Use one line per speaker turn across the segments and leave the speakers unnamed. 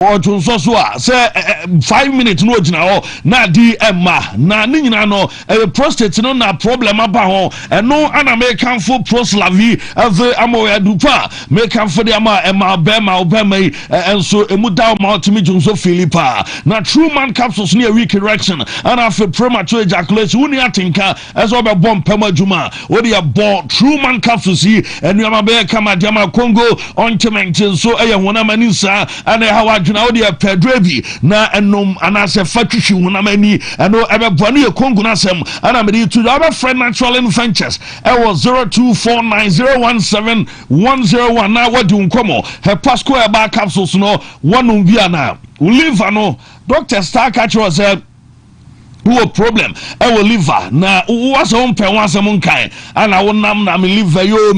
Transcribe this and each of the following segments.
or to so say 5 minutes no gina na di emma na ni nyina no prostate no na problem aba ho no ana make am for proslavi ave amoya dupa make am for the ama emma obema enso emu da ma otimi junso philippa na true man capsules near weak erection and after premature ejaculation woni atinka eso be bomb pema juma wo de bo true man capsules yi enu ama be kama diama Congo ointment so wona mani sa ana hawa na wo de pedrebi na enom anase fatwhwi wona mani eno ebe bone e Congo na sem ana me to our friend natural infections was 0249017101 na wadi nkomo he pasco e ba capsules no wonu bia na liver no doctor star catch was who problem will liver na was on pen once among kai and I won nam na me liver you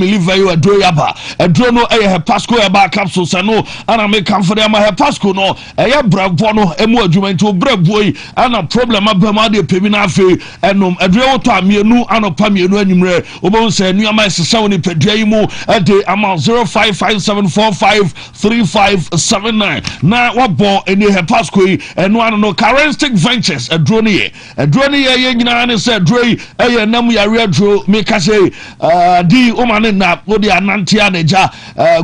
adro yaba adro no he pasco e ba capsules no and I make come for them he pasco no e brabo no emu adwuma nti brabo yi and problem abama de pemi na afi enom adro to amienu anopa mienu anyimre obon se nuama sesa woni pedua yi mu de amount 0557453579 na wabo eni he pasco yi eno ano no Charistic Ventures adro ne adroni ye nyina ne se adroi eye nam yare adro me ka se di o mane na wo di anantia neja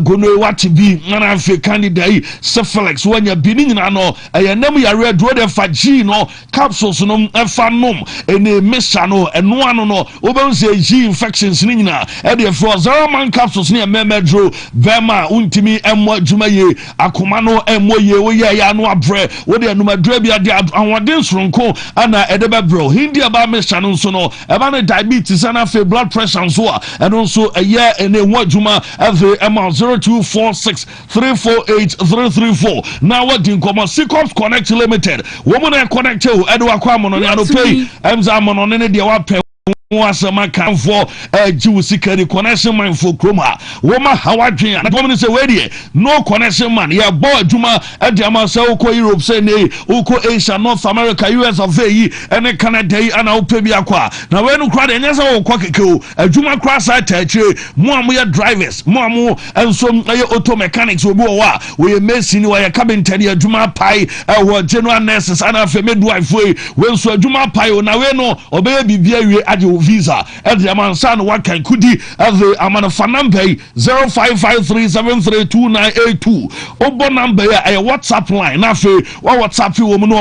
gono wati bi na afi candidate syphilis wanya bi ni nyina no eye nam yare adro de fa G no capsules no efa nom ene mesa no eno ano no oben se G infections ni nyina e de for 0 man capsules ni ememedro bema untimi emmo adwuma ye akoma no emmo ye wo ye ya no abre wo de anumadro bia de anwoden soronko ana edebe bro hindi aba mesha no so no eba no diabetes and afi blood pressure so and also a year ene ho adwuma every amount 0246348334 now what din come Secops Connect Limited wo mo na connect you edo akwa mo no na no pay emza mo no ne de wa pay wasama kan for jiwusikari connection man for kroma woma hawadwen na bomni se wedie no connection man ya bo adwuma ade ama se uko Europe se ne uko Asia North America US of yi ene Canada yi ana upebi akwa na we no kra de nyesa uko kekeu adwuma kra sa tache mo amu ya drivers mo amu enso ye auto mechanics obi wa we machine we ya carpenter adwuma pai wo general nurses ana fe midwife we nso adwuma pai na we no obeye bibia wie ade visa at the Amansan Wakan Kudi at the Amanafa number 0553732982. Obo number a WhatsApp line. Nafe WhatsApp you woman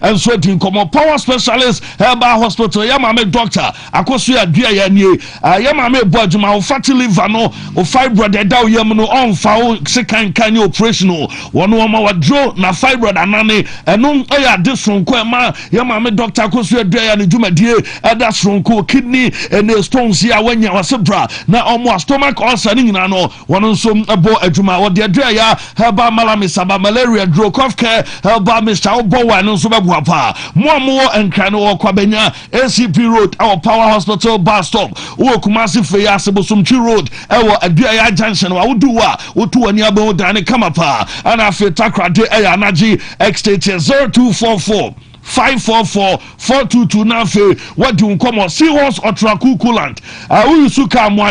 and sweating come power specialist Herba Hospital Yamame doctor Akosia Dia Yanye Yamame Bojuma fatty liver no or fibroid da yamano on foul second can operational one woman wa draw na fibroid anane and no this from Kwema Yamame doctor Akosia Dia and Juma dear that's from kidney and the stones here when you was bra na almost stomach ulcer ni nyina no wono so abo adwuma wo de ya herba malami saba malaria draw cough care herba Mr. Obo wa no so beboa pa mo enkra no wo kwabanya ACP road our power hospital bus stop wo Kumasi fe asebosomchi road ewo adua junction wa wodu wa wotu wani abo dan kama pa ana fe takrade anaji extension 0244 544-422 nafe what do you come see horse or traku coolant we suka mo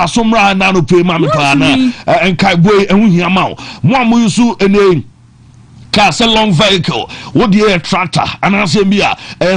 asomra na no pe ma me pa na enkai boy ehun hiama mo amusu ene car long vehicle what the tractor and I say me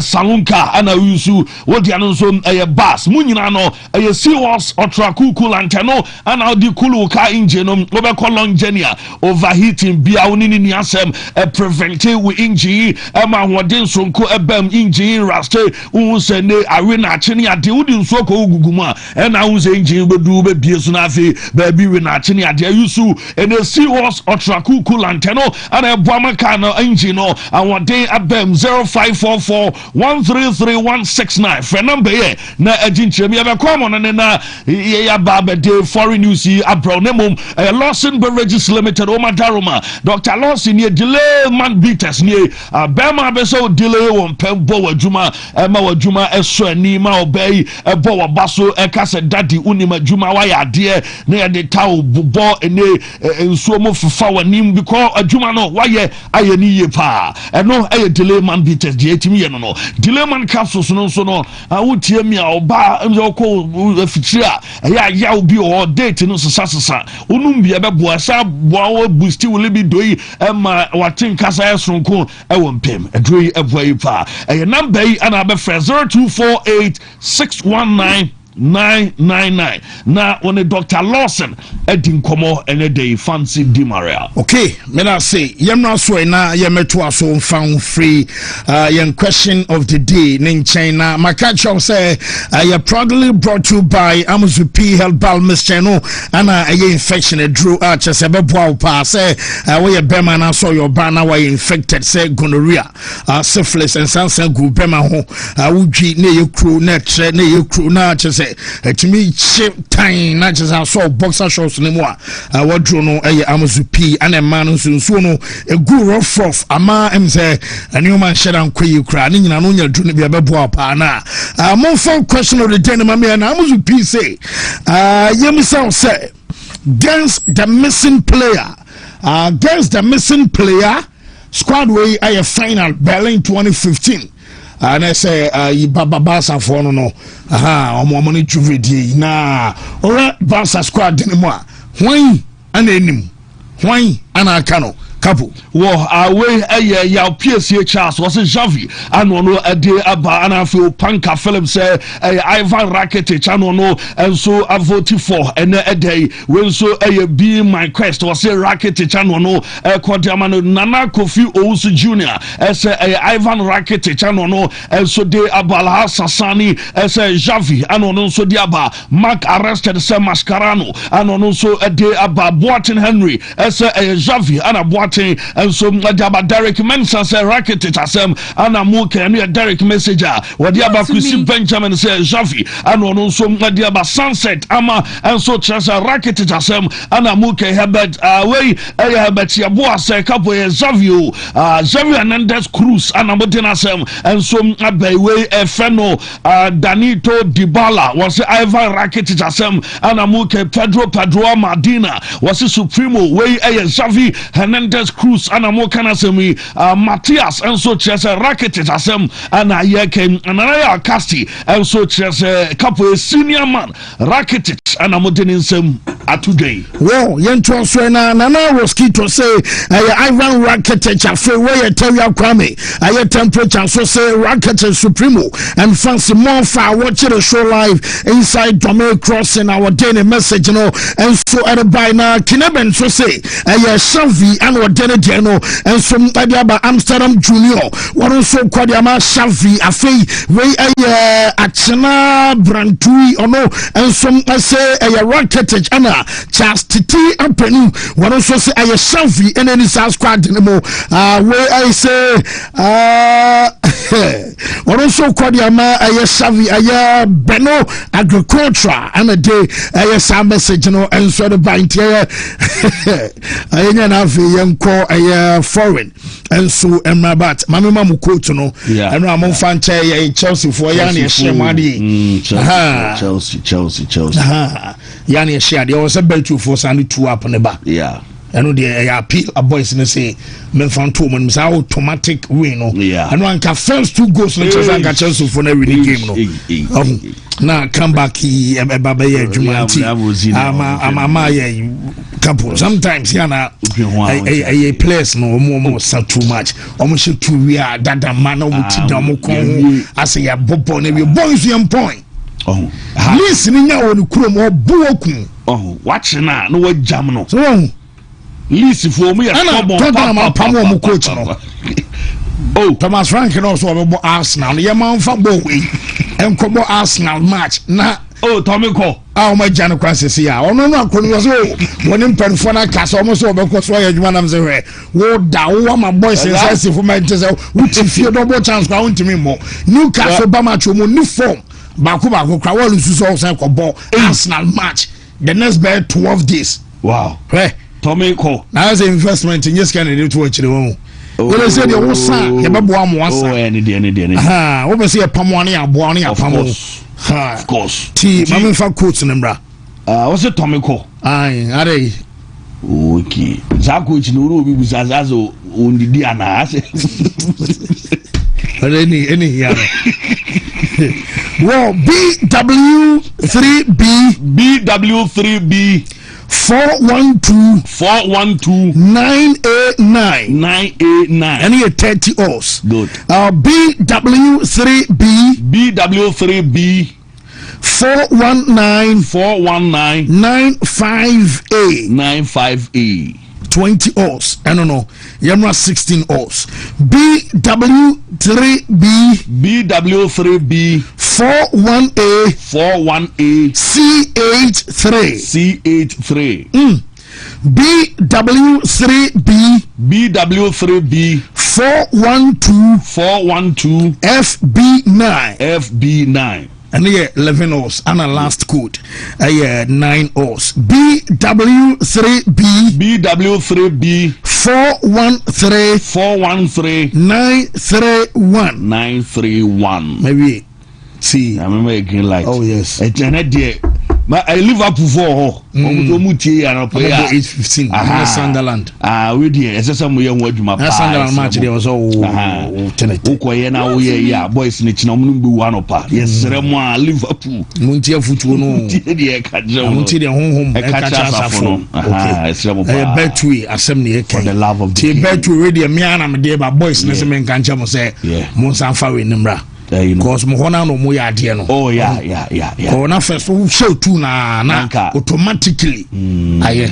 saloon car and I use what the anonso bus munyina no seahorse or traku coolant no and how the cool car engine no be call long journey overheating bia woni ni asem preventive with engine ma hoden sonko ebam engine raste wu se ne arena chini ade wudi nso ko guguma and I use engine bedu be biesu na afi ba bi we na chini ade use and seahorse or traku coolant no and Kana engine no and day abem 0544-133-169 for number ye na agent me be come on na ya baba de foreign news abro nemum Lawson Beverages Limited o madaroma Dr. Lawson ye delay man beaters ne bema be so delay won pembo wadwuma ma wadwuma eso ani ma obey ebo wabaso kase daddy unima dwuma wa ya de na ye de taw bo ene ensuo mo fufa wanim because adwuma no wa ye aye ni ye pa eno aye delay man bitters de etimi ye no delay man capsules no so no wotie mi a oba emzo ko afitiri a ya obi o date no sasa unum bia be boa sa boa boost will be doyi ma watin kasa esronko e wompem edroyi eboyi pa aye number yi ana be 0248619999 na one Dr. Lawson edin komo ene dey fancy Managerial.
Okay, me na say yemna so na yemeto aso mfa free yen question of the day nin China makacho say you proudly brought to you by Amuzupi Herbal Mixture no ana infection drew chese beboa pa say we bema na so your bana we infected say gonorrhea syphilis and sansan gu bema ho wudwi na yekru na tre na yekru na chese etimi chip time na chese so boxer shorts ni mo wadro no Amuzupi ana man nso no egu rough ama say any man shedan kwe kra ni nyina no nya dru ne bia beboa pa na mon phone question of the day na me na Amuzupi say yemisa say against the missing player squad way a final Berlin 2015 and I say Basa for no money to read na ora Basa squad anymore when and enim when and I cannot couple wo away ya PSA Charles was Javi and no ade aba and afio panka film say Ivan Rakitic and no and so I voted for and a day when so be my quest was Rakitic and no Kwadiamano Nana Kofi Owusu Jr. as Ivan Rakitic and no and so de Abala Sasani as Javi and no so diaba Mark arrested Sam Mascarano and no so a day aba Boatin Henry as Javi and a and so Madaba Derek Mensa say Rakitic asem and a muke and Derek Messenger what the aba Kusi Benjamin say Javi and no so Madiaba Sunset Ama and so Chasa Rakitic asem and a muke Herbert way Herbert Yaboa say couple Javio Hernandez Cruz and a Modena asem and so Abe way Feno Danito Dybala was Ivan Rakitic asem and a muke Pedro Madina was Supremo way Javi Hernandez Cruz and a mokana semi Matthias and so chess Rakitic asem and a yeke and a Casti and so chess couple senior man Rakitic and a modernism at today. Well, Yentron Swena Nana was key to say Ivan Rakitic a free way a tell you Kwame a temperature so say Rakitic Supremo and fancy more far watching the show live inside Domain Crossing our daily message you know and so at by now Kineben so say a Shavi and what Deno and some Adiaba Amsterdam Junior what also Kwadiama Shavi a fee way a China Brantui or no and some I say a Rakitic Anna Chastity and Penny what also say a Shavi and any South Squad anymore where I say what also Kwadiama a Shavi a Beno Agriculture and a day a some message you know and so the bind here I have a young call a foreign and so Emrabat Mamma Mukoto no and Ramon Fanche Chelsea for Yani Shemadi
Chelsea
Yani share there was a bet for Sandy 2 up on the back and the appeal a boys in the say men found 2 months automatic win and one can first 2 goals in Chelsea for every game no now come back Baba Jumanti couple sometimes yana a place no more so too much almost too we are that man with them I say a bobo ne boys young point listening now on kuro mo buoku
watching now no what jam no
so
listen for me
I'm coach no Thomas Frank also about Arsenal your man for boy and come Arsenal match na
Tommy Ko
my Jano Francis here no was when in Penfona cast almost over because why you want to say down my boys and for my which if you double chance going to me more Newcastle Bama new form Bakuba Krawal is also ball Arsenal match the next bed 12 days
wow Tommy Ko
now as an investment in yes can do watch the one well, I said, you was saying, you have
any day.
What was your Pamwani or Bonnie or Pamo?
Of course.
Tea, Mamma for coats and bra.
Was it Tommy Ko?
Aye,
Okay. Za coach no ro bi busazazo ondidi ana ase.
Any here. Well, BW3B 412 989. Any 30 O's.
Good.
BW3B 419
95A
20 O's. I don't know. Yamra 16 O's. BW3B 41A C83 BW3B 412 FB9 and here 11 O's and a last code 9 O's. BW3B 413 931 maybe see
I remember again like
oh yes
I Liverpool for Muti and
8:15 Sunderland
we did some young word my
Sunderland match there was all
boys snitch no one up yes Liverpool
Muntia football no Munti the home betway assembly
for the love of the
betway radio me and me by boys na me kan chamo say Monsan fa we nimra because mo hona no mo ya de no
oh yeah
oh na first show too na automatically aye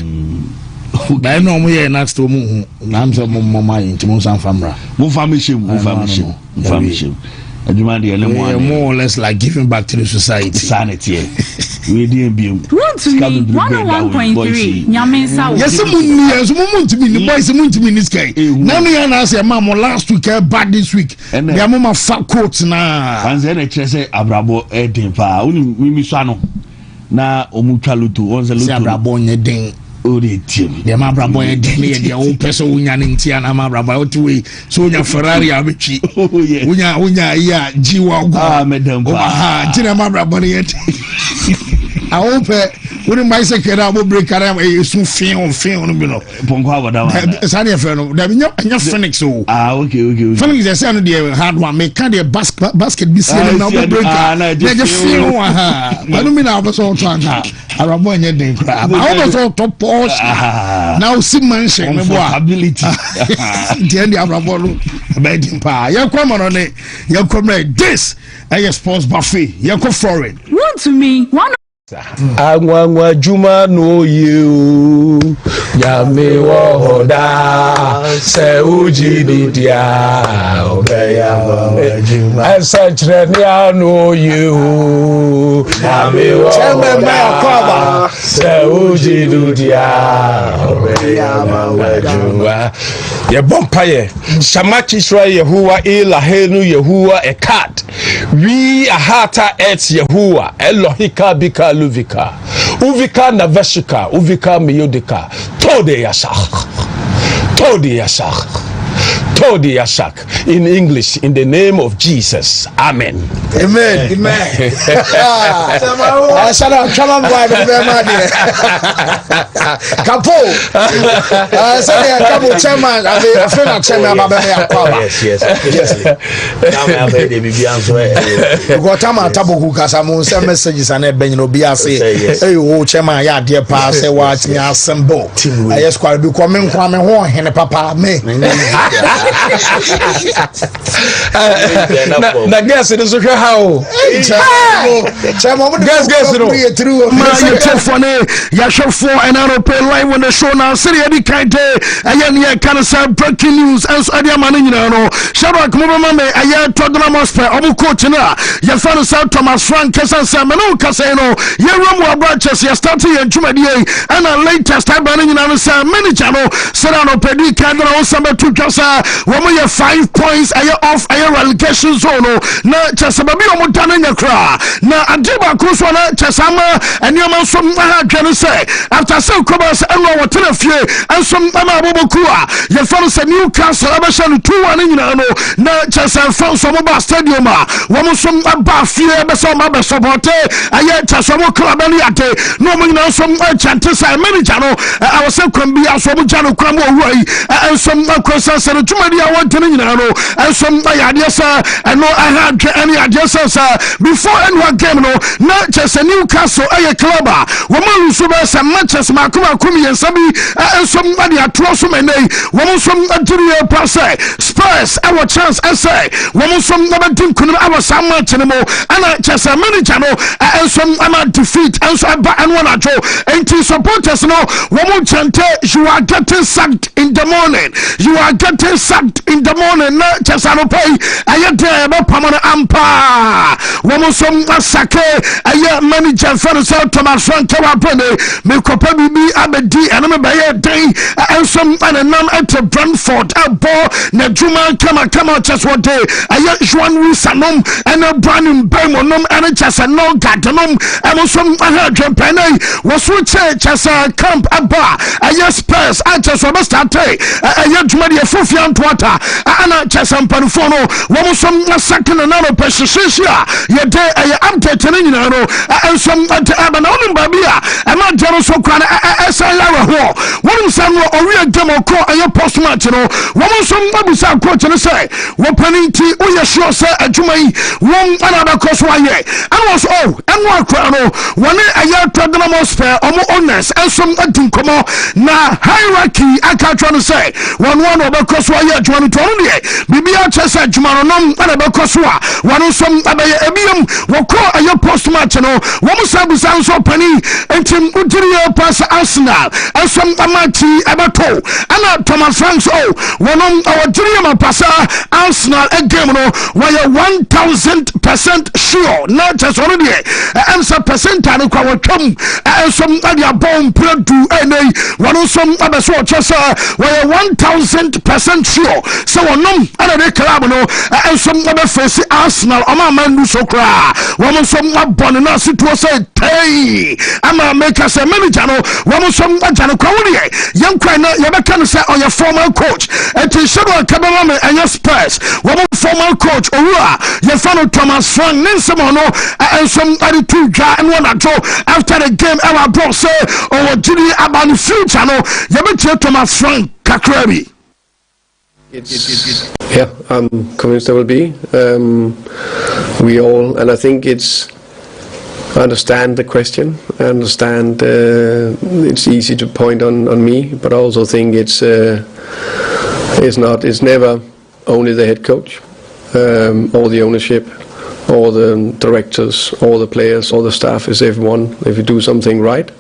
by no mo ya next to mo na am say mo mama yin mo san famra
mo famishim aduma de
more or less like giving back to the society
sanity we dey be
101.3 nyamensa
yes muntumi the boys muntumi this guy na me na say mama last week bad this week me mama fa coat na
fanze na kire say abrabo edin pa uni mi so ano na omutwa lutu on say lutu
abrabo nyeden
ori team
de ma abrabo edin ne de o pese unya ne ntia na ma abrabo otuwe so unya Ferrari abetwi unya ya jiwa go
madam pa
tina ma abrabo ne yet I hope when my second album break around a soon film no bilo
ponko abada
sani efe no da nya Phoenix o
okay
Phoenix is say no dey hard one make can the basket be see na break na just film but no me na so to anga arabo nya den kra but how so top post now see mansion me boa
ability
the end arabo no be din pa ya kwa mo no ne ya kwa this sports buffet ya kwa foreign
Wontumi one
Anwa juma no you Yami wo hoda Se uji didia Obeya juma Asa chirenia no you Yami wo hoda Se uji didia Obeya juma Ye bompaye Shamachi shra Yehuwa ila henu Yehuwa ekat We ahata et Yehuwa Elohika bika Luvika, Uvika Naveshika, Uvika Miyodika, Tode Yashak. In English, in the name of Jesus. Amen.
Amen. Shout out, come on, boy, Kapo. Say, Kapo chairman, I feel chairman, yes. Got time tabo who can some messages and ben no be say, hey, oh, chairman, ya dear pa, say watch me assemble. I just quite do come home, and papa, me.
Na guess it is okay how
guess no ya show for an aeroplane live on the show now city edi kante ayen can say breaking news and so adi man nyina no Shadrack Mobama me ayen Tottenham Hotspur obu coach na ya fan South Thomas Frank Kesan say me no ka say no ye room branches ya start ye dwumadie and latest time ban nyina no say manager no say no pedi kan no some to twasa wɔn yɛ 5 points ɛyɛ off ɛyɛ relegation zone no na kyɛsɛ baabi a wɔn da no nyɛ koraa na ade baako so na kyɛsɛ ama nneɛma nso ahadwa no sɛ after sɛ kɔba sɛ ɛno wɔtena fie nso ama aboboku a yɛfa no sɛ Newcastle ɛbɛhyɛ no 2-1 no nyinaa no na kyɛsɛ fa nso wɔn ba stadium a wɔn nso aba fie bɛsɛ wɔn abɛsɔpɔte ɛyɛ kyɛsɛ wɔn club no yate na wɔn nyinaa nso kyɛnte sɛ manager no awɔ sɛ kwan bi aso wɔn gya no kwan mu owura yi nso akɔsɛ sɛ no tumadi a wɔn tene nyinaa no nso ayɛ adeɛ sɛ ɛno ahadwa ɛne adeɛ sɛ before ɛnua game no na kyɛsɛ Newcastle ɛyɛ club a wɔn alusu bɛyɛ sɛ matches mako mmiɛnsa bi nso ade atoɔ so mɛ nei wɔn nso adiri yɛ pa sɛ Spurs ɛwɔ chance ɛsɛ wɔn nso ɛbɛdi nkunim ɛwɔ saa match no mu ɛna kyɛsɛ manager no nso ama defeat nso ɛba ɛno anadwo nti supporters no wɔn kyɛnte you are getting sacked in the morning na kyɛsɛ no pɛi ɛyɛ dɛ ɛbɛpam no ampa wɔn nso asake ɛyɛ manager fɛn sɛ Thomas Frank wapene mekɔpɛ bibi abɛdi ɛno bɛyɛ den nso ɛnenam ɛte Brentford ɛbɔ na dwuma kama kyɛsɛ wɔde ɛyɛ Juan Wisanom ɛne Brandon Bɛmonom ɛne kyɛsɛ Nolgadenom ɛmo nso ahadwe pɛnɛ wɔso kyɛsɛ camp ɛba ɛyɛ Spurs kyɛsɛ ɔbɛstate ɛyɛ dwuma deɛ fofia ntoata ana kyɛsɛ mpanifo no wɔn nso asake no nano pɛ hyehyehye a yɛde ɛyɛ update no nyinaa no nso ɛbɛ na wɔn baabi a ɛma deɛ no so kora no ɛsɛ yɛrɛ hɔ wɔn nsa no ɔwia game ɔkɔ ɛyɛ post match no wɔn nso abisa coach no sɛ wɔpani nti woyɛ sure sɛ adwuma yi wɔn ana bɛkɔ so ayɛ ɛna wɔn so ɛno akora no wɔne ɛyɛ Tottenham Hotspur ɔmo owners nso adi nkɔmɔ na hierarchy aka atwa no sɛ wɔn wɔn ɔbɛkɔ so ayɛ adwuma no to ɔno deɛ biribi akyɛ sɛ adwuma no nom ɛna bɛkɔ so a wɔn nso abɛyɛ ebiem wɔkɔ ɛyɛ post match no wɔn sa bisa nso pani nti wodiri yɛ pass Arsenal nso amati ɛbɛtɔ ɛna Thomas Frank wɔn wɔdiri yɛ mapasa Arsenal game no wɔyɛ 1000% sure na kyɛ sɛ ɔno deɛ ɛnsa percent ano kwa wɔtwam nso ɛde abɔ mpira du ɛnɛ wɔn nso abɛso ɔkyɛ sɛ wɔyɛ 1000% sure sɛ wɔnom ɛna de club no nso ɛbɛfɛsi Arsenal ɔmo amandu so koraa wɔn nso abɔ ne naase tuo sɛ tei ama meka sɛ manager no wɔn nso agya no kwa wɔdeɛ yɛn kwan na yɛbɛka no sɛ ɔyɛ former coach ɛti hyɛdo akabɛma me ɛnyɛ Spurs wɔn former coach owura yɛfa no Thomas Frank ne nsɛm ɔno nso ɛde tu dwa ɛne wɔn adwo after the game ɛwɔ abɔ sɛ ɔwɔ gyiri aba ne future no yɛbɛkyerɛ Thomas Frank kakra bi.
Yeah, I'm convinced there will be. We all, and I think I understand the question. I understand it's easy to point on me, but I also think it's never only the head coach, or the ownership, all the directors, all the players, all the staff, is everyone. If you do something right,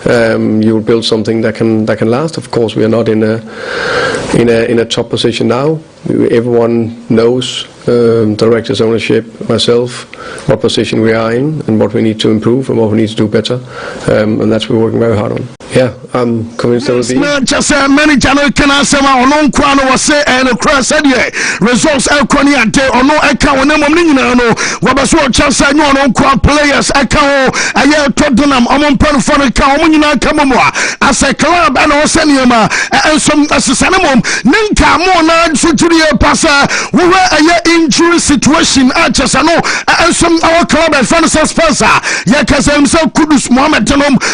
you will build something that can last. Of course, we are not in a top position now. Everyone knows, directors, ownership, myself, what position we are in and what we need to improve and what we need to do better, and that's what we're working very hard on. Yeah, I'm convinced there will be.
Just many channel can answer my own crown or say and a cross said results elconi and day or no account no Wabaso chance I know no crowd players account I hear Tottenham among for the count as a club and also and some as a sanamum Ninka more non suturia passa we were a injury situation at just I know and some our club and Francis Spencer Yakazam so Kudus Mohammed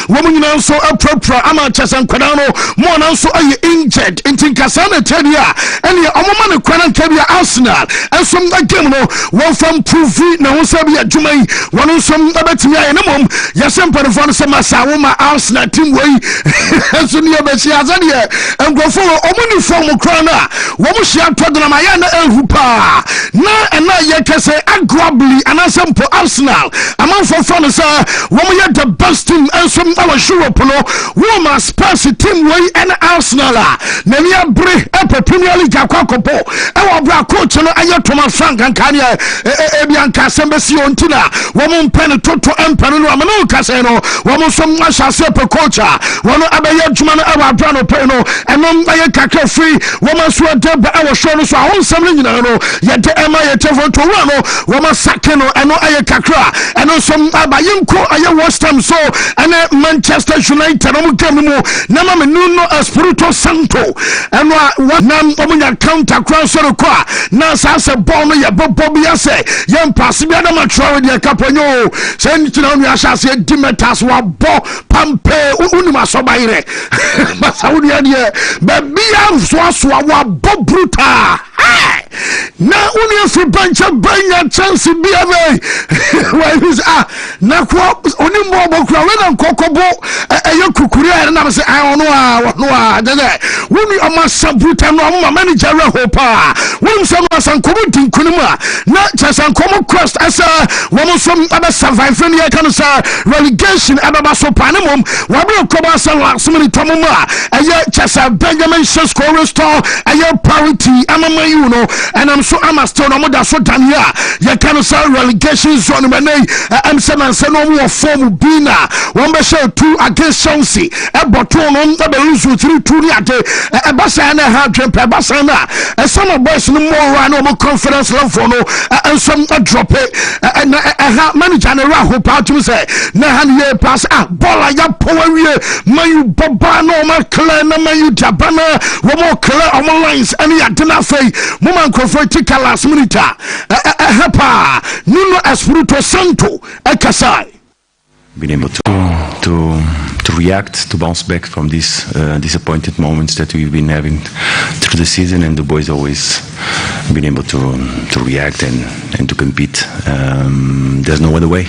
woman also appropriate ama Chesan Kwadano more now so are you injured in Tinkasana Tedia and the Oman Kwanan Kebia Arsenal and some game no one from Pruvi na Sabia Jumai one some Abetia and a mum Yasem Padafon Samasawuma Arsenal team way and so near Bessiazania and go for Omani from Ukraina Wamushia Tottenham Ayana El Hupa na and now Yakase agrably and a sample Arsenal among for Fonasa Wamaya the best team and some our Europe Woman Spurs team way and Arsenal na ni abre e Premier League akwakopo e wo bra coach no aye Thomas Frank ankania ebianka sembesi ontina wo mo pen toto empano no amano kase no wo mo so mahase pe coach wo no abaye adwuma no e wa bra no pe no enom aye kakra free wo ma so deba e wo show no so ahon sam no nyina no ye de ema ye tefo to wo no wo ma sake no eno aye kakra eno so abaye nko aye West Ham so ene Manchester United no game mu na ma Nuno Espirito Santo eno nam omunya counter cross so kwa na sa se ball no ye bobo bia se ye mpass bia na matro de kaponyo se ntina onu ahase dimetas wa bo pampe unima so bayire basa wudi ade be bia so wa bo brutal na uni fi banya chance bia be why is na kwa oni mbo kura we na nkokobo eye kukuri ere na se ono a dede woni amasa brutal no am managerial hopa woni so amasa nkobo dinkunum na chasankomo crust asa womo so aba survive ne ya kan sa relegation aba so panemum wa be koba sa last minute tomuma eye chasa Benjamin Sesko restore eye parity amama you know and I'm so am still no da so dan ya ya kan sa relegation zone me nei am se man se no mo form bina won be show 2 against Chelsea e boto no be lose 3-2 ni ade e basa na ha dwempe basa na some boys no more run no confidence level no and some drop it and manager na ra hope out to say na han ye pass ball ya power man you baba no ma clear na man you dabana wo mo clear on lines and ya dena fay mo man confront last minute hapa Nuno Espirito Santo ekasai
been able to react, to bounce back from these disappointed moments that we've been having through the season, and the boys always been able to react and to compete. There's no other way.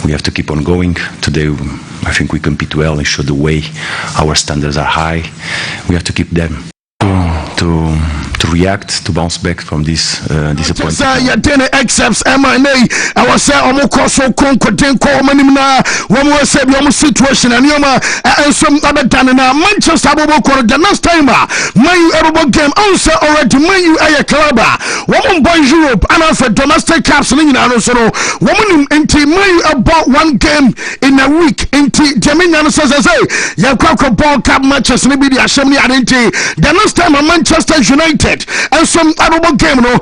We have to keep on going. Today I think we compete well and show the way. Our standards are high. We have to keep them to react, to bounce back from this disappointment.
Ya dene excepts MNA I was say omo koso konko denko manimna womo say bi omo situation and yoma and some other than na Manchester bobo ko the next time man you ever game also already man you aye club womo boy Europe and for domestic caps ni na no so no womo nim enti man you about one game in a week enti Jamina no say ya kwakọ ball cap matches ni bi di asem ni adenti the next time Manchester United and some other game no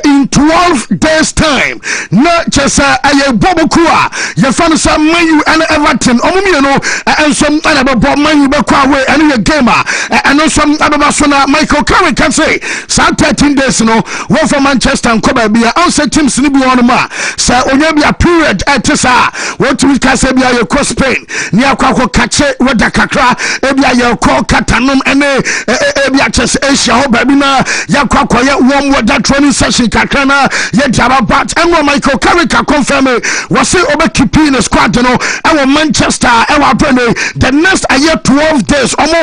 in 12 days time na chesa aye bobokua ya fan some man you and Everton omumi no and some other bob man you be kwa away and your gamer and some other so na Michael Carrick can say sa 13 days no one for Manchester and Kobe bia answer teams ni bi on ma sa onya bia period etisa what we can say bia your cross Spain ni akwa kache wada kakra e bia your call Katanum ene e bia chess Asia ho ba bi na yakwa koye warm weather training session kakrana ye jaba bat and Michael Carrick confirm was say obe keeping in the squad no and Manchester and the next year 12 days omo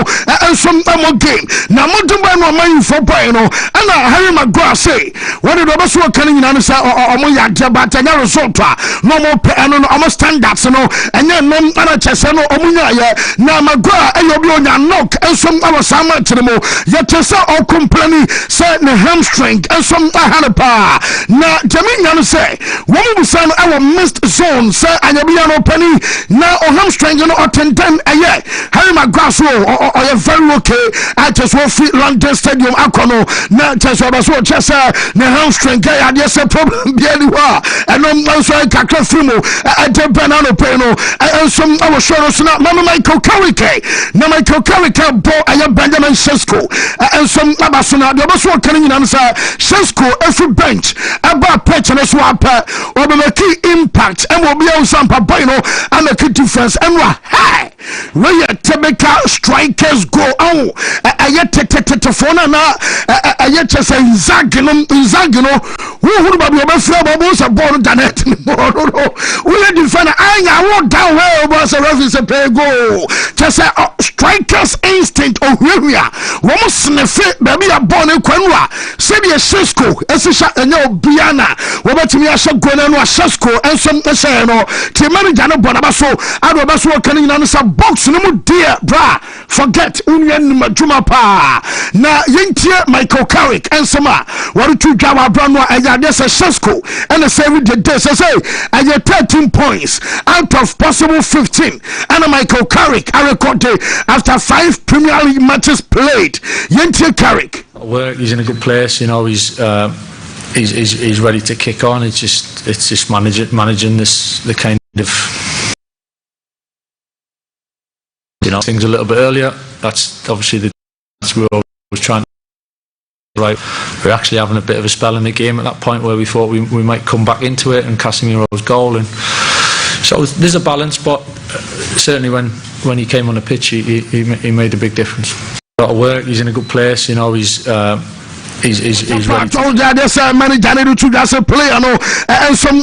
and some game na modumba no man for boy no and Harry Maguire say what did obe so kan nyina say omo ya jaba ta nya result no mo pe no omo standards no and no ana chese no omo nya ye na Maguire ayobi onya knock and some our sama chimo ye chese o complaining say na hamstring and some hanapa na Jamina no say woman be say our missed zone say anyabia no penny na o hamstring no attendant aye Harry Maguire so or you very okay I just want fit London Stadium akono na just so just na hamstring guy there say problem be anywhere and no so kakra frimo I dey banana peno and some our show na Michael Carrick na Michael Carrick ball aye Benjamin Sesko and some abasuna the obaso kan nyina nsa Sesko every bench aba pitch na so apa obe make impact and will be on some boy no and make a difference and hey where your typical strikers go on ayet phone na ayet say Zagino who ba be obafra ba so ball danet we defend anya walk down where was a referee say pay go just say strikers instinct ohwehwea wɔn snefe baabi a ball ne kwanwa sɛdeɛ Shesko ɛsisha ɛnyɛ obiana wɔbɛtumi ahyɛ gona no a Shesko ɛnso ɛhyɛ no te manager no bɔ n'aba so ado ɔba so wɔka ne nyinaa no sɛ box no mu deɛ bra forget unua nim adwuma paa na yɛntie Michael Carrick ɛnsɛm a wɔretu dwa wɔ abra no a ɛyɛ adeɛ sɛ Shesko ɛna sɛ every day sɛ sɛ ɛyɛ 13 points out of possible 15 and Michael Carrick I recorded after 5 Premier League matches played. Yentye Carrick.
He's in a good place, you know. He's ready to kick on. It's just managing the kind of, you know, things a little bit earlier. That's obviously that's where I was trying. Right, we're actually having a bit of a spell in the game at that point where we thought we might come back into it, and Casemiro's goal, and so there's a balance. But certainly when he came on the pitch, he made a big difference. A lot of work. He's in a good place, you know. He's ready.
Told you this manager need to just play, you know, and some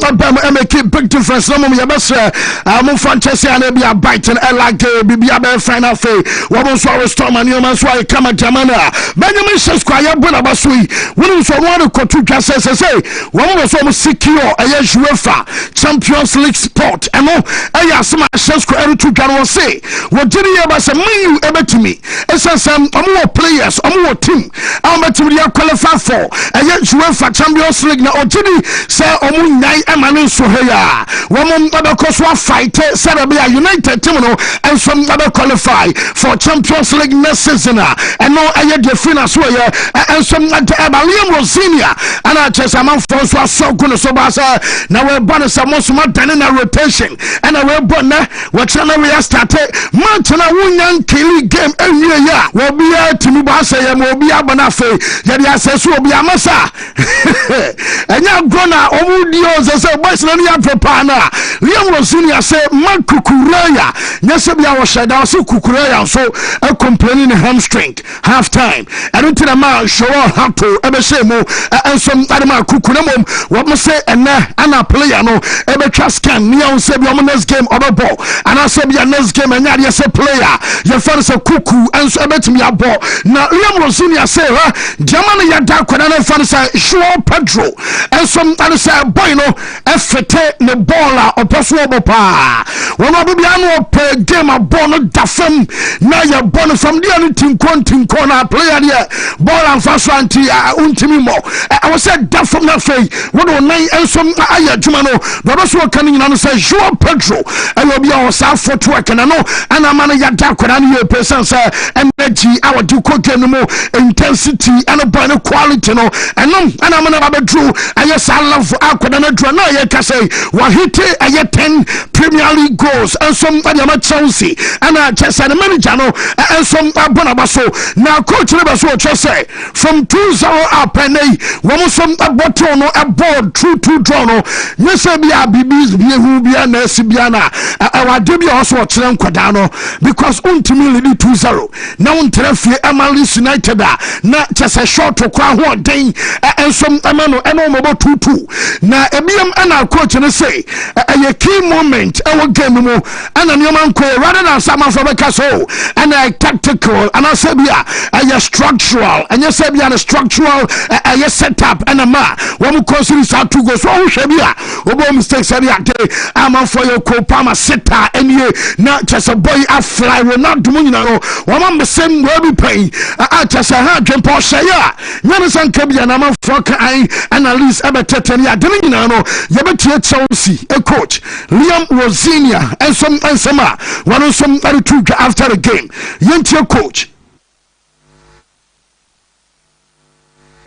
make a big difference. No more, yes, I'm Francesca and be a biting like be a final fee. What was our storm and you must why come at Jamana. Benjamin Shesko, I bring about sweet. When we saw one of the just say, one was almost secure a yes, UEFA Champions League spot. And no, I asked my Shesko every 2 January say, what did he ever say? Me, ever to me. It's some more players, more team. I'm at to qualify for UEFA Champions League na ojini say omu nyai emane so heya womo abekoso fight Serbia United team no and some other qualify for Champions League next season and no aye de fina so ya and some Liam Rosinia and I just am for so good so basa na we born some more than na rotation and we born na we channel we start match na wunyan kili game every year we be timi basa ya mo bi abana fe ya says will be a massa and you're gonna omudios as a boys and ya propana Liam Rosinia say man kukureya Nesabia was shed out so kukureya so a complaining hamstring half time I don't tell a man show how to ever say more and some other kukunum what must say and a player no ever trust can neon Sabia next game of a ball and I said your next game and yes a player your father's a cuckoo and so bet me a ball now Liam Rosinia say Germany ya da kwadana fansa Joao Pedro and some other say boy no efete ne ball a oposo obopa wono bibia no pe game a ball no dafam na ya ball from the other team corner player there ball and fast anti untimi mo I was said dafam na fei wono nine and some aya juma no do so kan nyina no say Joao Pedro and obi a osa footwork na no and amana ya da kwadana ye person say energy our do ko game no intensity and a ball quality no and I'm gonna drew I yes I love akwada na draw na ye ka say wa hit a 10 Premier League goals and some at Chelsea and I just said the manager no and some bonabaso now coach nebaso just say from 2-0 up and one some bottle no a board true to draw no yes be a BB's be who be an Sibiana our debut also at kwada no because Wontumi lead 2-0 now Trefi Amalis United na just a short to kwa ho den and some amano and about 2-2 na ebiam and our coach and say a key moment our game mo and a man rather than someone from a castle and a tactical and I said a structural and yes a structural a setup and a ma one considers how to go so shabia obo mistakes I'm on for your co-pama seta and you not just a boy a fly will not do no one the same will be paying I just a hard jump or say Namasan Kabia Nama Foka and at least Abatetania Dinano Yabatia Chelsea a coach Liam Rosinia and some one of some attitude after the game Yentia coach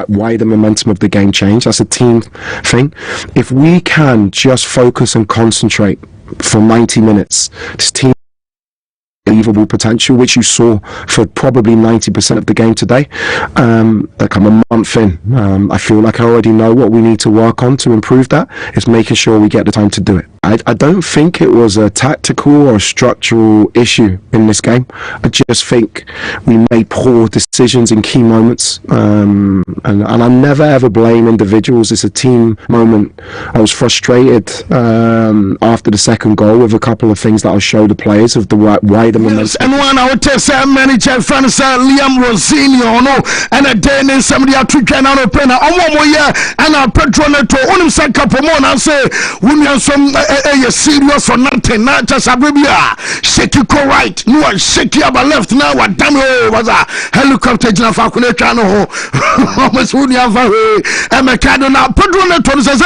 why the momentum of the game changed. That's a team thing. If we can just focus and concentrate for 90 minutes, this team unbelievable potential, which you saw for probably 90% of the game today. Like I'm a month in, I feel like I already know what we need to work on to improve that. It's making sure we get the time to do it. I don't think it was a tactical or a structural issue in this game. I just think we made poor decisions in key moments, and I never ever blame individuals. It's a team moment. I was frustrated after the second goal with a couple of things that I'll show the players of the why the momentum.
And one I would tell say manager friends Liam Rossini or no, and a day and somebody are tricking out of pen. I want more year and a patronato on him say couple more and say when you have some serious for nothing, not just a baby. Shake you go right, no one shake you about left now. What damn was a helicopter in a falcon channel. Almost would you have a mechanic now patronato says,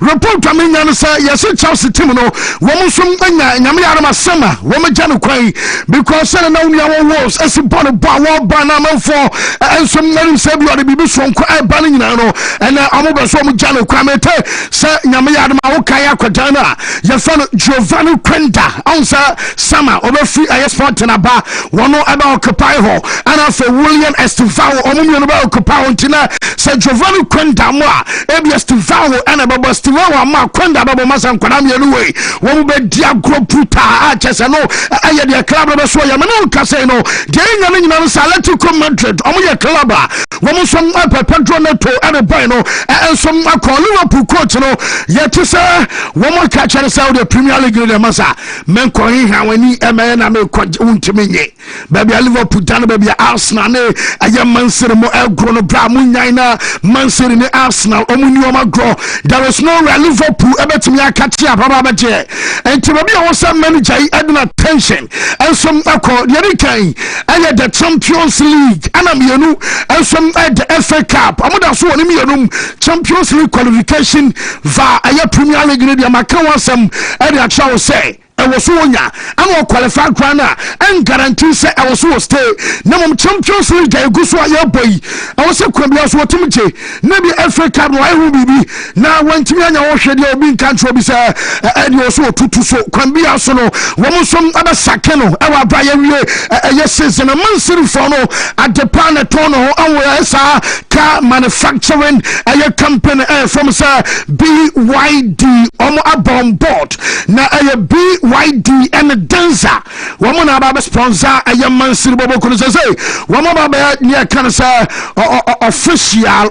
report to me and say, yes, it's Chelsea Timino, woman from Yamia Summer, woman Janu Quay, because I know your walls as a bottle bar banana for and some men say you are the baby from Banning now, and I'm over some Janu Quamete, Sir Yamia Maokaya Quadana, your son Giovanni Quenda, answer Summer over free spot in a bar, one more about Capaho, and after William Estivao, Omunion about Capaontina, Sir Giovanni Quenda, Ebi Estivao, and about Estivao, Mark Quenda, Masan Quadamia away, one bed Diagro Puta, just I know, I had a club of Soya Mano Casino, Daniel Atletico Madrid, Omoya Clubba, one some up a patronato and a bino, and some call Liverpool coach, yet to say, one more catch and sell the Premier League in the Massa, men calling how any man I may quite Wontumi, baby, I Liverpool down, baby, Arsenal, a young man sitting more grown up, Munina, man sitting in the Arsenal, Omunio grow. There is no real Liverpool ever to me, I catch up, and to be also manager, adding attention, and some call Yerikai, and at the Champions League, and I'm you and some at the FA Cup. I'm not so in Champions League qualification via a Premier League, Makawa, some and I shall say. I was Sonia, I will qualify Grana and guarantee say I was so stay. No Champions League, I go so your boy. I was a Quabias Wontumi, maybe FA Cup, why will be now when Tiana Ocean, you're being country, and you also to so Quambia Sono, one some other Sakeno, our Brian, yes, and a man city follow at the Panatono, our car manufacturing, a company from Sir BYD on board. Now I be YD and a dancer. Woman about sponsor a young man city bobo could say, woman about near cancer official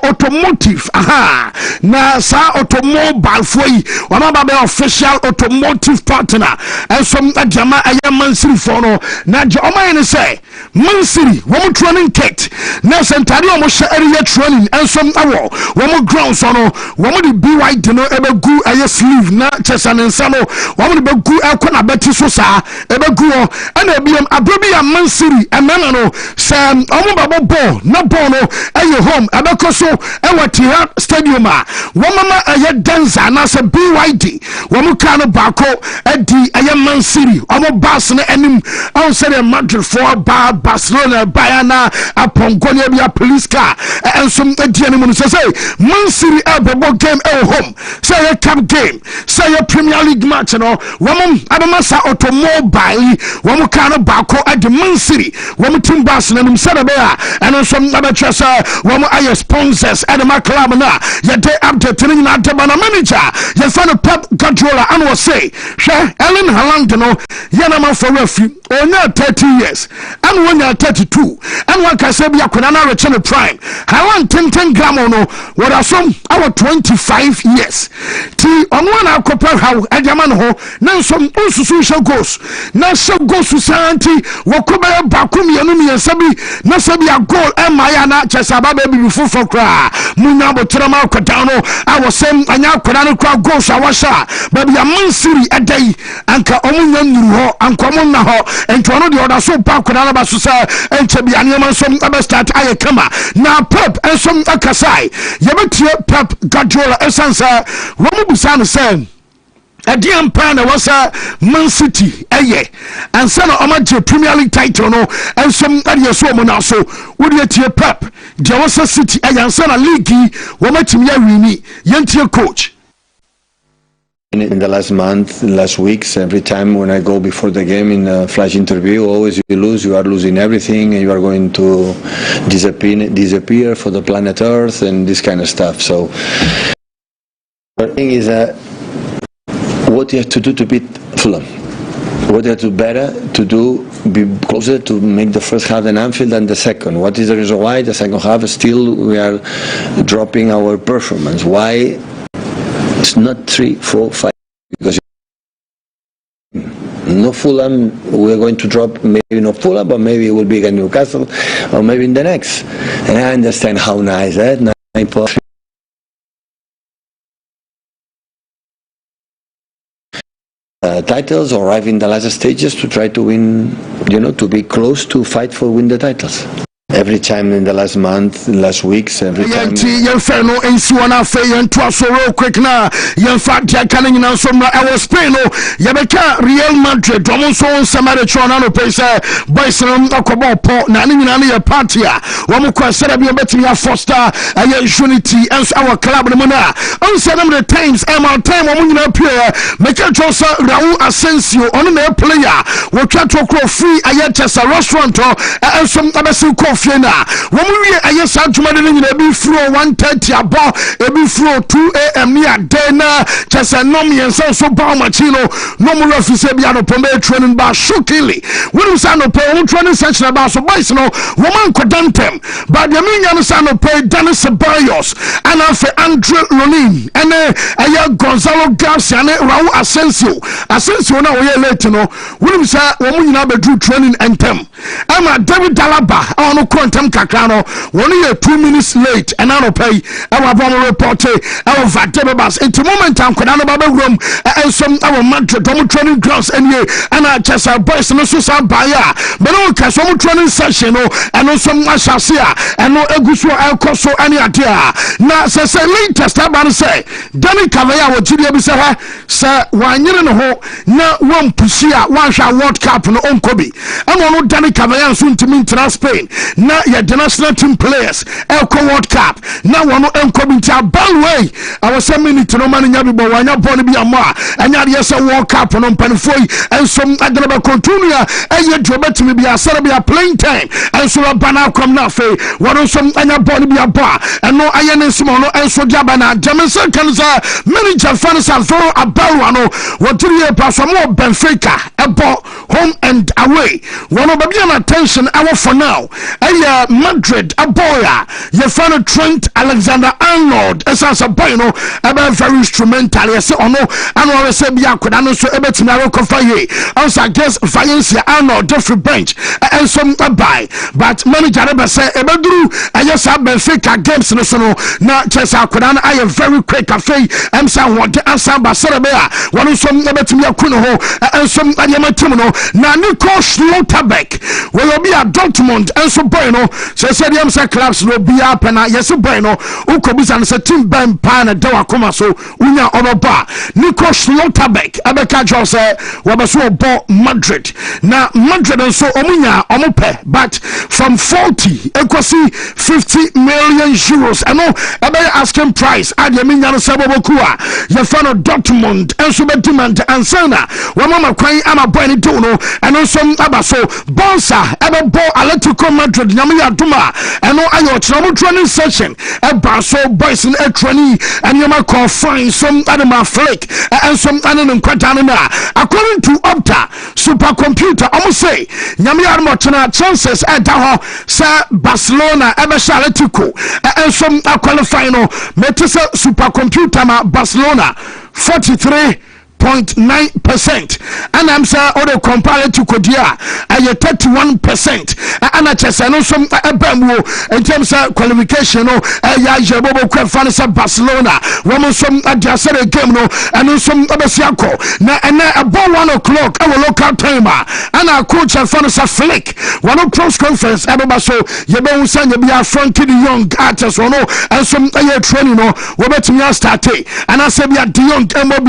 automotive. Aha. Now, sa automobile for you. Woman about official automotive partner. And some Jama a young man city for no. Now, Jama say, Man City, woman training kit. Now, Santario almost area training and some hour. Woman grounds on woman the BYD no ever go a sleeve. Now, Chesan and Sano, one of go Alcona Betty Sosa, ever go, and a BM Abrabia Man City, and Manano, Sam, Omaba Bo, no Bono, and your home, Abacoso, and what Stadium, one mama a yet dancer, and as a BYD, Wamukano Bako, at the Ayam Man City, Omo Barcelona, and him outside of Madrid for Bar, Barcelona, Bayana, upon Gonia police car, and some gentlemen say, Man City, Elbow game, El home, say a cup game. Say a Premier League match, you know. Woman, Adamasa automobile, Wamukano Bako at the Man City, Wamutim Bass and Sadabea, and some other tressa, Wamu Aya sponsors at the Macalabana, yet they up to telling out the manager, your son of Pep Guardiola, and will say, Share Ellen Halandano, Yanama for refuge, or now 30 years, and when you're 32, and one can say, Biakunana return a prime. I want 10 gramono, what are some our 25 years. On one alcohol, how Adaman ho, now some social goes. Now some goes to Santi, Wakoba Bakumi, and Sabi, Nasabi, a goal, and Mayana, Chesaba, baby, before for cry. Munabo Trama Catano, I was saying, and now Kodano crowd goes, Awasha, baby, a Man City a day, and Kaomun, and Komuna ho, and to another other so back with Alabasusa, and to be an Yaman, some other start, Ayakama. Now Pep, and some Akasai, Yabet Pep Guardiola, Essansa, Romubusan saying. A dear partner was a Man City, and son of Amateur Premier League title, no, and some other so also would you to Pep, Jawasa City, and son of League, Womatimia Rini, Yantia coach.
In the last month, last weeks, every time when I go before the game in a flash interview, always you lose, you are losing everything, and you are going to disappear for the planet Earth and this kind of stuff. So the thing is what you have to do to beat Fulham. What you have to better to do, be closer to make the first half in Anfield than the second. What is the reason why the second half still we are dropping our performance? Why it's not 3, 4, 5? Because not Fulham, we're going to drop, maybe not Fulham, but maybe it will be against Newcastle, or maybe in the next. And I understand how nice that 9 points. Titles, or arrive in the last stages to try to win, to be close to fight for win the titles. Every time in the last month, last weeks, every time.
No insuana fe and twas so quick na yen fat jackaning now from our Spain. Yabeka Real Madrid, Romonson Samaritan Pesa, Bison Okobo Port, Nani party. Wamukwa Serabia Betia Foster, a unity as our club Mona. Answer them the times, MR time when you appear. Make a choice, Raul Asensio on the player. We try to grow free. I yet as a restaurant and some Abasu coffee. When we are yes, I'm to be through 1:30 about be through 2 a.m. near dinner. Just a nomi and so Machino, no more officer be on a training bar shockingly. When we sign up a training section about so bison, woman could done them. But the mean son of pay Dennis Ceballos and after Andre Lonin and a Gonzalo Garcia and Raul Asensio now we are late to know. When we say woman have a true training and them. I'm a David Dalaba on quantum Cacano, 1 year 2 minutes late, and I don't pay our bomber report, our Vatebas, into moment I'm Kodana Baba room, and some our Madrid, training grounds, and I just our boys and also some buyer, but no some training session, and also some Ashasia, and no Eguso Alcoso, any idea. Now, say latest, I'm say, Danny Cavaya, what Julia Bissara, sir, 1 year and a whole, now one Pusia, one shall World Cup no Onkobi. I'm on Danny Cavaya soon to mean to Spain. Now your national team players Elko World Cup now one coming to a balway I was a minute no man in Yabibo when you're born to be a ma and yes a World Cup on Panfoy and some Adraba Contunia and you drove to me be a Serbia playing time and so a banner come now for what on some and you're born to be a bar and no iron and small and so Jabana German seconds manager fans and throw a balwano what do you pass some more Benfica about home and away one of the attention hour for now. Madrid, a boy, your friend Trent Alexander-Arnold, as a boy, about very instrumental. Yes, or no, and I say, be a could so able to narrow Kofaye. Also, I guess Valencia Arnold, different bench, and some buy. But manager ever say, Ebedru, I just have Benfica games, no, not just I could I am very quick cafe, and some want to answer Basarabea, one of some never to me a kuno, and some Ayamatino, Naniko Schlotterbeck, will be a Dortmund, and so bueno, said the Amsa clubs will be up and yes, bueno, Ukobis and a team ban pan a doa comaso, Unya over bar, Nico Schlotterbeck, Abeka Jose, Wabaso Bo Madrid. Now Madrid and so Omunya Omope, but from 40, equasi 50 million euros. I know about asking price at the Minyan Sabokua, Yafano Dortmund, and Subetiman and Sana, Wamama Quay, Ama Bani Dono, and also Abaso, Bonsa, Abo Atletico Madrid, Namia Duma, and no Ayo Travel training session, a Baso Bison, a trainee, and Yama call fine some animal flake, and some animal quatanina. According to Opta, supercomputer, almost say, Namia Motana chances at Daho, Sir Barcelona, Abasha Atletico, and some qualifying, Metisa supercomputer, Barcelona, 43.9%, and I'm saying other compared to Kodia, I 31%, and I just know some bamboo in terms of qualification. No, I Jabobo Fanisa Barcelona, woman some adjusted game, no, and some Abasiako. Now, and about 1 o'clock, our local timer, and our coach and Fanisa Flick, one of cross conference, Abaso, Yabon San Yabia Frankie the Young artist, or no, and some training, no, Robert Mia State, and I said, the young MOB,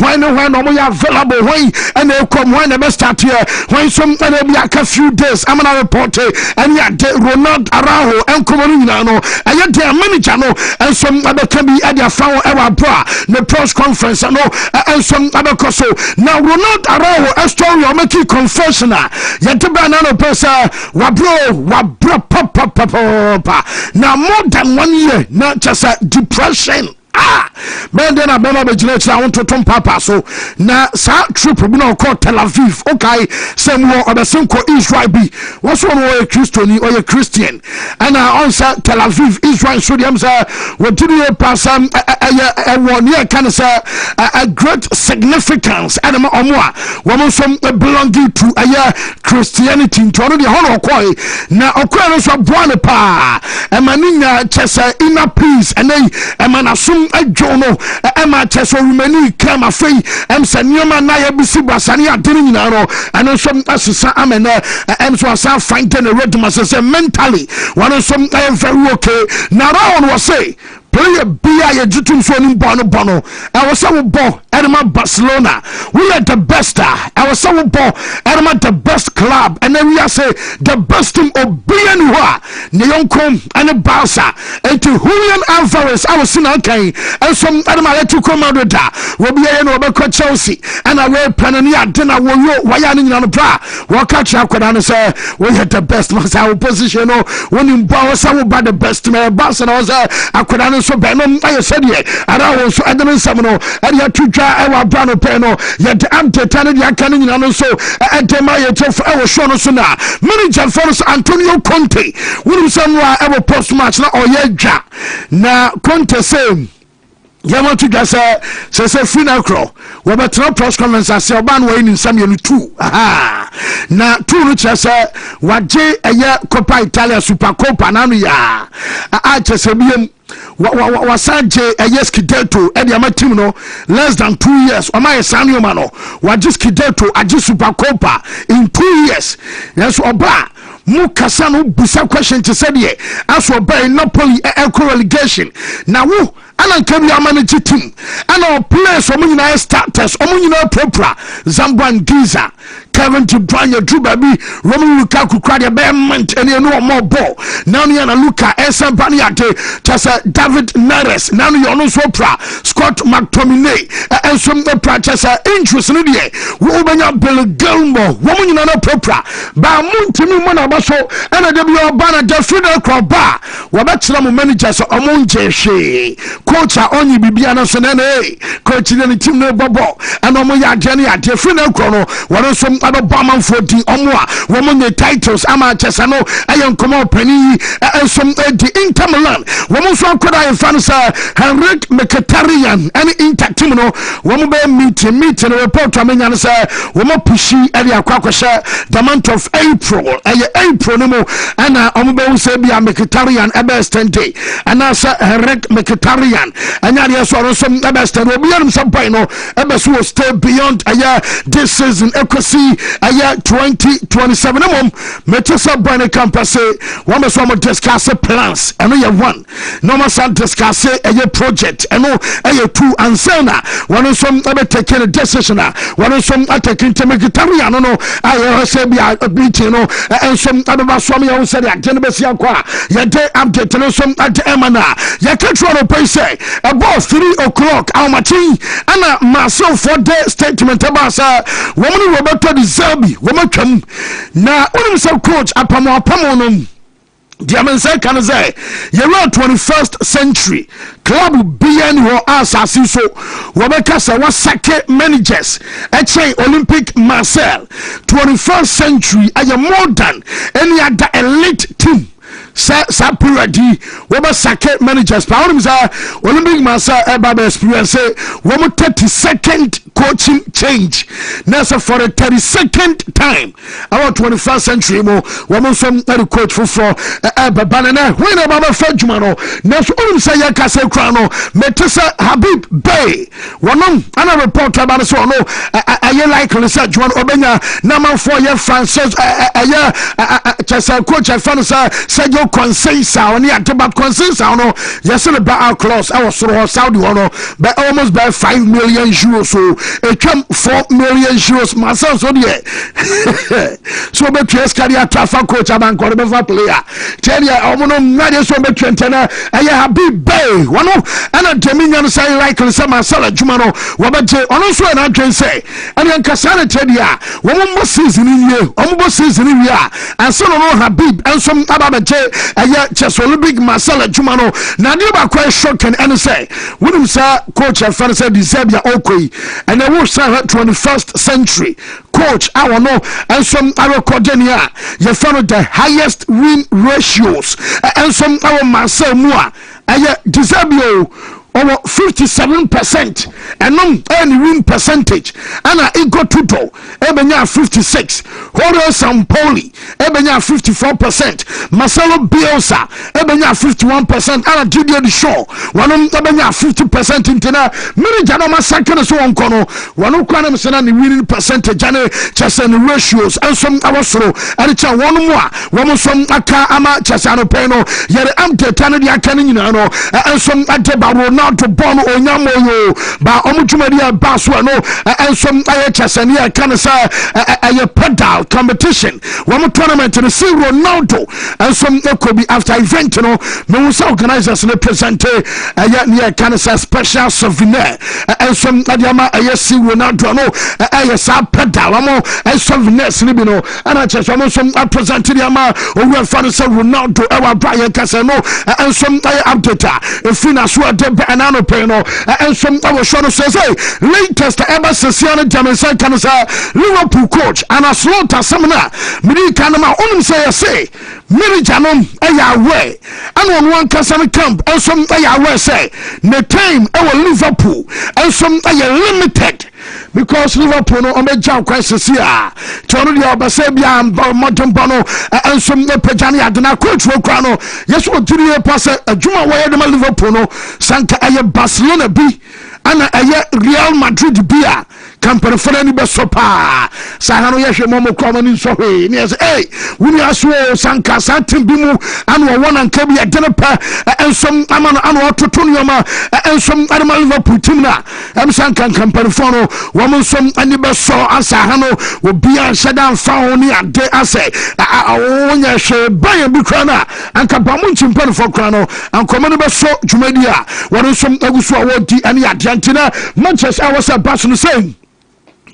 why no one available when and they come when the best start here when some a few days I'm gonna report and yet Ronald Araujo and Comarino and yet their manager no and some other can be at their found ever bra the press conference and and some other coso now Ronald Araujo a story or make it confessional yet the banana person wabro papa now more than 1 year not just a depression. bɛn de na bɛma bɛgyina akyiri a wontotom papa so na saa trip bi na ɔkɔ Tel Aviv okay sɛ mu ɔbɛsen kɔ Israel bi wɔso no ɔyɛ Christian ɔyɛ Christian ɛna ɔnsa Tel Aviv Israel so deɛm sɛ wɔdiri yɛ pasam ɛyɛ ɛwɔ ne yɛ kan sɛ a great significance ɛna ma ɔmo a wɔn nso belonging to ɛyɛ Christianity nti ɔno deɛ hɔ na ɔkɔe na ɔkɔe no nso aboa ne paa ɛma ne nya kyɛ sɛ inner peace ɛnɛ ɛma n'asom adwo no ɛma kyɛ sɛ ɔrumani kam afei ɛm sɛ nneɛma na yɛbisi brasane adene nyinaa no ɛno nso asesa amɛnɛ ɛm so asa find the rhythm sɛ mentally wɔn nso ɛyɛ very okay na raw no wɔ se player bia ye jitum so ni bɔ no ɛwɔ sɛ wo bɔ ɛrema Barcelona we are the best ɛwɔ sɛ wo bɔ ɛrema the best club and then we are say the best team obia ni hɔ a ne yɔnkom ɛne Barca enti Julian Alvarez I was na kan ɛnso ɛrema Atletico Madrid wo bia ye no wɔbɛkɔ Chelsea ɛna we planani ade na wo yo wɔyɛ ne nyina no bra wɔka kyerɛ akɔda no sɛ we are the best man sɛ wo position no woni bɔ wɔ sɛ wo ba the best man Barca na wɔ sɛ akɔda no so bɛnom ayɛ sɛdeɛ ara wo nso ɛde nsɛm no ɛde atwitwa ɛwɔ abra no pɛ no yɛde amteta no de aka no nyina no nso ɛde ma yɛtɛfo ɛwɔ show no so na manager for us Antonio Conte wonim sɛ no a ɛwɔ post match na ɔyɛ dwa na Conte sɛ yɛma to dwa sɛ free na korɔ wɔbɛtena press conference ase ɔba no wɔyɛ ne nsɛm yɛ no 2 na 2 no kyerɛ sɛ wagye ɛyɛ Coppa Italia Supercoppa na no yɛ a kyerɛ sɛ biam wasaje Scudetto edi ama team no less than 2 years o ma yesanio ma no waje Scudetto aje Supercoppa in 2 years yes oba mu kasa no busa question to say de aso oba in Napoli relegation na wo ana nkabi manage team ana players o mu nyina starters o mu nyina propra Zamban Giza Kevin De Bruyne Drew Baby Romelu Lukaku kwade be maintain no more ball now ni na Luka Esa Baniate chasa David Neres now you no so pra Scott McTominay and some practice interest in the wo banya Bill Gilmore wo nyina na propra ba Wontumi mo na baso and the bio bana the final crowd ba wo betira mo managers omonje hwe coach onyi bibia na so na coach ni team no bobo and omo ya agene ya the final crowd no wo so ababama for the omo a wo mo ne titles ama chesa no ayen komo pani some the Inter Milan wo mo so akoda en fan sa Henrik Mkhitaryan and Inter team no wo mo be meeting report amenya no sa wo mo pushi ade akwakwahye the month of April April no mo ana omo be say bia Mkhitaryan ebestente ana sa Henrik Mkhitaryan anya de so ro some ebestente obi anum some boy no ebeso stay beyond this season ekosi 2027 mom metesa boy campus one so mo discuss plans and you one no more san discuss project and no 2 ansana one some ebe take a decision one some attacking to Mkhitaryan no I say be a meeting no and some other so me who said agenda be sia kwa ye dey update no some at emana ye control no pay say about 3 o'clock how much ana myself for the statement about woman Roberto Di Zerbi woman twam na onim say coach apamo no Diamen say can say you're 21st century club BN who asasi so wobeka say what sake managers eche Olympic Marseille 21st century are more than any other elite team sa period we sake managers pa onim say Olympic Marseille eba experience we 32nd coaching change now for the 32nd time our 21st century mo we some coach for banana when about Frenchman now so onim say ya kase kra no metesa Habib Bey wonom ana report about so no aye like research one obenya number 4 year Francis chesa coach fansa Sergio Conceição oni ateba Conceição no yesele ba clause I was so Saudi no by almost by 5 million euros so it came 4 million euros myself so there so be tres career transfer coach abanko be for player tell ya omono na so be twentena aye Habib Bey wono ana dominion say like say Marcelo Juma no wo be je ono so na twen say ana nkasa na tedia wo mo season ye omo season wi a anso no Habib enso aba be je Chess Olympic Marcel Jumano Nadia quite shocking and say wouldn't say coach and fan said deserve your okay and I will say 21st century coach I will know and some our Cordenia you found the highest win ratios and some our Marcel Moa and deserve you over 57% and any win percentage and I got to do ebenya 56 Horace Sampoli ebenya 54% Marcelo Bielsa ebenya 51% and Didier Deschamps one ebenya 50% intina many janoma second so on kono one kwana msena ni winning percentage and chasing ratios and some awosoro and cha one more some aka ama chasano peno yere amte tane dia kane nyina no and some adeba to born onyamoyo ba omutumadi baso no and some chasani can say a pedal competition one tournament to see Ronaldo and some could be after event no organizers no present near can say special souvenir and some adiama see Ronaldo no sa pedal and souvenirs libino and I just some presented yama over fan say Ronaldo our Brian Casano and some update if fina so de anano peno and some our show says latest ever session Jamaican can say Liverpool coach and a slaughter seminar mini kanama say many janom way and on one casano camp and some say the time our Liverpool and some limited because Liverpool no ome jam crisis here tono dia obasebia modern bono and some pejani adena coach wo kwa no yes wo tiri pass adwuma wo yedema Liverpool no sanka aye Barcelona bi ana aye Real Madrid bia company for any best sopa sahano yehwe momo kwa ni so he ni say hey wuni aso sanka satin bi mu ana wo na nka bi adena pa and some amano ana ototonioma and some animal Liverpool team na am sanka company for no woman some any best so asahano wo bia shada fa oni ade ase onya hwe ban bi kra na anka ba mu nchimpani for kra no ankomani be so dwumadi a wono some aguso a wodi ani ade antina Manchester was a bass no saying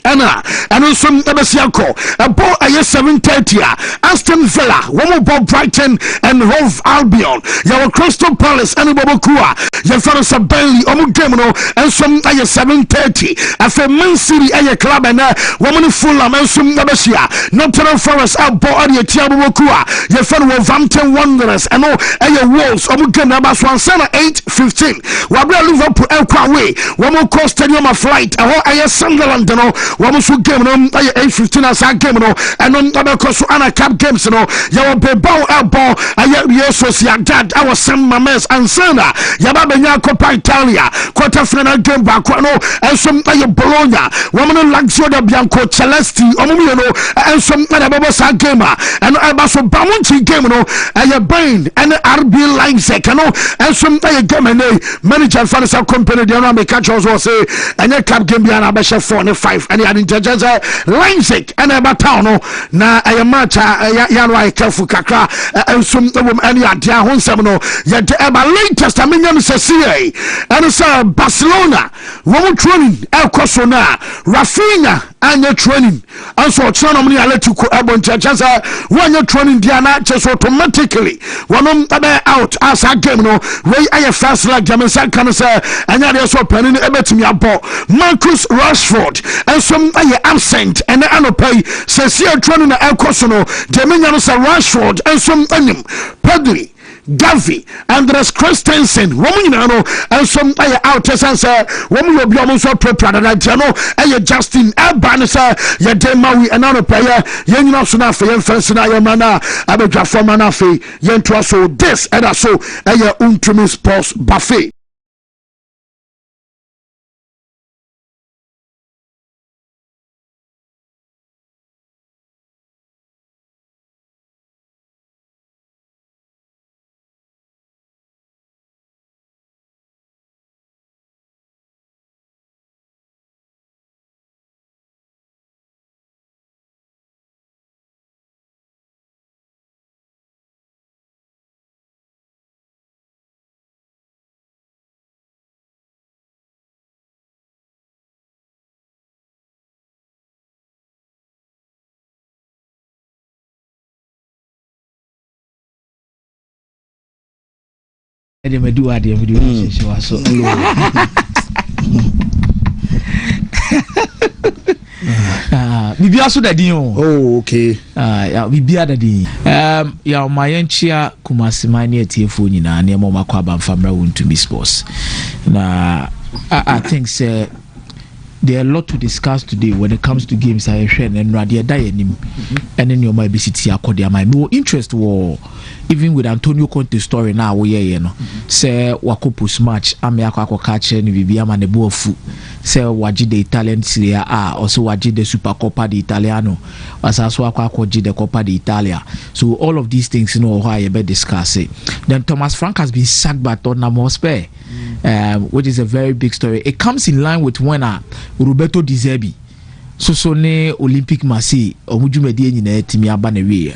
Anna and some Ebesiako a ball a 7:30 Aston Villa one more Brighton and Hove Albion your Crystal Palace and Bobokua your fellows a Bailey Omugemo and some a 7:30 after Man City a club and woman Fulham and some Ebesia Nottingham Forest a ball at your Tiabokua your fellow Wolverhampton Wanderers and all a Wolves Omugemo Baswan Sana 8:15 Wabra Liverpool Elkway one more coast stadium of flight a Sunderland no one so game no 8:15 as a game no and on because ana cap games no ya wo bebao elbow aye Sociedad our San Mamés and Sana ya ba benya Copa Italia quarter final game back no and some aye Bologna woman Lazio da Bianco Celesti omume no and some na babo sa game and I so bamunchi game no aye Bain and RB Leipzig no and some aye game no manager fantasy company dey no make catch us say and cap game bia na be 4-5 and in Jaja Leipzig and about town na a match ya right careful kakra and some any idea hon semino ya de latest amenya say and so Barcelona one training el Cosona Rafinha and training and so channel money let you go ebon Jaja when training dia just automatically one out as a game no way I fast like Jamaican can say and ya so penny ebetimi abo Marcus Rashford and some absent and anopay says here training na elkosono demenya no say Rashford and some anim Pedri Gavi Andres Christensen woman no and some out and say woman will be almost so prepared and no Justin Alban say ya demawi and anopay ya nyina so na fe ya fence na ya mana abedwa forma na fe ya ntwa so this and so Wontumi Sports Buffet.
They may do so. Bibi aso da din o.
Oh, okay.
Ya bibi ada din. Ya mayenchia kumasimani etiefo nyina na mo makwa bamfamra Wontumi Sports. Na I think say there are a lot to discuss today when it comes to games. I share and Radia Dayanim and then your my BCT Akodia. My more interest war even with Antonio Conte story now. We say Wakopus match. Amiako catcher ni Viviama ne Bofu. Say waji the Italian Serie A also waji the Supercoppa di Italiano. As also waji the Coppa di Italia. So all of these things, you know, how I better discuss it. Then Thomas Frank has been sacked by Tottenham Hotspur, which is a very big story. It comes in line with when Roberto Di Zerbi so ne Olympic Marseille omujumedi nyina timi aba na wie.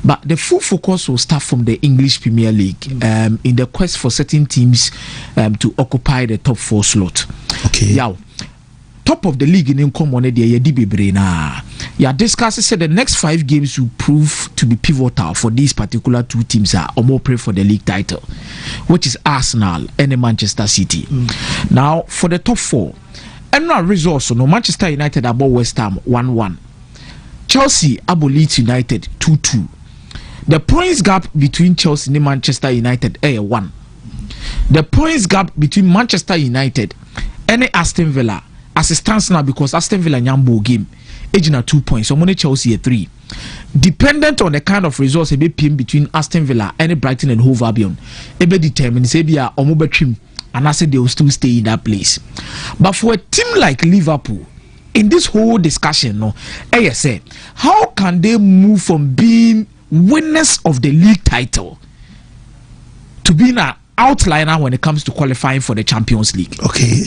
But the full focus will start from the English Premier League in the quest for certain teams to occupy the top 4 slot.
Okay.
Yeah. Top of the league in common there you bebre na. Yeah, discuss said the next 5 games will prove to be pivotal for these particular 2 teams are or more pray for the league title, which is Arsenal and Manchester City. Now for the top 4 and no results, no Manchester United above West Ham 1-1. Chelsea above Leeds United 2-2. The points gap between Chelsea and Manchester United 1. The points gap between Manchester United and Aston Villa as it stands now, because Aston Villa nyambo game age 2 points, so money Chelsea 3. Dependent on the kind of results a bit between Aston Villa and Brighton and Hove Albion, it be determined say be a omobe trim. And I said they will still stay in that place. But for a team like Liverpool, in this whole discussion, say, how can they move from being winners of the league title to being an outliner when it comes to qualifying for the Champions League? Okay.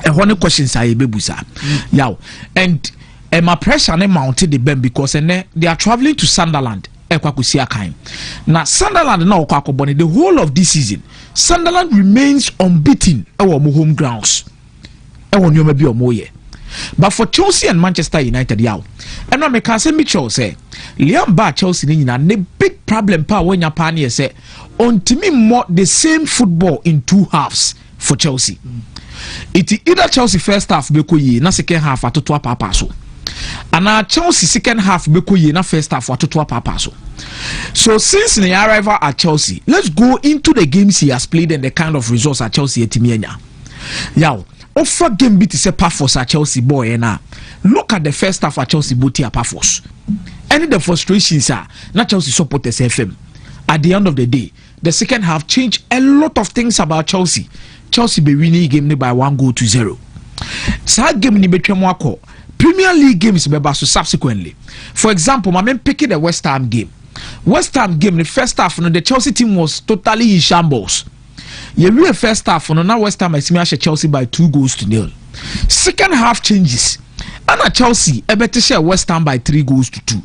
And one question say bebusa. Yeah. And my pressure mounted the bend because they are traveling to Sunderland. Now Sunderland now the whole of this season Sunderland remains unbeaten our home grounds. But for Chelsea and Manchester United, and I can say Mitchell say Liam Ba Chelsea the big problem when Japan say on to me more the same football in 2 halves for Chelsea. It either Chelsea first half beko na second half atotoa papa so. And now Chelsea second half beko na first half atotoa papa so. So since the arrival at Chelsea, let's go into the games he has played and the kind of results at Chelsea etimienya. Now, offer game beat is a Paphos at Chelsea boy and look at the first half at Chelsea booty at Paphos. Any the frustrations are not Chelsea supporters FM. At the end of the day, the second half changed a lot of things about Chelsea. Chelsea be winning game by 1-0. Sad game ni betwem Premier League games be so subsequently. For example, my man picking the West Ham game. West Ham game the first half the Chelsea team was totally in shambles. You real first half now West Ham is Chelsea by 2-0. Second half changes. And Chelsea better share West Ham by 3-2.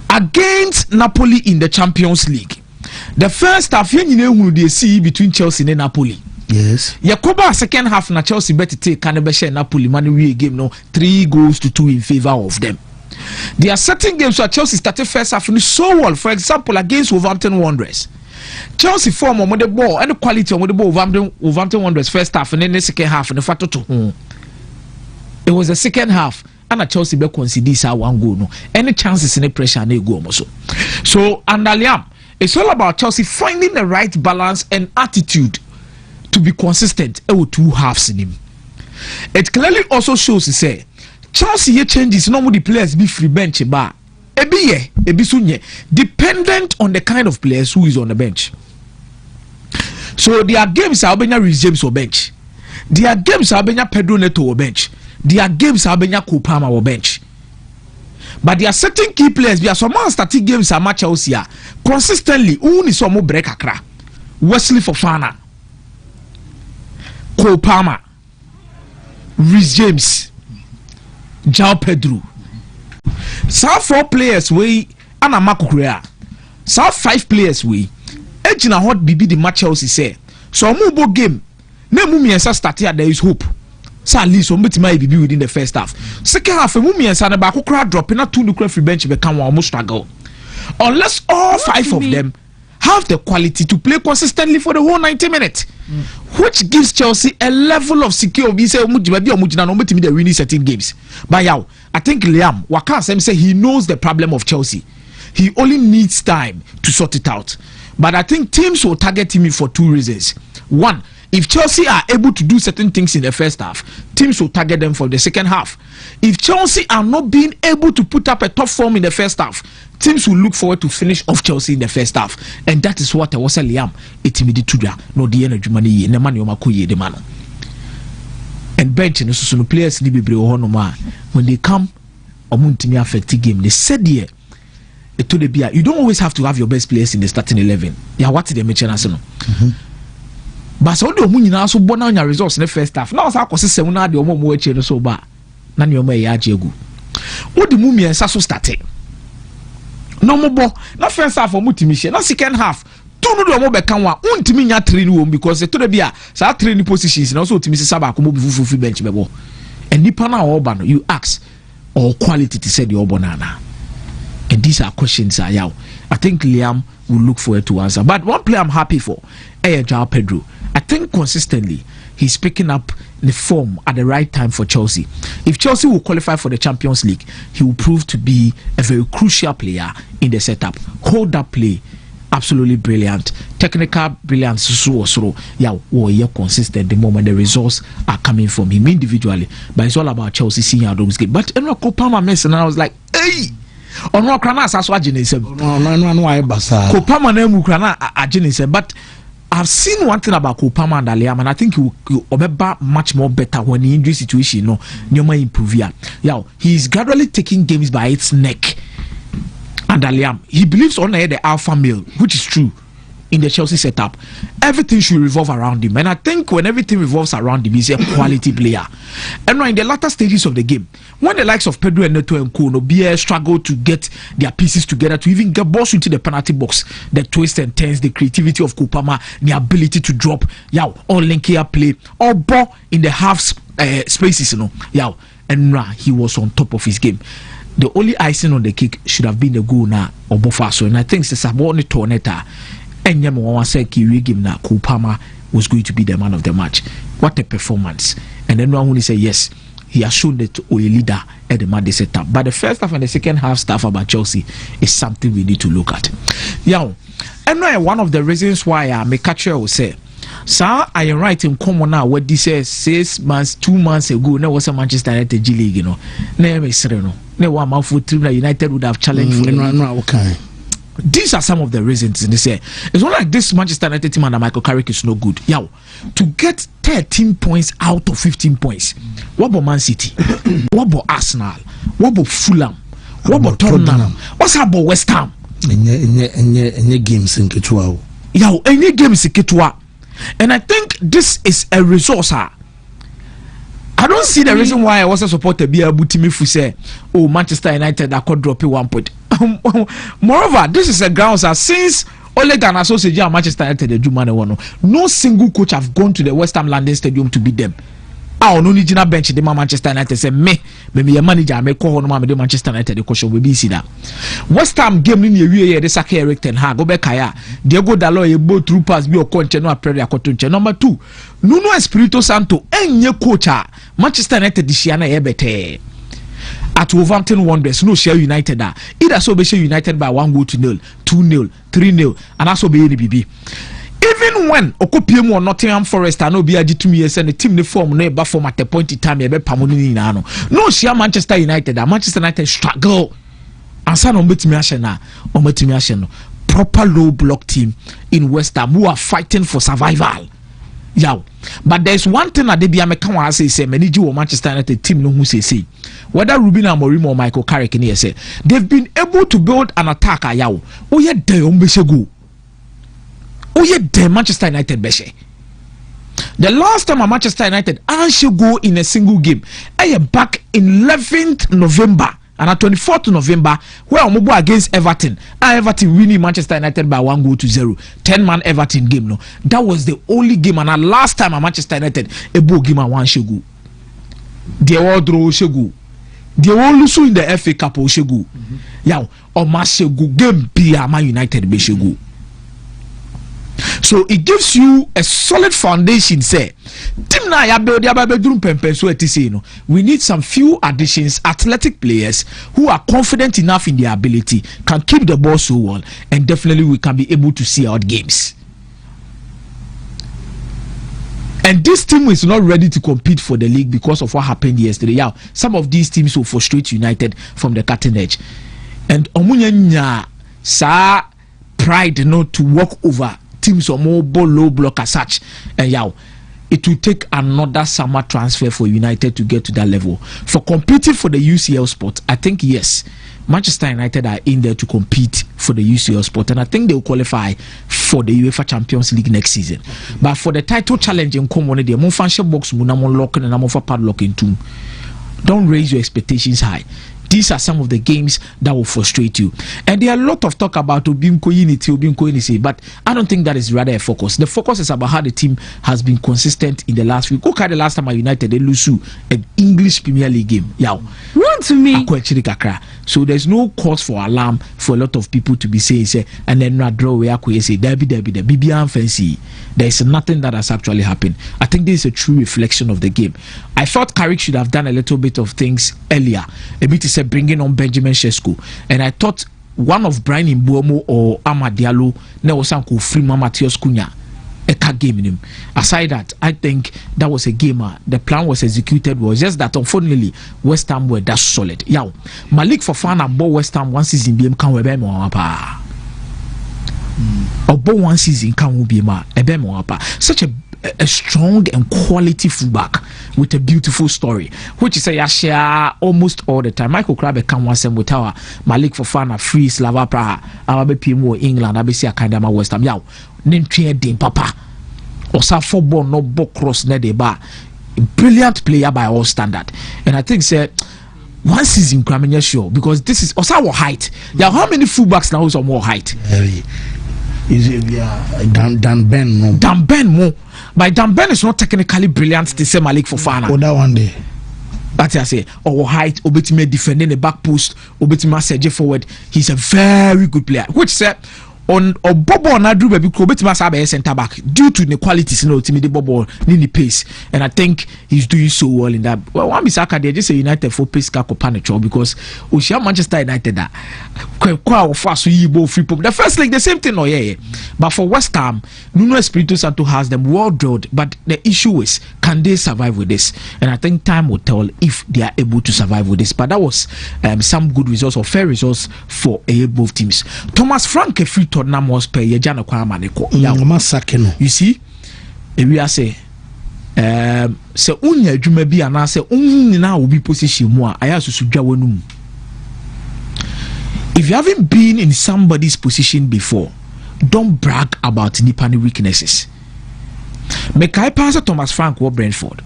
Against Napoli in the Champions League. The first half you they see between Chelsea and Napoli. Yes. Yakoba second half na Chelsea better take Canberra Napoli man game no 3-2 in favor of them. There are certain games where Chelsea started first half so well. For example, against Wolverhampton Wanderers, Chelsea form on the ball and the quality on the ball Wolverhampton Wanderers first half and then the second half and the factor to it was the second half and Chelsea be concede this 1 goal no any chances in the pressure and they go also. So and Aliam, it's all about Chelsea finding the right balance and attitude to be consistent with 2 halves in him. It clearly also shows to say Chelsea here changes no more the players be free bench bar ebi sunye dependent on the kind of players who is on the bench. So there are games Albania Reece James or bench. There are games Albania Pedro Neto or bench. There are games Albania Kopama or bench. But there are certain key players. There are some static games are match Chelsea consistently. Uni so mo break akra. Wesley Fofana, Kopama, Reece James, João Pedro. Some 4 players we ana makukrea. Some 5 players we. Ejina hot bibi the match Chelsea say. So mo game. Ne mu miensa start here there is hope. So at least somebody might be within the first half. Second half mu miensa na ba kokra drop na 2 free bench be kan almost struggle. Unless all 5 of them have the quality to play consistently for the whole 90 minutes, which gives Chelsea a level of security. Say the winning certain games. But yeah, I think Liam Waka say he knows the problem of Chelsea. He only needs time to sort it out. But I think teams will target him for two reasons. One, if Chelsea are able to do certain things in the first half, teams will target them for the second half. If Chelsea are not being able to put up a top form in the first half, teams will look forward to finish off Chelsea in the first half. And that is what I was saying, Liam. No the energy money, the money the man. And bench and so players need be when they come, Wontumi affect the game. They said here, you don't always have to have your best players in the starting 11. Yeah, what did they mention as no? But so the money now so born on your results in the first half. Now I was saying now the omo mo eche no so ba. Na ni omo ya jegu. What the mummy and saso started. No more bo. Na first half for Wontumi. Na second half. Two no the omo be kan wa. Wontumi nya train wo because to the bia sa train positions na so Wontumi se saba ko mo fufu bench bebo. And nipa na oba no you ask or quality to say the obo na. And these are questions I think Liam will look forward to answer. But one player I'm happy for, João Pedro. I think consistently he's picking up the form at the right time for Chelsea. If Chelsea will qualify for the Champions League, he will prove to be a very crucial player in the setup. Hold up play, absolutely brilliant. Technical brilliance, consistent the moment the results are coming from him individually. But it's all about Chelsea seeing how those games. But I Copa mess and I was like, hey. But I've seen one thing about Kopama and Liam, and I think he will be much more better when the injury situation improve. Yeah, he's gradually taking games by its neck. And Liam, he believes on the alpha male, which is true. In the Chelsea setup, everything should revolve around him, and I think when everything revolves around him, he's a quality player. And now in the latter stages of the game, when the likes of Pedro and Neto and Kono struggle to get their pieces together to even get balls into the penalty box, the twists and turns, the creativity of Kopama, the ability to drop, all link here play, or ball in the half spaces, and he was on top of his game. The only icing on the cake should have been the goal now or Bofaso, and I think it's a subordinate Tornetta. And Yamawa said Kopama was going to be the man of the match. What a performance. And then one said yes, he has shown that a leader at the match setup. But the first half and the second half stuff about Chelsea is something we need to look at. And one of the reasons why I make catcher will say, sir, I am right in common now what this says 2 months ago, there was a Manchester United G League, United would have challenged for These are some of the reasons. They say it's not like this Manchester United team under Michael Carrick is no good. To get 13 points out of 15 points, what about Man City? What about Arsenal? What about Fulham? What about Tottenham? What's about West Ham?
Any games in Ketua?
Any games in Ketua. And I think this is a resource. I don't see the reason why I wasn't supposed to be able to say, oh, Manchester United, I could drop 1 point. Moreover, this is a ground since Ole Gunnar Solskjaer and Manchester United, no single coach have gone to the West Ham London Stadium to beat them. No need to bench the Manchester United say maybe a manager may call on Manchester United the coach will be see that West Ham game in the the Saka Eric Ten Hag go back here Diego Dalot both through pass be continue a prayer kotunche. Number 2, Nuno Espirito Santo enye coach Manchester United this year na ebete at Wolverhampton Wanderers no share United either so be share United by 1-0, 2-0, 3-0 and also be BB. Even when Okopiem or Nottingham Forest and no be to me and the team the form no form at the point in time no share Manchester United Manchester United struggle and son on betimi proper low block team in West Ham who are fighting for survival. But there's one thing that they be American say manager or Manchester United team no who say whether Ruben Amorim or Michael Carrick in here say they've been able to build an attack Manchester United beshe. The last time a Manchester United should go in a single game back in 11th November and at 24th November where Omobo against Everton Everton winning Manchester United by 1-0 10-man Everton game no. That was the only game and the last time a Manchester United game a one shegu. They all draw shegu. They all lose in the FA Cup shegu. Or Mashegu game be Man United be shegu. So it gives you a solid foundation. Say, team na ya build ya bedroom pempen so it is, you know. We need some few additions, athletic players who are confident enough in their ability, can keep the ball so well, and definitely we can be able to see out games. And this team is not ready to compete for the league because of what happened yesterday. Yeah, some of these teams will frustrate United from the cutting edge, and omunya sa pride not to walk over teams or more low block as such, and yeah, it will take another summer transfer for United to get to that level. For competing for the UCL spot, I think yes, Manchester United are in there to compete for the UCL spot, and I think they will qualify for the UEFA Champions League next season. But for the title challenge in common, the financial box lock and padlock into. Don't raise your expectations high. These are some of the games that will frustrate you. And there are a lot of talk about Obimko Unity, but I don't think that is rather a focus. The focus is about how the team has been consistent in the last week. Look at the last time at United, they lose an English Premier League game. Yeah.
Wontumi.
So there's no cause for alarm for a lot of people to be saying, say, and then not draw where I say, BBM fancy. There is nothing that has actually happened. I think this is a true reflection of the game. I thought Carrick should have done a little bit of things earlier. A bit is bringing on Benjamin Sesko, and I thought one of Brian Mbuomo or Amad Diallo ne was uncle Freeman Matthias Cunha a game in him. Aside that, I think that was a gamer. The plan was executed, was just that unfortunately West Ham were that solid. Yeah, Malik Fofana bought West Ham one season BM can we be more apa. Or one season can be more apa. Such a strong and quality fullback with a beautiful story, which is I share almost all the time. Michael Crabbe can once and with our Malik Fofana free Slava Praha, Abe PMO England, Abe Sia Kandama West Ham. Yaw, Nintria Dim Papa, or some football no book cross Nedeba. Brilliant player by all standard. And I think say one season cramming sure because this is also our height. Yeah, how many fullbacks now is more height?
Is it Dan Ben no?
Dan Ben mo. But Dan Ben is not technically brilliant to say Malik Fofana.
Oh, that one day.
But I say, our height, Obetime defending the back post, Obetime surge forward. He's a very good player. Which said on Bobo and Adru baby Obetime sabe center back due to the qualities, you know, to me the Bobo in the pace. And I think he's doing so well in that. Well, one Bisaka they just say United for pace Kakopanicho because Oshia Manchester United that the first league the same thing, no yeah. But for West Ham, Nuno Espirito Santo has them well drilled. But the issue is, can they survive with this? And I think time will tell if they are able to survive with this. But that was some good results or fair results for both teams. Thomas Frank free Tottenham was pay Yejana Kwamaneko. You see, we are say se unya adwuma bi ana se unna will be position mu a aya susudwa wanum. If you haven't been in somebody's position before, don't brag about nipani weaknesses. Mekai Pastor Thomas Frank wa Brentford.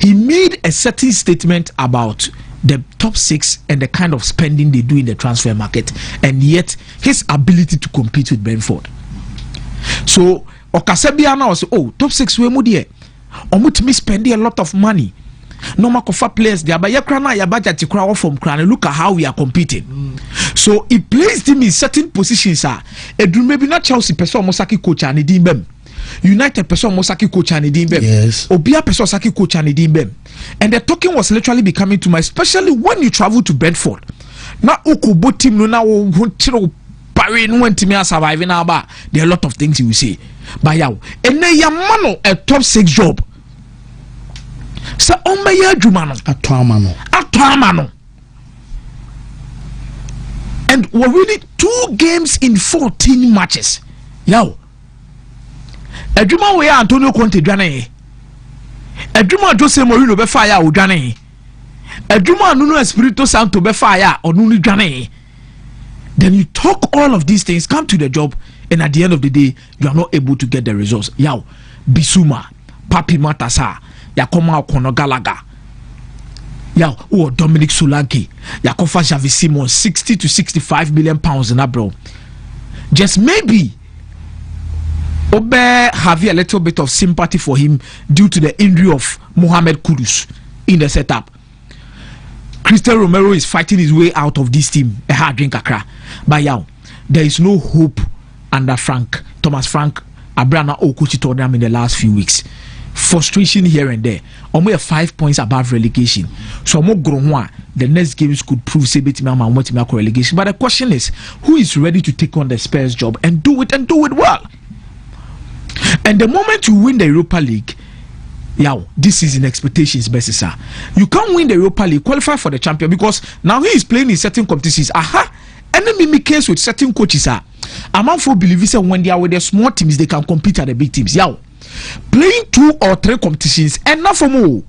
He made a certain statement about the top 6 and the kind of spending they do in the transfer market, and yet his ability to compete with Brentford. So Okasebiana was top 6 we mudie. Omutimi spending a lot of money. No makofa players there, but yakrana ya budget tikra from Krana. Look at how we are competing. So he placed him in certain positions. Edun maybe not Chelsea person Mosaki coach and Dimbem. United person Mosaki coach and Dimbem. Yes. Obia person Saki coach and Dimbem. And the talking was literally becoming too much, especially when you travel to Brentford. Now Okubo team no now Barry no went to me surviving about. There are a lot of things you will say. But yeah, and then Yamano a top 6 job. So on my Jumano Atuamano. And we're really 2 games in 14 matches. Yo. Ejuma we Antonio Conte dwane. Ejuma Jose Mourinho be fire o dwane. Ejuma Nuno Espirito Santo be fire o Nuno dwane. Then you talk all of these things, come to the job, and at the end of the day, you are not able to get the results. Yow, Bisuma, Papi Matasa, Yakoma Okono Galaga. Yow, Dominic Solanke, Yakofa Javi Simon, 60 to 65 million pounds in that, bro. Just maybe Obe have a little bit of sympathy for him due to the injury of Mohamed Kudus in the setup. Cristiano Romero is fighting his way out of this team. A hard drink akra. But yeah, there is no hope under Thomas Frank Abrana Okuchi Tottenham in the last few weeks. Frustration here and there. Almost 5 points above relegation. So the next games could prove relegation. But the question is, who is ready to take on the Spurs job and do it well? And the moment you win the Europa League, this season expectations basis. You can't win the Europa League, qualify for the champion, because now he is playing in certain competitions. Enemy me case with certain coaches. Among for believers when they are with the small teams, they can compete at the big teams. Playing 2 or 3 competitions and not for more.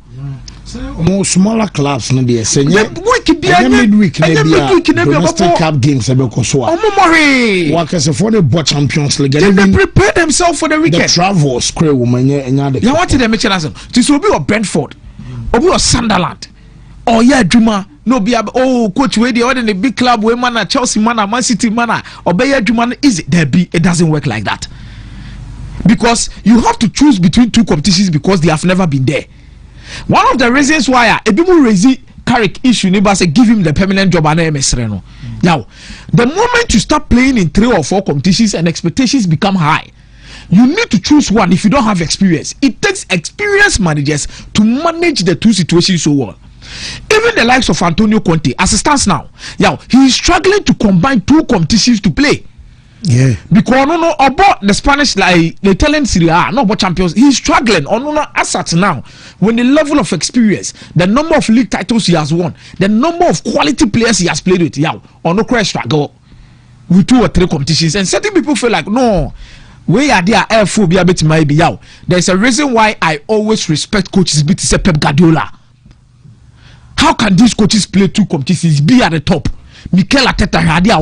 More smaller clubs no dey say midweek na be domestic cup games because for the Champions League
they prepare themselves for the weekend.
The travel square woman
you want to mention as this will be of Brentford or be of Sunderland or Juma no be coach wey dey in the big club wey man Chelsea man Man City man or be Juma is it doesn't work like that, because you have to choose between 2 competitions because they have never been there. One of the reasons why Ebimu Rezi Carrick issue neighbor say give him the permanent job and MSReno. Now, the moment you start playing in 3 or 4 competitions and expectations become high, you need to choose one if you don't have experience. It takes experienced managers to manage the 2 situations so well. Even the likes of Antonio Conte, as it stands now, he is struggling to combine 2 competitions to play. Because about the Spanish, like the Italian Serie A, not about champions, he's struggling on assets now. When the level of experience, the number of league titles he has won, the number of quality players he has played with, on no crash struggle with 2 or 3 competitions, and certain people feel like no, we are there air phobia bit maybe There's a reason why I always respect coaches bit say Pep Guardiola. How can these coaches play 2 competitions, be at the top? Mikel Arteta had their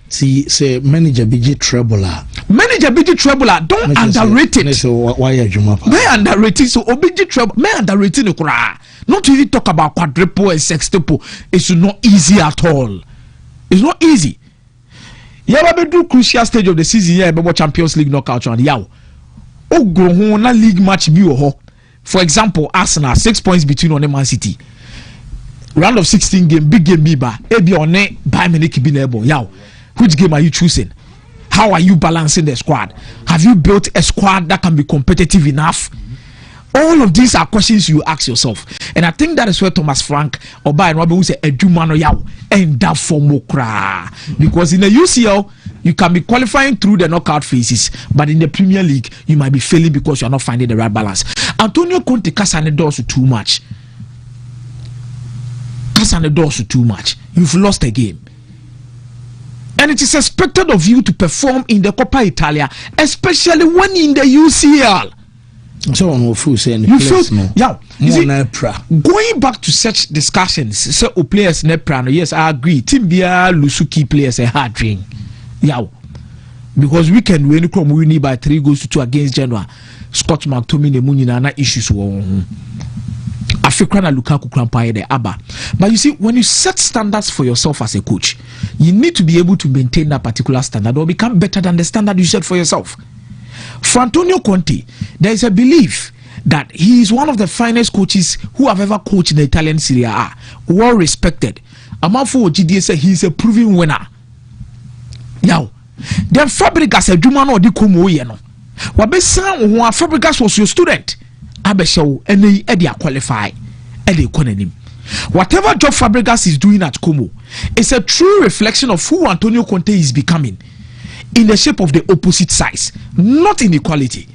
see say manager BG Trebula. Don't underrate it.
So why may underrate it. So OBG Treble may underrate it. Not really talk about quadruple and sextuple. It's not easy at all. It's not easy. Do crucial stage of the season about Champions League knockout round. Na league match for example, Arsenal 6 points between on Man City. Round of 16 game, big game biba. Ebi on Bayern Munich be able. Which game are you choosing? How are you balancing the squad? Have you built a squad that can be competitive enough? All of these are questions you ask yourself, and I think that is where Thomas Frank or Bayern Robin will say Ejumano and that for Mokra, because in the UCL you can be qualifying through the knockout phases, but in the Premier League you might be failing because you are not finding the right balance. Antonio Conte Kasane does too much. Too much. You've lost a game, and it is expected of you to perform in the Coppa Italia, especially when in the UCL.
So on full saying
you feel going back to such discussions. So players nepra. Yes, I agree. Timbia Lusuki players a hard dream. Because we can win by 3 goals to 2 against Genoa. Scott McTominay Munina issues. African Lukaku Krampaya the Abba. But you see, when you set standards for yourself as a coach, you need to be able to maintain that particular standard or become better than the standard you set for yourself. For Antonio Conte, there is a belief that he is one of the finest coaches who have ever coached in the Italian Serie A, well respected. Amanfo GDA said he is a proven winner. Now, then Fabregas a Jumano or Dikomo yeno. Wabesa Fabregas was your student. Abeshaw and they qualify and they him. Whatever job Fabregas is doing at Como is a true reflection of who Antonio Conte is becoming in the shape of the opposite size, not in equality.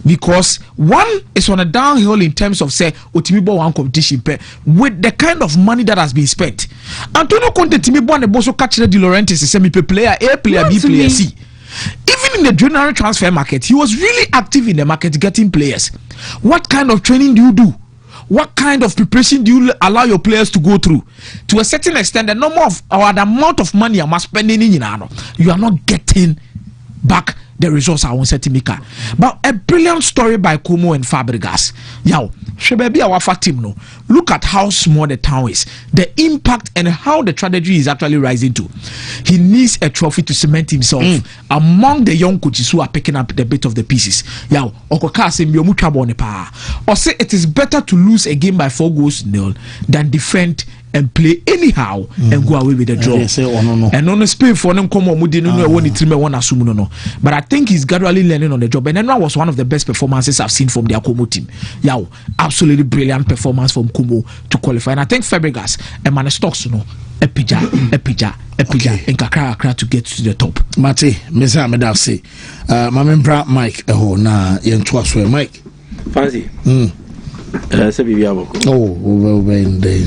Because one is on a downhill in terms of say Otimibo one competition with the kind of money that has been spent. Antonio Conte Timibo and the Boso catch the De Laurentiis is semi player A, player B, player C. Even in the January transfer market, he was really active in the market getting players. What kind of training do you do? What kind of preparation do you allow your players to go through? To a certain extent, the number of or the amount of money I'm spending in you are not getting back the results I want to make. But a brilliant story by Como and Fabregas. Look at how small the town is, the impact and how the tragedy is actually rising to. He needs a trophy to cement himself among the young coaches who are picking up the bit of the pieces. Or say it is better to lose a game by 4-0 than defend and play anyhow and go away with the draw. And on the Spain for them come on no. But I think he's gradually learning on the job. And then that was one of the best performances I've seen from the Como team. Yeah, absolutely brilliant performance from Como to qualify. And I think Fabregas and Manestocks, epija, and kakra to get to the top.
Mate, Mesa Medasi, Mamembra Mike, na Yentuaswe Mike.
Fancy.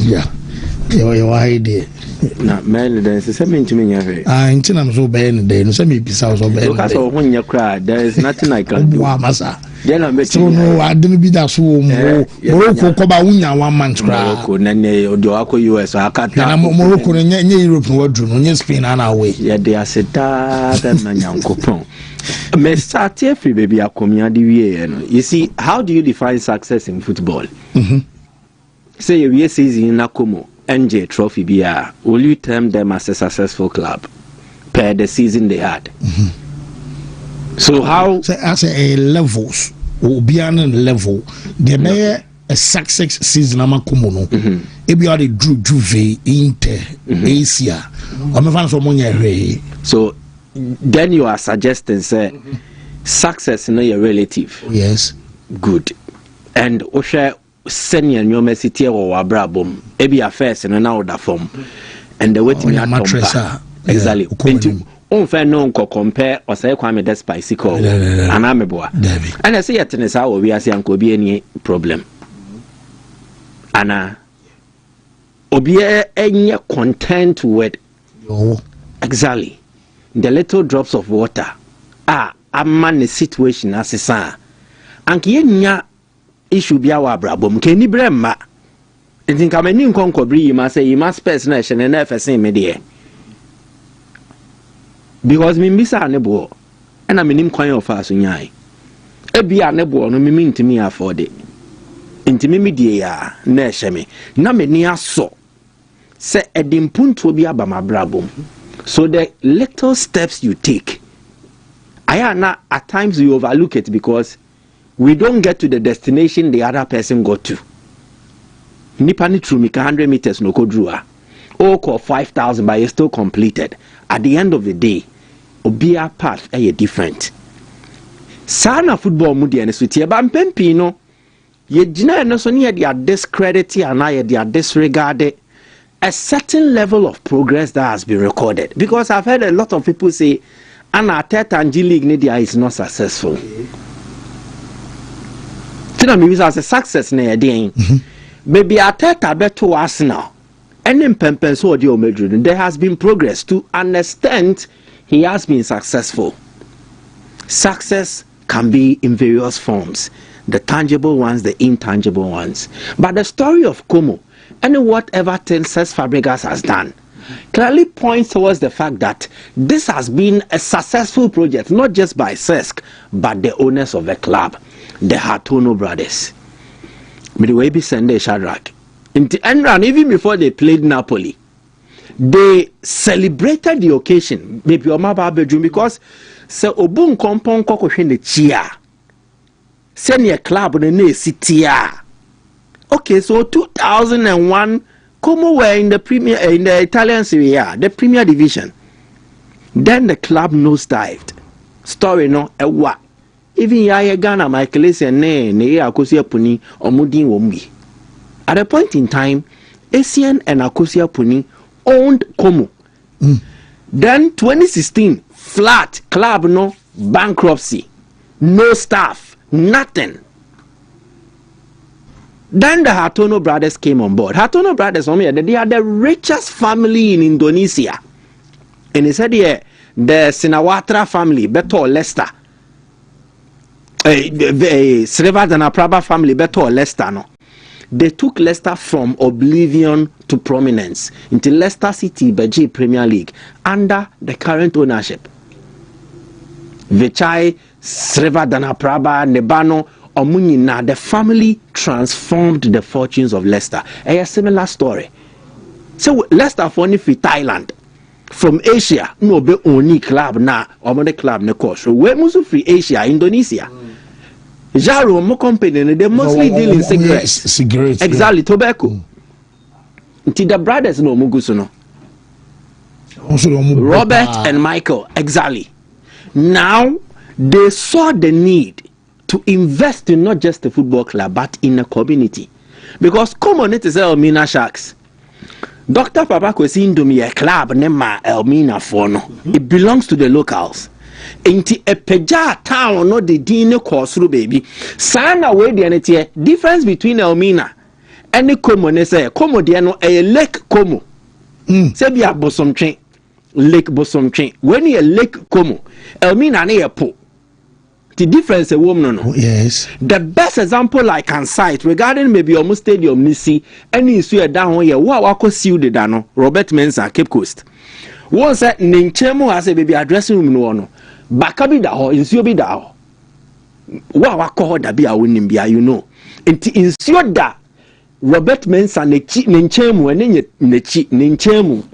Yeah. You idea.
Na man there is something to me here.
Until I'm so bad day, no some pieces of bad.
Because when you cry, there is nothing I can do.
Masa.
So
no, I didn't be that so Morocco Koba Unya 1 month cry.
Morocco, Nene, Odoako US, I can't.
Morocco and Europe were doing Spain and away. Yeah,
they are set and Nanyanko. Me start here free baby akomi. You see, how do you define success in football? Say you season in Nakomo, NJ Trophy BR, will you term them as a successful club per the season they had? So how
as a levels or beyond level, they may a success season amakomo no. Ebi are the Juve, Inter, Asia.
So then you are suggesting say success no your relative.
Yes.
Good. And Osha senior new city or abrabom ebi affairs and now that form and the way to mattress exactly on fair no compare or say kwame the spicy call and ameboa and I say at tennis how we are saying could be any problem ana obi any content with exactly the little drops of water a man the situation as a and kienya issue be our brabum can ni bremma and think I'm a new concobri you must say you must personation and FSA media because me misa nebo and I'm in coin of us unyai e be a nebo no me to me afford it into me media na sheme na me ni aso say edimpunto bi aba mabrabum so the little steps you take ayana at times you overlook it because we don't get to the destination the other person got to. Nipani Trumika 100 meters no kodrua. Or call 5,000 but you still completed. At the end of the day, obia path a different. Sana football mudi and sweetie but Pempino. Ye deny no so near their discredit and I their disregarded a certain level of progress that has been recorded. Because I've heard a lot of people say Anna Tetanji League Nidia is not successful. As a success na yɛden maybe Ateta beto Arsenal and in Pempenso or Madrid there has been progress to an extent he has been successful. Success can be in various forms, the tangible ones, the intangible ones, but the story of Como and whatever thing Cesc Fabregas has done clearly points towards the fact that this has been a successful project not just by Cesc but the owners of the club, the Hatono brothers. Midway be Sunday Shadrach. And even before they played Napoli, they celebrated the occasion. Maybe Omaba bedroom because se obun kompon koko the chia. Send your club on the city. Okay, so 2001, Como were in the Premier in the Italian Serie A, the Premier Division. Then the club nosedived. Story no a what? Even Yaya Ghana, Michael and ne Akosia Puni or Mudin Wombi. At a point in time, Asian and Akosia Puni owned Como. Then 2016, flat club no bankruptcy, no staff, nothing. Then the Hatono brothers came on board. Hatono brothers, they are the richest family in Indonesia. And he said, yeah, the Sinawatra family, Beto Leicester. Sreva Danapraba family, Beto Leicester, no. They took Leicester from oblivion to prominence into Leicester City, Beji Premier League, under the current ownership. Vichai, Sreva Danapraba, Nebano, Omunina, the family transformed the fortunes of Leicester. A similar story. So Leicester for Thailand. From Asia, no be only club na, or the club ne course. So we must free Asia, Indonesia. Jaro mo company they mostly deal in cigarettes.
Cigarettes.
Exactly, tobacco. Nti the brothers no muguso no. Robert and Michael, exactly. Now they saw the need to invest in not just a football club but in a community. Because common it is Elmina Sharks. Dr. Papa Kwesi Wontumi a club nema Elmina Fono. It belongs to the locals. Inti epeja town no the dine kosuru baby. Sana we the ane difference between Elmina and the Como ne say Como de no a lake Como. Sebi a Bosomtwe Lake Bosomtwe. When you Lake Como, Elmina ne a po. The difference a woman no.
Yes.
The best example I can cite regarding maybe almost stadium nisi any issue down here wako see the dano Robert Mensah Cape Coast. One said Ninchemo has a baby addressing room no. Bakabi da ho issue bi da ho. Wako da bi a winning bia you know. Inti issue da Robert Mensah Ninchemo and Ninchemo.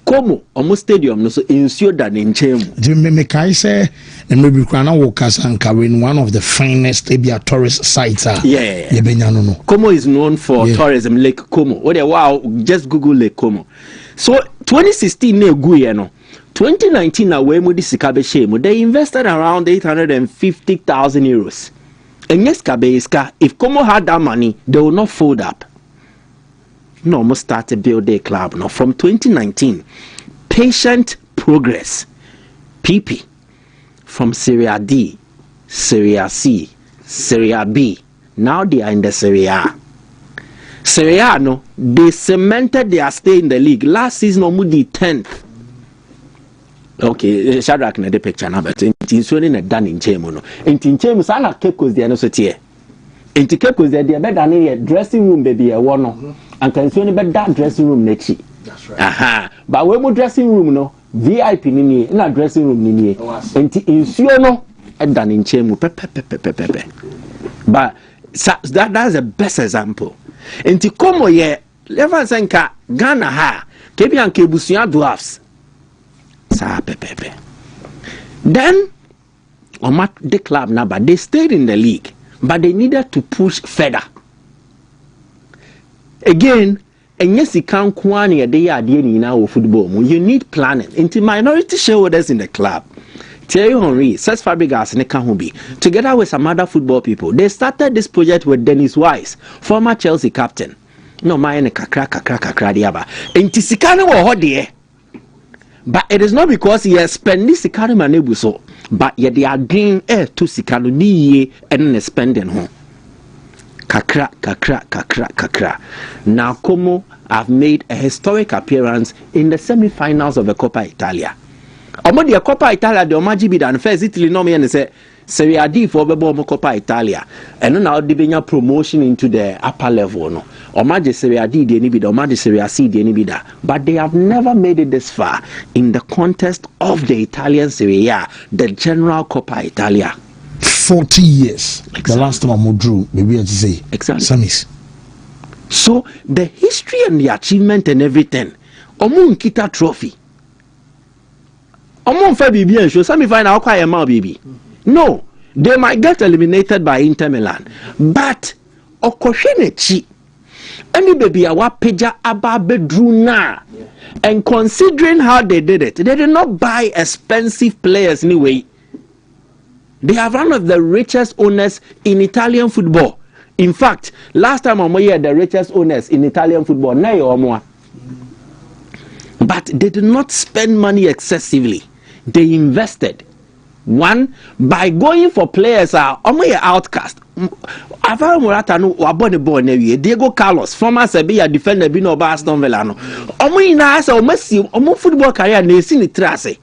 Como almost stadium no so ensure that in Chemu.
Me kai say and maybe Krana Wokasanka in one of the finest Abia tourist sites.
Yeah.
No.
Como is known for tourism, Lake Como. Wow, just Google Lake Como. So 2016 ne guye no. 2019 na we mudi sikabe shemu. They invested around 850,000 euros. And yes, Kabeiska, if Como had that money, they will not fold up. No, almost started build a club now from 2019. Patient progress. PP from Serie D, Serie C, Serie B. Now they are in the Serie A. Serie A, no, they cemented their stay in the league. Last season, Omudi 10th. Okay, Shadrach na the picture now, but it's only done in Chemo. No, in Chemo, Sana Cape Coast, they are no so tier. In Cape Coast, they are better than a dressing room, baby. A one. And can see any that dressing room nechi. That's right. Aha. But we mo dressing room no VIP ni na dressing room ni. Enti insure no e dan nchemu pepe. But that's the best example. Enti komo ye level senka Ghana ha kebi an kebusuya dwarfs. Sa pepe. Then on the club now, but they stayed in the league, but they needed to push further. Again, and yes, you can't quantify a day idea in our football. You need planning. Into minority shareholders in the club, Thierry Henry, Cesc Fabregas, and Kahubi, together with some other football people, they started this project with Dennis Wise, former Chelsea captain. No, my kakra diaba. Into Sikana or Hodie. But it is not because he has spent this Sikana manebuso, but yet they are doing to Sikano ni and spending home. Kakra. Now Como have made a historic appearance in the semi-finals of the Coppa Italia. Omo the Coppa Italia the omaji bi dan first Italy no me and say Serie D for bebo Coppa Italia. And now the benya promotion into the upper level no. Omaji Serie D the ni bi da, omaji Serie C the ni bi da. But they have never made it this far in the contest of the Italian Serie A, the general Coppa Italia.
40 years. Exactly. The last time I drew, maybe I just say
exactly.
Samis.
So the history and the achievement and everything, Omun Kita trophy. Omun fa bibi and show semi final quite a mal baby. No, they might get eliminated by Inter Milan, but Okoshenechi, any baby awa peja ababe drew na. And considering how they did it, they did not buy expensive players anyway. They have one of the richest owners in Italian football. In fact, last time I'm here, the richest owners in Italian football, but they did not spend money excessively. They invested. One, by going for players are outcast. Alvaro Morata no wabone ball na wie. Diego Carlos, former Sevilla defender bi no ba Aston Villa no. Omo ina asa omo football career na esi ni trase.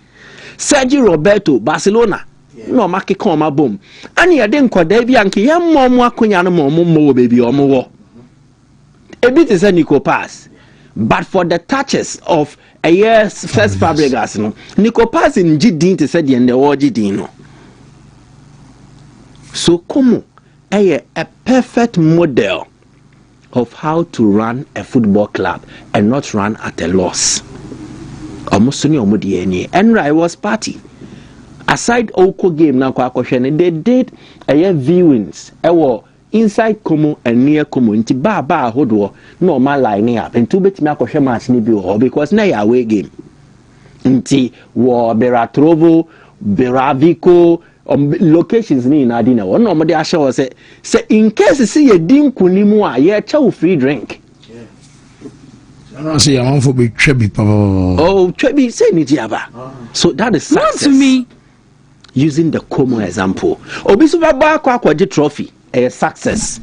Sergio Roberto, Barcelona. No make come ma bom. Ani ya de nkwada bi anke ya mo akonya no mo baby omo wo. A bit is a Nico pass. But for the touches of a year's first Fabregas no. Nico pass in Gidin to say the end the Gidin no. So Como a perfect model of how to run a football club and not run at a loss. Almost any and I was party. Aside Oko game now, they did a year viewings inside Como and near Como nti ba ahodo no man line up and two betimi akɔhwɛ match ni bi wɔ because na ya away game nti wɔ Beratrovo Beravico locations ni na di na wɔ no mo de ahyɛ wɔ sɛ in case see ye din kunimu a ye kyɛw free drink
I say I want for be trebi
trebi say ni aba so that is success.
Wontumi
Using the Como example obi so ba akwaje trophy a success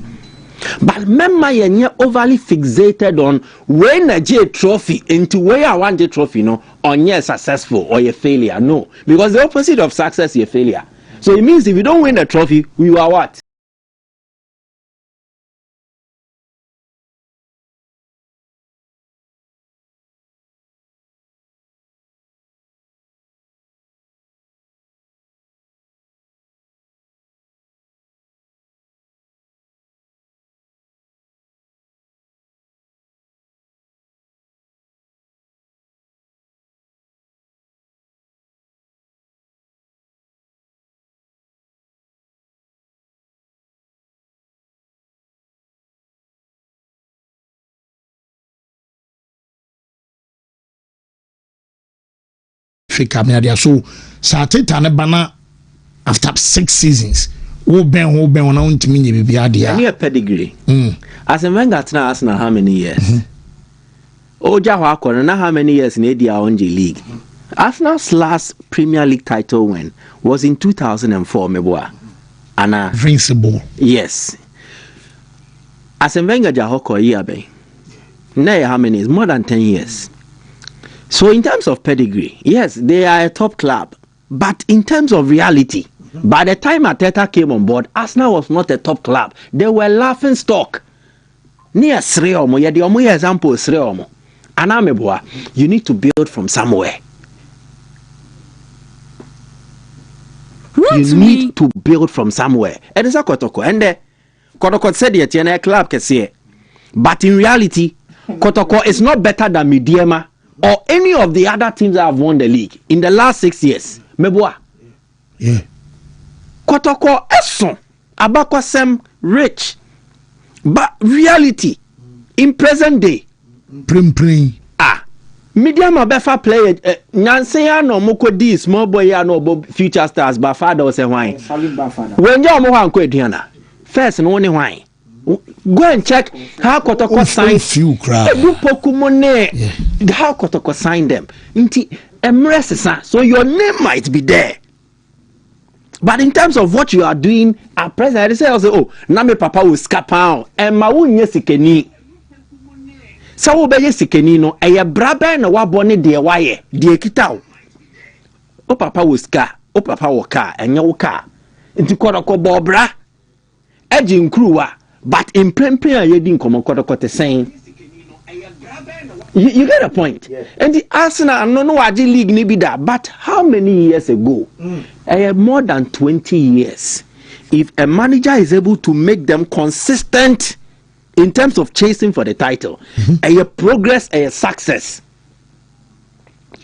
but remember you're overly fixated on when a J trophy into where I want the trophy no on you're successful or you're failure. No, because the opposite of success is failure. So it means if you don't win the trophy, you are what?
So Sateta ne bana after 6 seasons. Wo ben na untimi nye bibia dia.
Any pedigree. As a Wenger tena Arsenal how many years? Oja ho akọ na how many years in dia on the league? Arsenal's last Premier League title win was in 2004 meboa. Ana
Invincible.
Yes. As a Wenger ja ho kọ year ben. Na how many years? More than 10 years. So in terms of pedigree, yes, they are a top club. But in terms of reality, by the time Arteta came on board, Arsenal was not a top club. They were laughing stock. Near Sreomo, yeah, the only example is Sreomo. Anameboa, you need to build from somewhere. You need to build from somewhere. And it's a Kotoko. And the Kotoko said yet, a club can say. But in reality, Kotoko is not better than Midiema or any of the other teams that have won the league in the last 6 years. Meboa.
Yeah.
Kotoko Esson. Abakwasem rich. But reality, in present day.
Prim.
Medium befa play Nancy no moko di small boy ya no future stars but father was a wine. When you mo han ko aduana. First no one wine. Go and check how Kotoko signed
few crowd.
How Kotoko signed them. So your name might be there. But in terms of what you are doing at present, I say also, oh, Name Papa will scap and my own yesikeni. So be yesikeni no, a braba na wabone de waye, de kitao. Oh, Papa will scar, oh, Papa will car, and your car. Into Kotoko Bobra, edging crewa. But in Prempia, you didn't come on Kotoko saying. You get a point. Yeah. And the Arsenal, I don't know what the league may be that, but how many years ago? More than 20 years. If a manager is able to make them consistent in terms of chasing for the title, a progress, a success.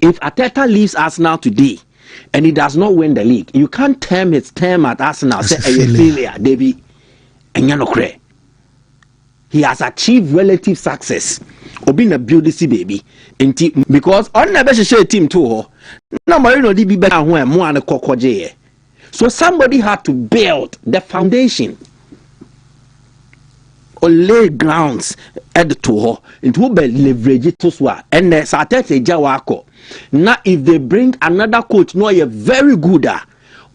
If Arteta leaves Arsenal today and he does not win the league, you can't term his term at Arsenal say a failure, David. And you know, he has achieved relative success. Obina build this baby because on never share team too. No more be better when more and a so somebody had to build the foundation or lay grounds at the toe into leverage it to swat and there's a jawako. Now if they bring another coach, no you're very good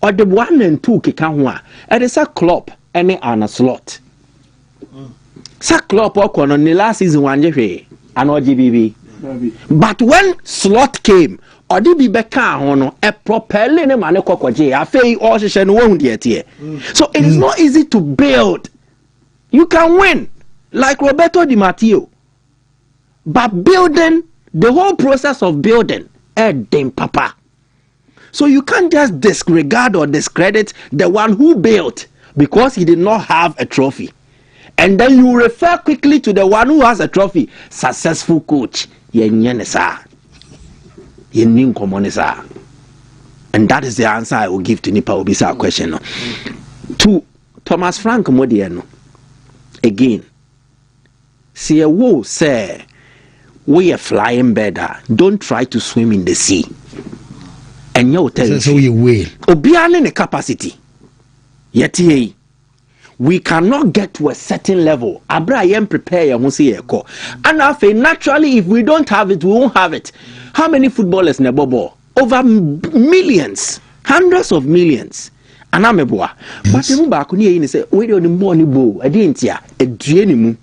or the 1 and 2 kikanwa and it's a club any on a slot. Club on the last season one and GBB. But when slot came, or did be beka a properly name and a cockwaje, a fay or session won't yet here. So it is not easy to build. You can win, like Roberto Di Matteo. But building, the whole process of building, papa. So you can't just disregard or discredit the one who built because he did not have a trophy. And then you refer quickly to the one who has a trophy. Successful coach. And that is the answer I will give to Nipa Obisa question. To Thomas Frank Modiano. again. See a wo say we a flying better. Don't try to swim in the sea. And you tell
so you will.
Obiane the capacity. Yet we cannot get to a certain level. Abraham prepare your ko. And I feel naturally if we don't have it, we won't have it. How many footballers in the bubble? Over millions, hundreds of millions. And I'm a boy. But the back when say, wait on the money bow, I didn't ya, a dream.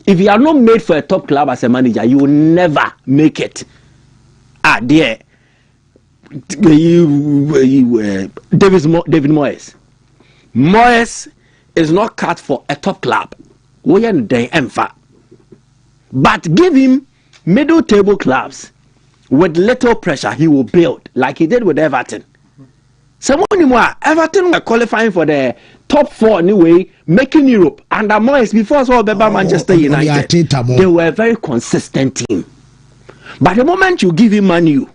If you are not made for a top club as a manager, you will never make it. Dear. David Moyes. Moyes is not cut for a top club. But give him middle table clubs with little pressure, he will build like he did with Everton. Someone more Everton were qualifying for the top 4 anyway, making Europe. And the Moyes before Manchester United, they were a very consistent team. But the moment you give him money,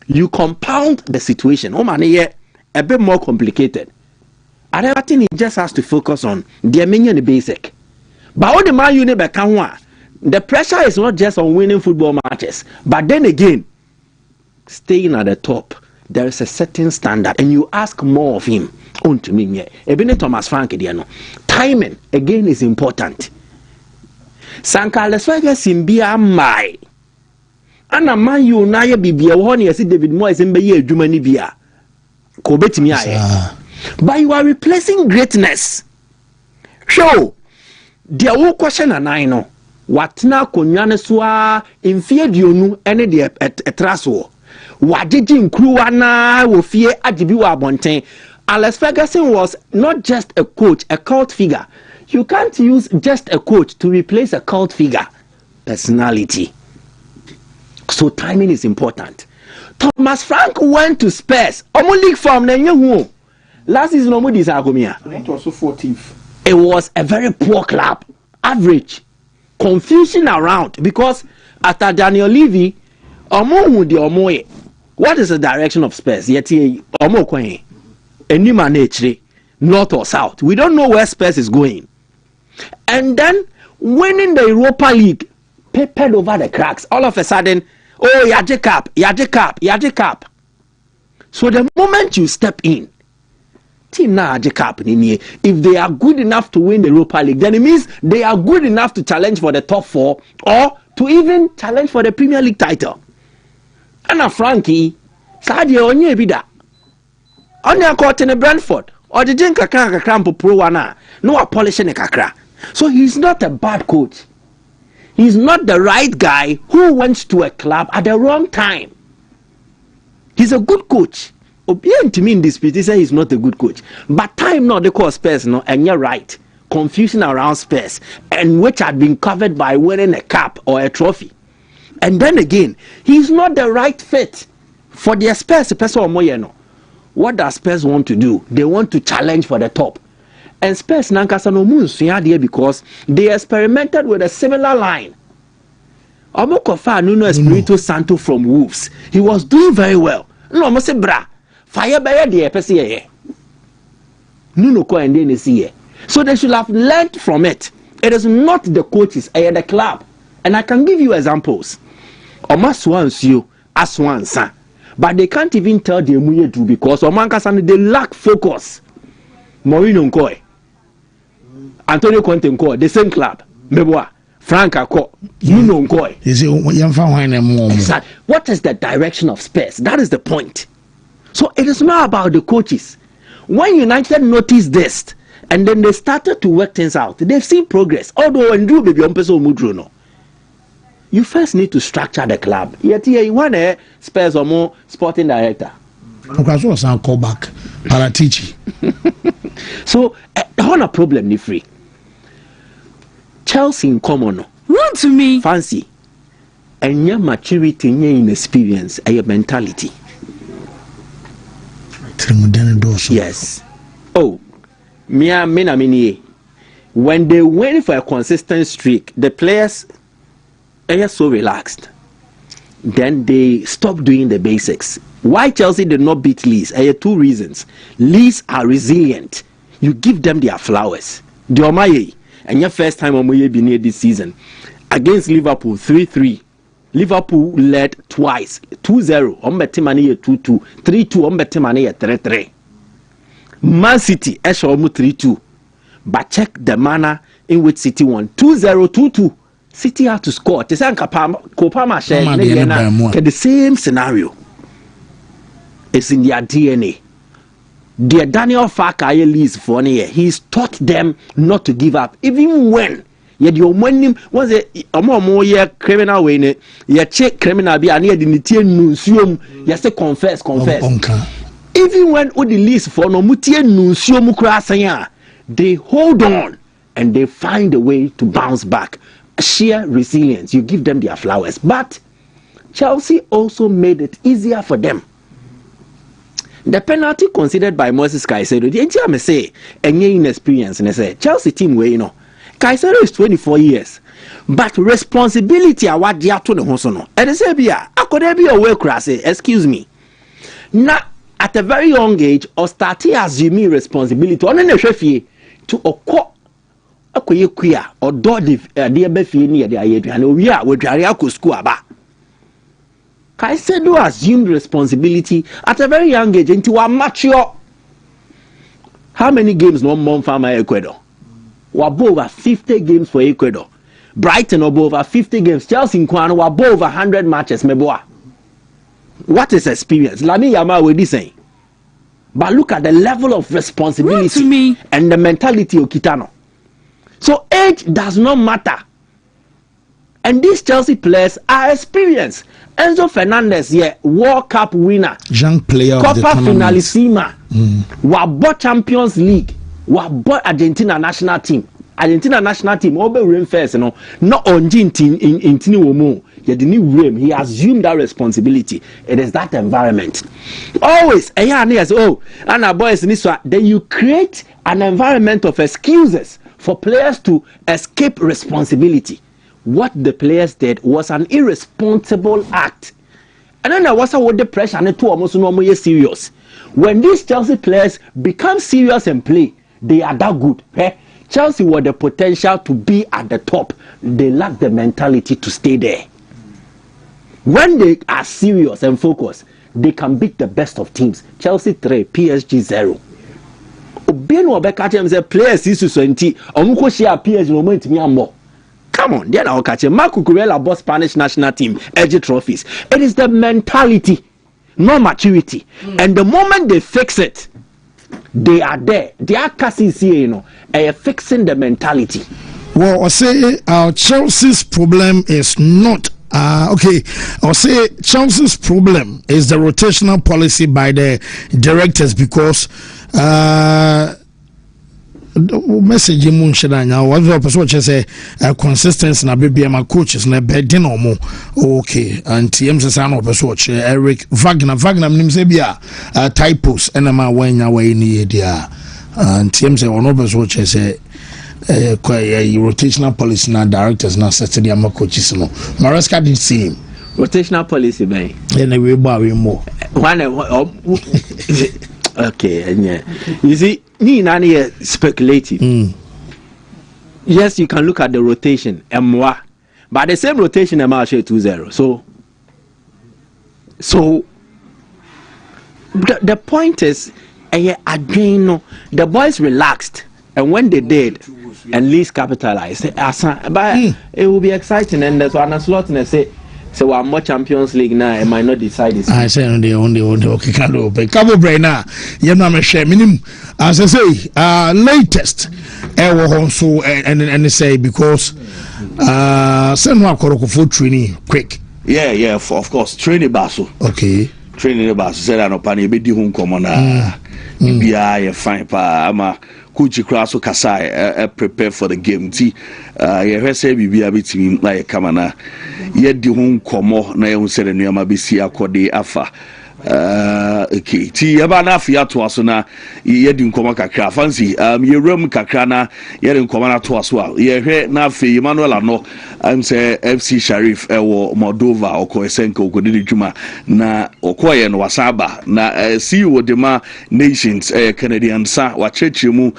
you compound the situation. Oh man, a bit more complicated. And everything he just has to focus on the the basic. But all the man you never can. The pressure is not just on winning football matches, but then again, staying at the top. There is a certain standard, and you ask more of him. Wontumi, even Thomas Frank, timing again is important. Sankales Ferguson be a my. And a man you na ye bibia wo na see David Moyes mbe ye adwuma ni bia ko betimi aye. But you are replacing greatness. Show dia wo question anan no watna konwa ne so a mfie duonu ene de etraso wagigi nkruwa na wo fie agibi wa abonten. Alex Ferguson was not just a coach, a cult figure. You can't use just a coach to replace a cult figure. Personality. So timing is important. Thomas Frank went to Spurs. Omo league form na nyehu. Last season omo disagomia.
It was 14th.
It was a very poor club. Average. Confusion around because after Daniel Levy, omo hu de omo ye. What is the direction of Spurs? Yet omo kwen. Any manage north or south. We don't know where Spurs is going. And then winning the Europa League papered over the cracks. All of a sudden, oh, Yaje Cup. So the moment you step in, team na Yaje Cup, if they are good enough to win the Europa League, then it means they are good enough to challenge for the top 4 or to even challenge for the Premier League title. And a Frankie, Sadia onye bida. Onye caught in Brentford or the Jenka Krampo Pro Wana, no polishing a kakra. So he's not a bad coach. He's not the right guy who went to a club at the wrong time. He's a good coach. Obian to me in this piece, he said he's not a good coach. But time not the cause Spurs, no, and you're right. Confusion around Spurs, and which had been covered by winning a cup or a trophy. And then again, he's not the right fit for the Spurs. What does Spurs want to do? They want to challenge for the top. And Spurs nankasa no munsuya because they experimented with a similar line. Omokofa Nuno Espirito Santo from Wolves. He was doing very well. No, mo se bra. Fire by the pese Nuno ko and then see. So they should have learned from it. It is not the coaches, the club. And I can give you examples. Omaswansu Aswansa. But they can't even tell the Emuye do because Omankasa they lack focus. Mourinho Nkoy, Antonio Conte Nkoy, the same club. Meboa, Frank Ako, Nuno Nkoy. Exactly. What is the direction of Spurs? That is the point. So it is not about the coaches. When United noticed this, and then they started to work things out, they've seen progress. Although when you baby no. You first need to structure the club. Yet here you want a Spurs or more sporting director.
Call back. Paratici.
So on a problem ni free. Chelsea in common.
Wontumi.
Fancy. And your maturity and your experience and your mentality. Yes. Oh, when they went for a consistent streak, the players are so relaxed. Then they stopped doing the basics. Why Chelsea did not beat Leeds? There are 2 reasons. Leeds are resilient. You give them their flowers. And and your first time on be near this season against Liverpool 3-3. Liverpool led twice 2-0 on Betimani 2-2 3-2 on Betimani 3-3. Man City Eshomu 3-2, but check the manner in which City won 2-0 2-2. City had to score. Kopama share the same scenario. It's in their DNA. Dear Daniel Farkaye leads for one year. He's taught them not to give up, even when your money was a more year criminal way. You check criminal be near the Nitian Museum. You say confess. Even when the least for no Mutian Museum Krasaya, they hold on and they find a way to bounce back. Sheer resilience. You give them their flowers. But Chelsea also made it easier for them. The penalty considered by Moses Caicedo, the entire say, any inexperience, and I say, Chelsea team way, Caicedo is 24 years. But responsibility, what they are to the Hosono. And I say, I could be a work class, excuse me. Now, at a very young age, or starting assuming responsibility, on an FFA to a queer or dodgy, dear Befi near the Ayat, and we are with Jariaku school about. Caicedo assumed responsibility at a very young age into a mature. How many games no more farmer Ecuador? Over 50 games for Ecuador. Brighton over 50 games. Chelsea in Kwano were over 100 matches. Meboa. What is experience? Lami Yama will be saying. But look at the level of responsibility and the mentality of Kitano. So age does not matter. And these Chelsea players are experienced. Enzo Fernandez, World Cup winner,
young player,
Copa Finalissima, Wabo Champions League, Wabo Argentina national team. Argentina national team, Obe Rain first, not on in Tiniwomo. He assumed that responsibility. It is that environment. Always, then you create an environment of excuses for players to escape responsibility. What the players did was an irresponsible act. And then there was the pressure and two almost normally serious. When these Chelsea players become serious and play, they are that good. Chelsea had the potential to be at the top. They lack the mentality to stay there. When they are serious and focused, they can beat the best of teams. Chelsea 3, PSG 0. Obeno Obekachem said players is 20. Omuko share PSG moment me more. Come on, then I'll catch him. Marco Cucurella bought Spanish national team edge trophies. It is the mentality, not maturity. And the moment they fix it, they are there. They are casting fixing the mentality.
Well, I say Chelsea's problem is not okay. I'll say Chelsea's problem is the rotational policy by the directors because message mu nhyeda nya what person say consistency na be my coaches na bedi no mo okay and em say na person Eric Wagner nim say bia typos and ma wanya we ni dia and em say one person say rotational policy na directors na set dia ma coaches no Maresca did see
rotational policy by
anyway we more
one okay and you see ni speculative. Yes, you can look at the rotation but the same rotation share 2-0. So the point is again the boys relaxed, and when they did and least capitalized, but it will be exciting. And there's one slot and say so we're more Champions League now. I might not decide this.
I say on the okay can open Cabo Braina me share minimum as I say latest so and say because send one for training quick.
Yeah of course training baso.
Okay.
Training baso said I no pan e be di hu nkomo na bia fine pa ama coach Kraso Kasai prepare for the game. Ti ye say bibia betimi na ye kamana ye di hu nkomo na ye hu say nuama besi akode afa Okay, ti yaba na afia to aso na yedi nkoma kakra fancy yewram kakra na yedi nkoma na to aso a yehwe na afi Emmanuel ano say FC Sharif ewo Moldova okoesenka okodidi dwuma na okoye no wasaba na CEO de ma nations Canadian sa wa chechemu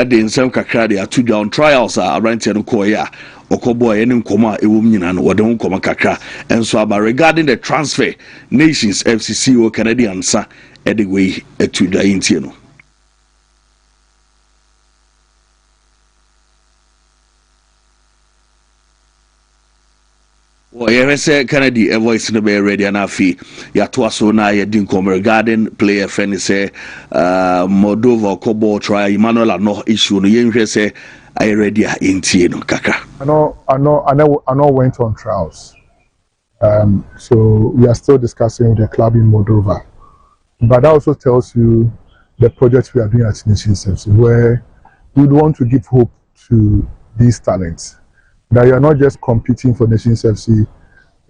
de nsem kakra de atudwa on trials around no koya okoboy any nkoma ewom nyina no wode nkoma kakra enso aba regarding the transfer nations FCCO Canadian sa edway atudwa intie no. Say Kennedy a voice no be ready and afi ya to aso na ye din come regarding player friend say Moldova kobo try Emmanuel no issue no yen say I ready intie no kaka.
I know went on trials. So we are still discussing with the club in Moldova. But that also tells you the project we are doing at Nations FC, where we would want to give hope to these talents. That you are not just competing for Nations FC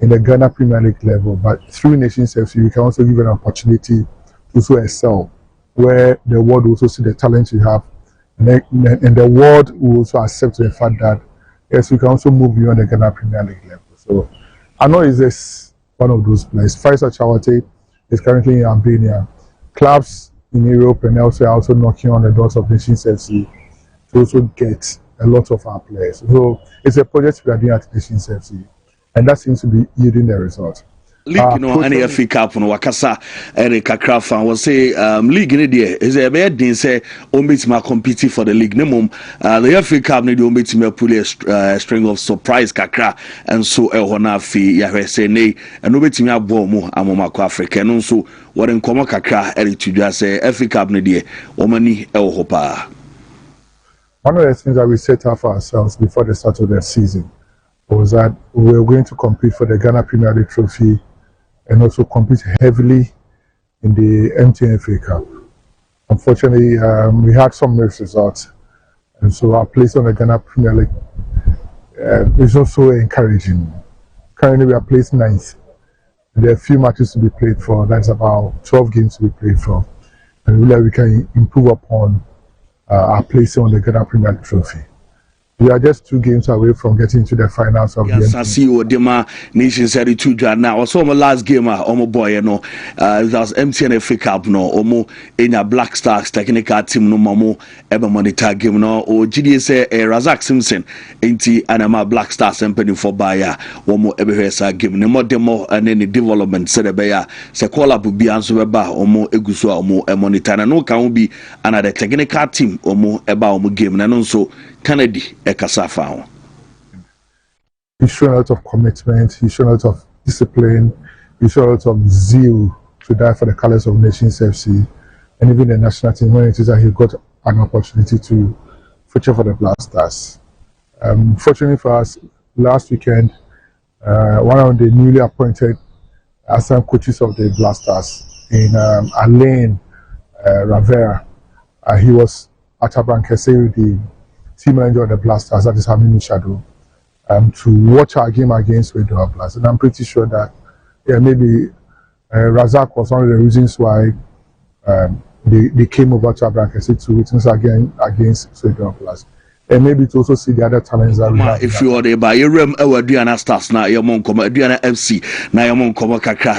in the Ghana Premier League level, but through Nations FC, you can also give an opportunity to also excel, where the world will also see the talent you have, and the world will also accept the fact that yes, we can also move beyond the Ghana Premier League level. So I know is this one of those players. Faisal Chawate is currently in Albania. Clubs in Europe and elsewhere are also knocking on the doors of Nations FC to also get a lot of our players. So it's a project we are doing at Nations FC, and that seems to be yielding the result.
League no any FA Cup no wakasa Eric Kakra fan will say league ni there is a bad thing say ombetima compete for the league no mum the FA Cup ni the ombetima pull a string of surprise kakra and so ehona fi ya say nay and ombetimi abo mu amoma ko Africa no so what nkoma kakra Eric tudwa say FA Cup ni there omani eho pa.
One of the things that we set up for ourselves before the start of the season was that we were going to compete for the Ghana Premier League trophy and also compete heavily in the MTN FA Cup. Unfortunately, we had some mixed results, and so our place on the Ghana Premier League is also encouraging. Currently, we are placed 9th. There are a few matches to be played for. That's about 12 games to be played for, and really we can improve upon our place on the Ghana Premier League trophy. We are just 2 games away from getting to the finals of the
I see what Dema Nation said it too now. Also my last game omo boy no that was MTN FA Cup no omo in a Black Stars technical team no mamo ebe monitor game no o GD say Razak Simpson enti anama Black Stars company for buyer omo ebe hwesa game no more demo and any development said ebe ya se call up bi anso beba omo eguso omo monitor na no kan bi another technical team omo eba omo game na no so Kennedy Ekasafa.
He showed a lot of commitment, he showed a lot of discipline, he showed a lot of zeal to die for the colours of Nations FC and even the national team when it is that he got an opportunity to feature for the Black Stars. Fortunately for us, last weekend, one of the newly appointed assistant coaches of the Black Stars in Alain Ravera, he was at Abrankese, the team manager of the Black Stars, that is Hamini Shadow, to watch our game against Radio Blast. And I'm pretty sure that maybe Razak was one of the reasons why they came over to Abrankese to witness again against Radio Blast. And maybe to also see the other talents that we have.
If you are there by your room, our Diana Stars now, your mom come, Diana FC, now your mom come, Kakra,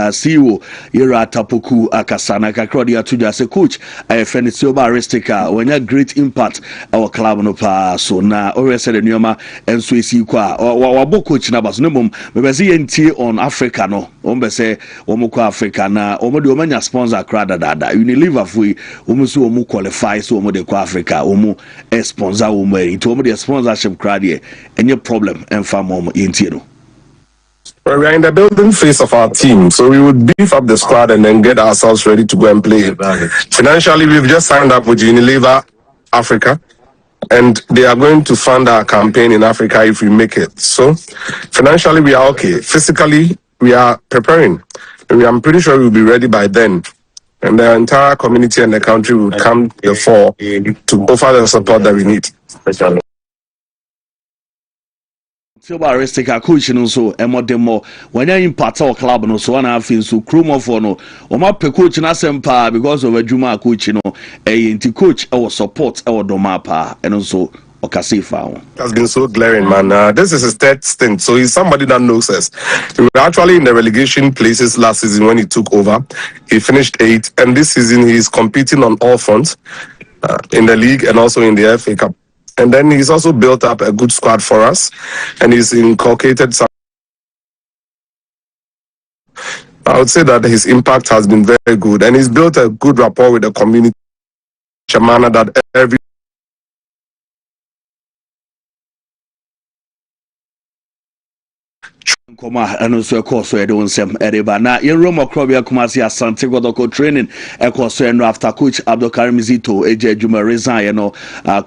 CEO, Yera Tapoku, Akasana, Kakrodia to just a coach, I find it so baristica when you great impact our club no pa so now, or said the Numa and Swiss Qua or book coach Nabas Numum, maybe see on Africa no, say, Omoko Africa na, Omodiomania sponsor Crada Dada, Unilever Fui, Umusu Omu qualifies to Omodeko Africa, Omu sponsor. To the sponsorship crowd here, any problem and far more in.
Well, we are in the building phase of our team, so we would beef up the squad and then get ourselves ready to go and play. Financially, we've just signed up with Unilever Africa, and they are going to fund our campaign in Africa if we make it. So, financially, we are okay. Physically, we are preparing. I'm pretty sure we'll be ready by then. And the entire community and the country will come to the fore to offer the support that we need.
Silveristic coach no so emodemo when you impact our club no so na afin so chrome for no o ma pe coach na sempa because of adwuma coach no enti coach our support our doma pa and so okasifa
has been so glaring, man. This is his third stint, so he's somebody that knows us. We were actually in the relegation places last season when he took over. He finished 8th, and this season he's competing on all fronts in the league and also in the FA Cup. And then he's also built up a good squad for us, and he's inculcated some. I would say that his impact has been very good, and he's built a good rapport with the community, a manner that every
Koma and so course where don't sem Edeba. Now in Roma Crobia Kumasi Asante Godoko training course and after coach Abdul Karim Zito, AJ Juma resign, you know,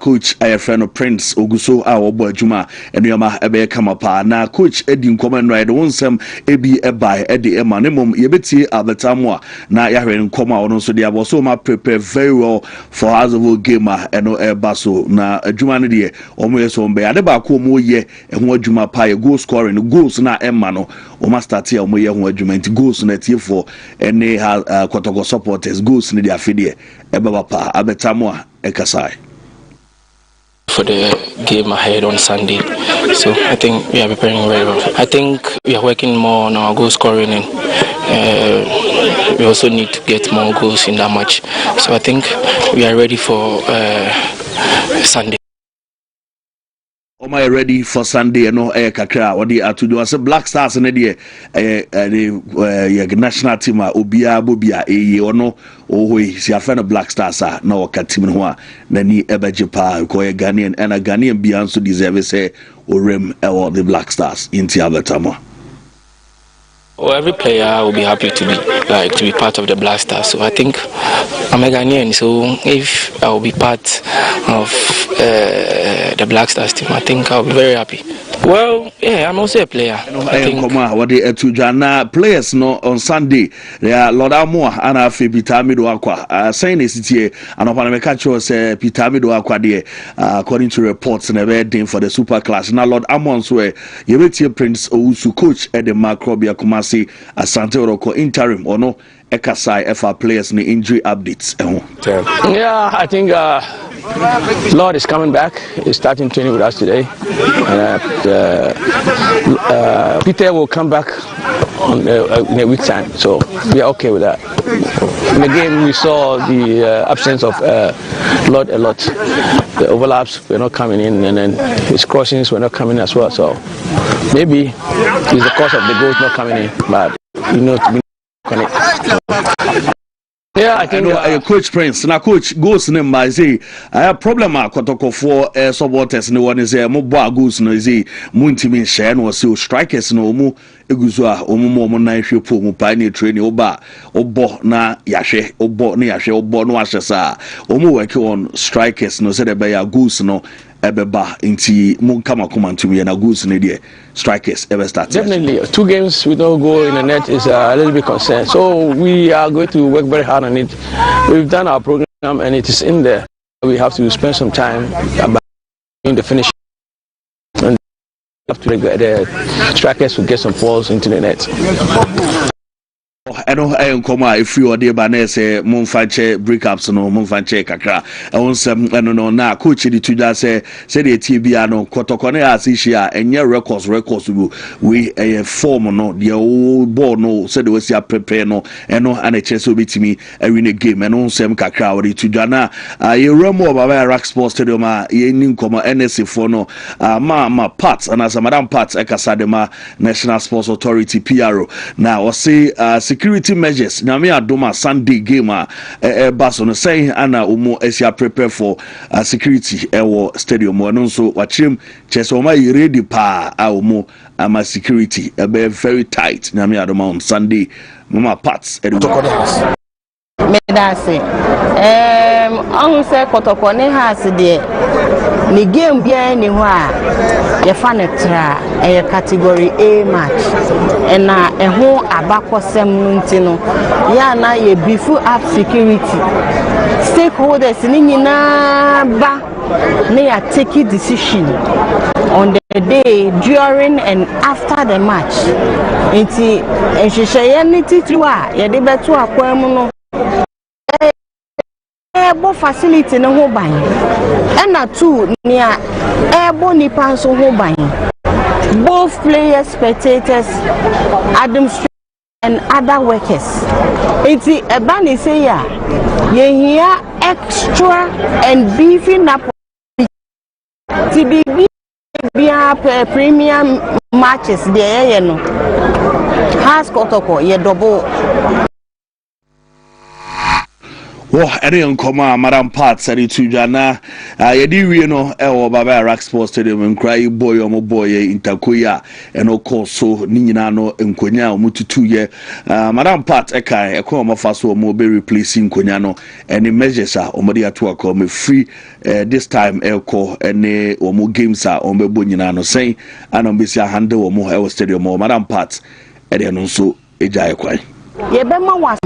coach a friend of Prince Oguso, our boy Juma, and Yama Ebe Kamapa. Now coach Eddie Common Ride on some Ebi Ebai Eddie Emanimum Yebeti Abetamwa. Now Yaren Koma on so they have also prepare very well for Hazovo gamer and no Basso. Now Juma Nidie, almost on Bay Adeba Komo ye and what Juma Pie goal scoring goals na Emano o master tia o moye ho adwuma nti goals na tie for ene ha Kotoko supporters goals ni dia fidie ebaba pa abetamo a ekasai
for the game ahead on Sunday. So I think we are preparing very well. I think we are working more on our goal scoring and we also need to get more goals in that match. So I think we are ready for Sunday.
Am I ready for Sunday? No, kakra. What they are to do? I say Black Stars in the national team. Obia, Bobia, or no, si a friend of Black Stars. No, team no. Nani ebajipa ko Ghanaian and a Ghanaian beyond so deserve say Orem or the Black Stars in Tiabatama.
Well, every player will be happy to be part of the Black Stars. So I think I'm a Ghanaian. So if I will be part of the Black Stars team, I think I'll be very happy. Well, yeah, I'm also a player. I think
what they to Jana players no on Sunday. There are Lord Amor and I feel Peter Mido Aqua. Saying this here and upon a catch was Peter Mido Aqua there according to reports and a wedding for the Super Class. Now Lord Amon swear you will see Prince Owusu coach at the Macrobia Kumasi Asante Oroko interim or no Ekasai FR players in the injury updates.
Yeah, I think Lord is coming back. He's starting training with us today. Peter will come back in a week's time, so we are okay with that. In the game, we saw the absence of Lord a lot. The overlaps were not coming in, and then his crossings were not coming as well. So maybe it's the cause of the goals not coming in, but you know to be connect. Yeah, I think
Coach Prince. Now, Coach goes name by say I have problem. Kotoko for supporters. No one is a mobile goes no easy. Wontumi share no so strikers no mu eguzua omo mo na hwe po mu pa ni train oba obo na yahwe obo na yahwe obo no ahyesa omo work on strikers no say the be goals no ebeba inti mun kama komantumi na goals no dey strikers ever start.
Definitely 2 games without goal in the net is a little bit concerned, so we are going to work very hard on it. We've done our program and it is in there. We have to spend some time in the finish and have to the strikers will get some balls into the net.
I know I am come if you are there by say Monfanche breakups no Monfanche kakra onsem no na coach di tuja say the TBA no kotokone as issue enye records we a form no the old ball no say the we see prepare no eno and chance obitimi win a game and onsem kakra we tuja na ye remo baba Rock Sports Stadium ye nin come NSC for no ma parts and as madam parts ekasadema National Sports Authority PRO now we say security measures na me adoma Sunday game baso no say ana umo esia prepare for security ewo stadium no so wachim chese oma ready pa umo ama security be very tight na me adoma on Sunday mama parts me
da say on say Kotoko ne house de ni game bia ni ho a ye fa ne tra category A match na ho abakosem ntino ya na ye beef up security stakeholders ni nyina ba na ya take decision on the day, during and after the match. Inti enhyehyɛ ne titiri a yɛde bɛto akwan mu no ɛbɔ facility ne ho ban ɛna two nea ɛbɔ nipa nso ho ban both players, spectators, administrators and other workers. Inti ɛba ne sɛ ya yɛhia extra and beefing up TBB premium matches there no has kotoko ye double
ɛne nkɔmɔ a Madam Pat sɛde tu dwana yɛde wie no ɛwɔ Baba Rock Sports Stadium nkrai boy ɔmo boy Intakoya ɛno kɔ so ne nyinaa no nkonya ɔmo tutu yɛ Madam Pat ɛka ɛkɔ ɔmo fa so ɔmo be replace nkonya no ɛne measures a ɔmo de ato akɔ ɔmo free this time ɛkɔ ɛne ɔmo games a ɔmo bɛbɔ nyinaa no sɛn ana ɔmo bɛsi handle ɔmo ɛwɔ stadium Madam Pat ɛde no nso ɛgya ɛkwan
yɛbɛma wasa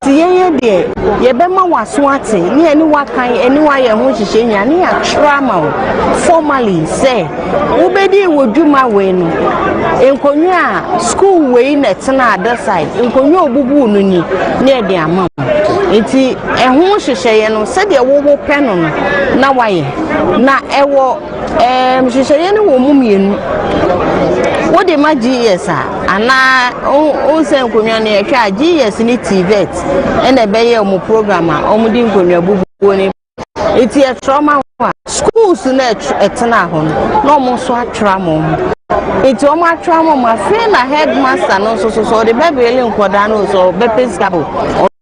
yeye de yɛbɛma waso ate ne ani wakan ani wayɛ ho hyehyɛ nya ne ya trauma formally say wobɛdi wɔ dwuma we no enkonwa school we na tena other side enkonwa obubu no ni ne de ama enti ɛho hyehyɛ no sɛ de wo pɛ no na wayɛ na ɛwɔ hyehyɛ no wɔ mu mienu what the GS ana o se nkonwa na etwa GS ni TVET and e be ye omo program a omo di nkonwa bubu ni eti e trauma schools na etena ho no omo so atrama eti omo atrama ma fe na headmaster no so the baby ele nkoda no so be principal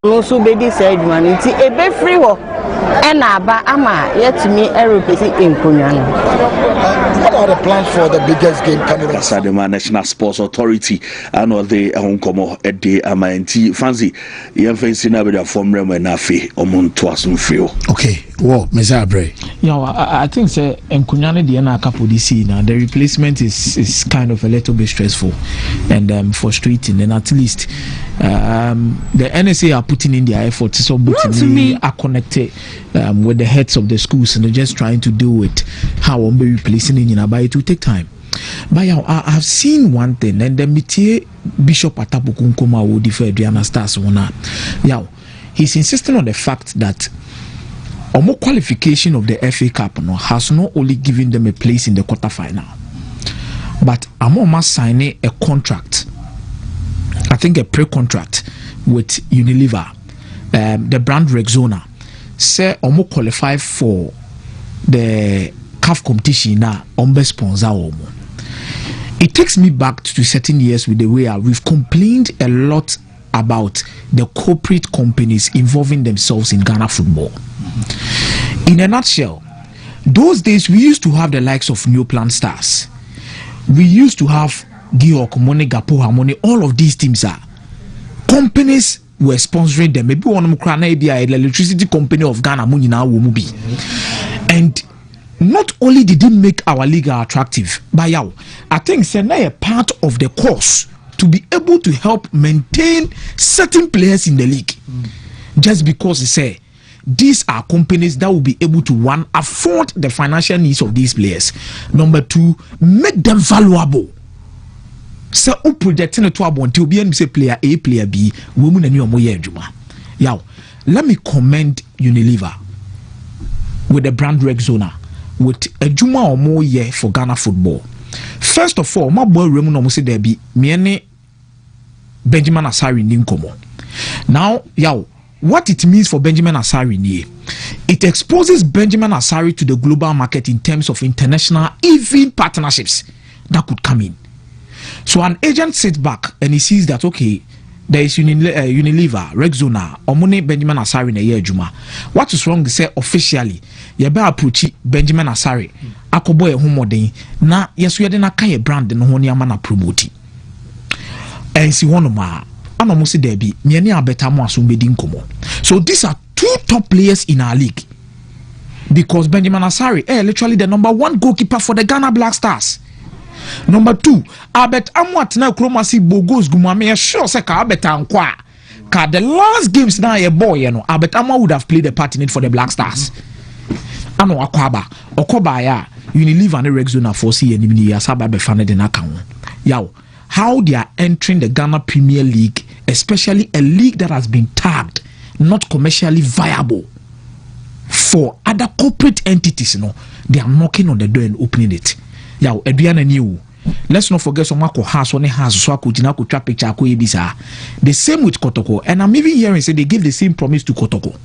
no so be di say adwuma enti e be free ho ena aba ama yetumi aeropesi nkonwa no.
What are the plans for the biggest game coming up?
Sadema National Sports Authority and all the Honkomo at the Amanti Fancy. Young fancy now with a form rem and Nafi Omonto Asumfio.
Okay, well, Mesabre.
Yeah, I think say Nkunyane the na couple this now the replacement is kind of a little bit stressful and frustrating, and at least the NSA are putting in their effort so me are connected with the heads of the schools and they're just trying to deal with how I'm replacing it. But it will take time. But I've seen one thing, and the métier Bishop Atapuku Nkoma will defer Adriana Stars one. He's insisting on the fact that Omo qualification of the FA Cup has not only given them a place in the quarterfinal, but Amoma signing a contract. I think a pre-contract with Unilever, the brand Rexona. Say Omo qualify for the CAF competition now on sponsor omo. It takes me back to certain years with the way we've complained a lot about the corporate companies involving themselves in Ghana football. In a nutshell, those days we used to have the likes of New Plant Stars. We used to have Georg Money, Gapo Harmony. All of these teams are companies were sponsoring them. Maybe one of them be an electricity company of Ghana, and not only did it make our league attractive, but I think it's a part of the course to be able to help maintain certain players in the league. Just because they say these are companies that will be able to, one, afford the financial needs of these players. Number two, make them valuable. So, projecting to until be say player A, player B, women and you moye juma. Let me commend Unilever with the brand Rexona with a juma or more year for Ghana football. First of all, my boy Raymond almost said there be me Benjamin Asari Ninkomo. Now, what it means for Benjamin Asari, it exposes Benjamin Asari to the global market in terms of international, even partnerships that could come in. So an agent sits back and he sees that, okay, there is Unilever, Rexona, Omone Benjamin Asari in a year juma. What is wrong? They say officially, you better approach Benjamin Asari. Akobo e homodin na yesu yede na kaye brand no ho ne na promote. Ensi honoma anomo se there be me ne abeta mo aso bedi nkomo. So these are two top players in our league. Because Benjamin Asari literally the number one goalkeeper for the Ghana Black Stars. Number two, Abet Amwat na kromasi bogos gumame sure say ka Abet ankwa. Ka the last games na ye boy Abet Amwa would have played a part in it for the Black Stars. Ano akwaba okoba ya Unilever and Rexona for see any years have be funded in account. Yow, how they are entering the Ghana Premier League, especially a league that has been tagged not commercially viable for other corporate entities, they are knocking on the door and opening it. Yow, Adriana new. Let's not forget some has one has so could trap picture the same with Kotoko, and I'm even hearing say they give the same promise to Kotoko.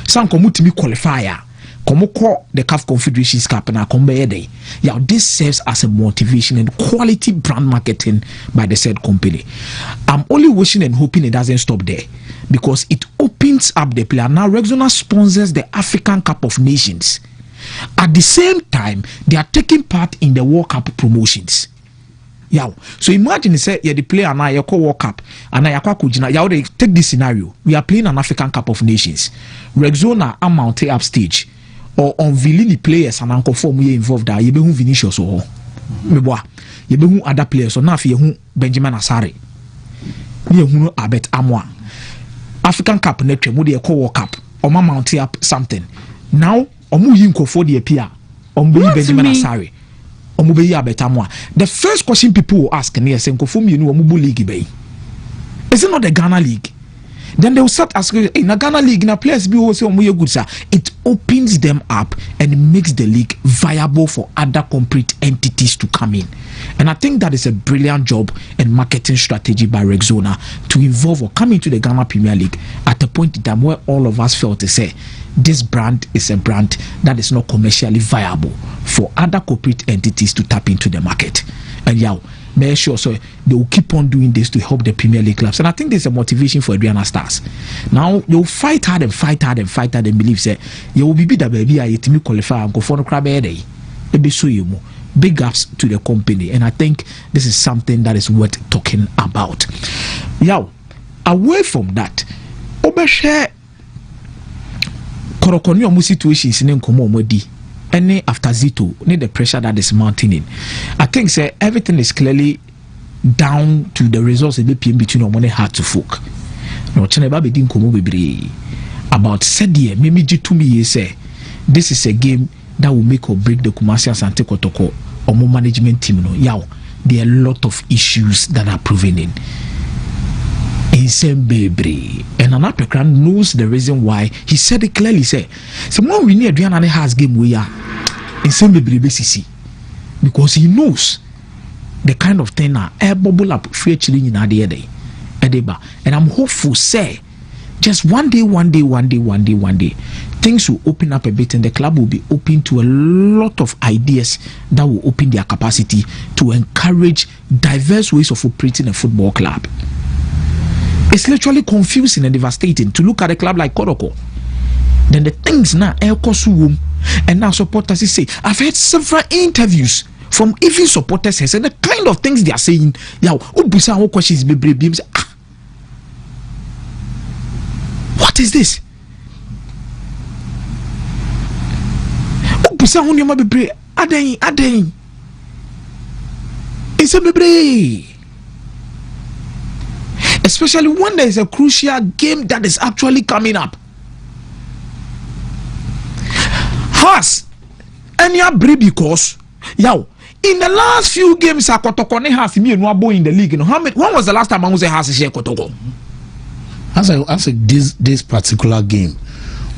Some Wontumi qualifier. Komoko the CAF Confederations Cup and a day. Yeah, this serves as a motivation and quality brand marketing by the said company. I'm only wishing and hoping it doesn't stop there because it opens up the player. Now Rexona sponsors the African Cup of Nations. At the same time, they are taking part in the World Cup promotions. Yeah, so imagine say you're the player and I call World Cup and I take this scenario. We are playing an African Cup of Nations. Rexona are mounted up stage. Or unveiling the players and uncle form we involved there, you be who Vinicius or you be who other players or now who Benjamin Asare, you who Abet Amwa, African Cup netre, would you call World Cup or my mount up something now or Muyinko for the appear on Benjamin Asare or Mubeya Abet Amwa. The first question people will ask near Senko for me, you know, Mubu League Bay. Is it not the Ghana League? Then they will start asking in a Ghana League, in a place be also good, sir. It opens them up and makes the league viable for other corporate entities to come in. And I think that is a brilliant job and marketing strategy by Rexona to involve or come into the Ghana Premier League at a point in time where all of us felt to say this brand is a brand that is not commercially viable for other corporate entities to tap into the market. And yeah, make sure so they will keep on doing this to help the Premier League clubs. And I think there's a motivation for Adriana Stars. Now they will fight hard and fight hard and fight hard and believe say you will be the baby I to qualify and go for no crab day. Big ups to the company, and I think this is something that is worth talking about. Now, away from that, Obeshare Korokoni omu situations in Nkomo Omodi. Any after Zito, need the pressure that is mounting in. I think say everything is clearly down to the results in the PM between Omone hard to folk. No Cheneba be din komo bebre about said year, Mimi Jitumi say this is a game that will make or break the Kumasi Asante Kotoko Omo management team. No, yow, there are a lot of issues that are prevailing. Insane baby, and an African knows the reason why. He said it clearly. Say, someone we need Adriana has game we are insane baby BCC because he knows the kind of thing now air bubble up free chilling in Adeba. And I'm hopeful, say, just one day, things will open up a bit, and the club will be open to a lot of ideas that will open their capacity to encourage diverse ways of operating a football club. It's literally confusing and devastating to look at a club like Koroko. Then the things now, and now supporters say, I've heard several interviews from even supporters and the kind of things they are saying. Questions what is this? Especially when there is a crucial game that is actually coming up. Has any break because in the last few games Kotoko has me and Wabo in the league. When was the last time I was a has share Kotoko?
As I this particular game,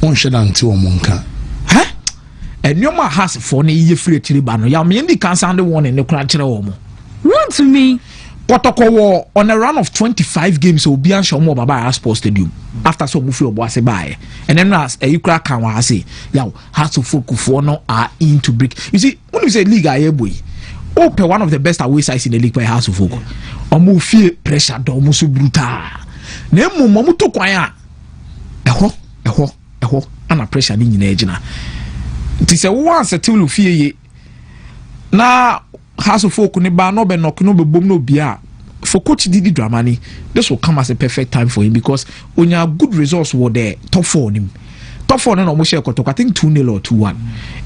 on shed until Monka.
Huh? And your man has for ye free Chiribano. Ya me the cancer and the one in the crunch.
Wontumi.
Kotoko on a run of 25 games will be on Shomo Baba Sports Stadium after some of your boss buy. And then as a crack can say, has to focus for no are in to break. You see, when you say league, I boy, open one of the best away sides in the league by House of Folk. Omu feel pressure, almost brutal. Nemu Mamuto Kwaya. Eho, and a pressure in the engine. It is a once a till fear ye. Now, House of Folk, no be no boom no beer. For Coach Didi Dramani, this will come as a perfect time for him because when you have good results were there, top 4 on him. Top 4 on Moshe Kotok, I think 2-0 or 2-1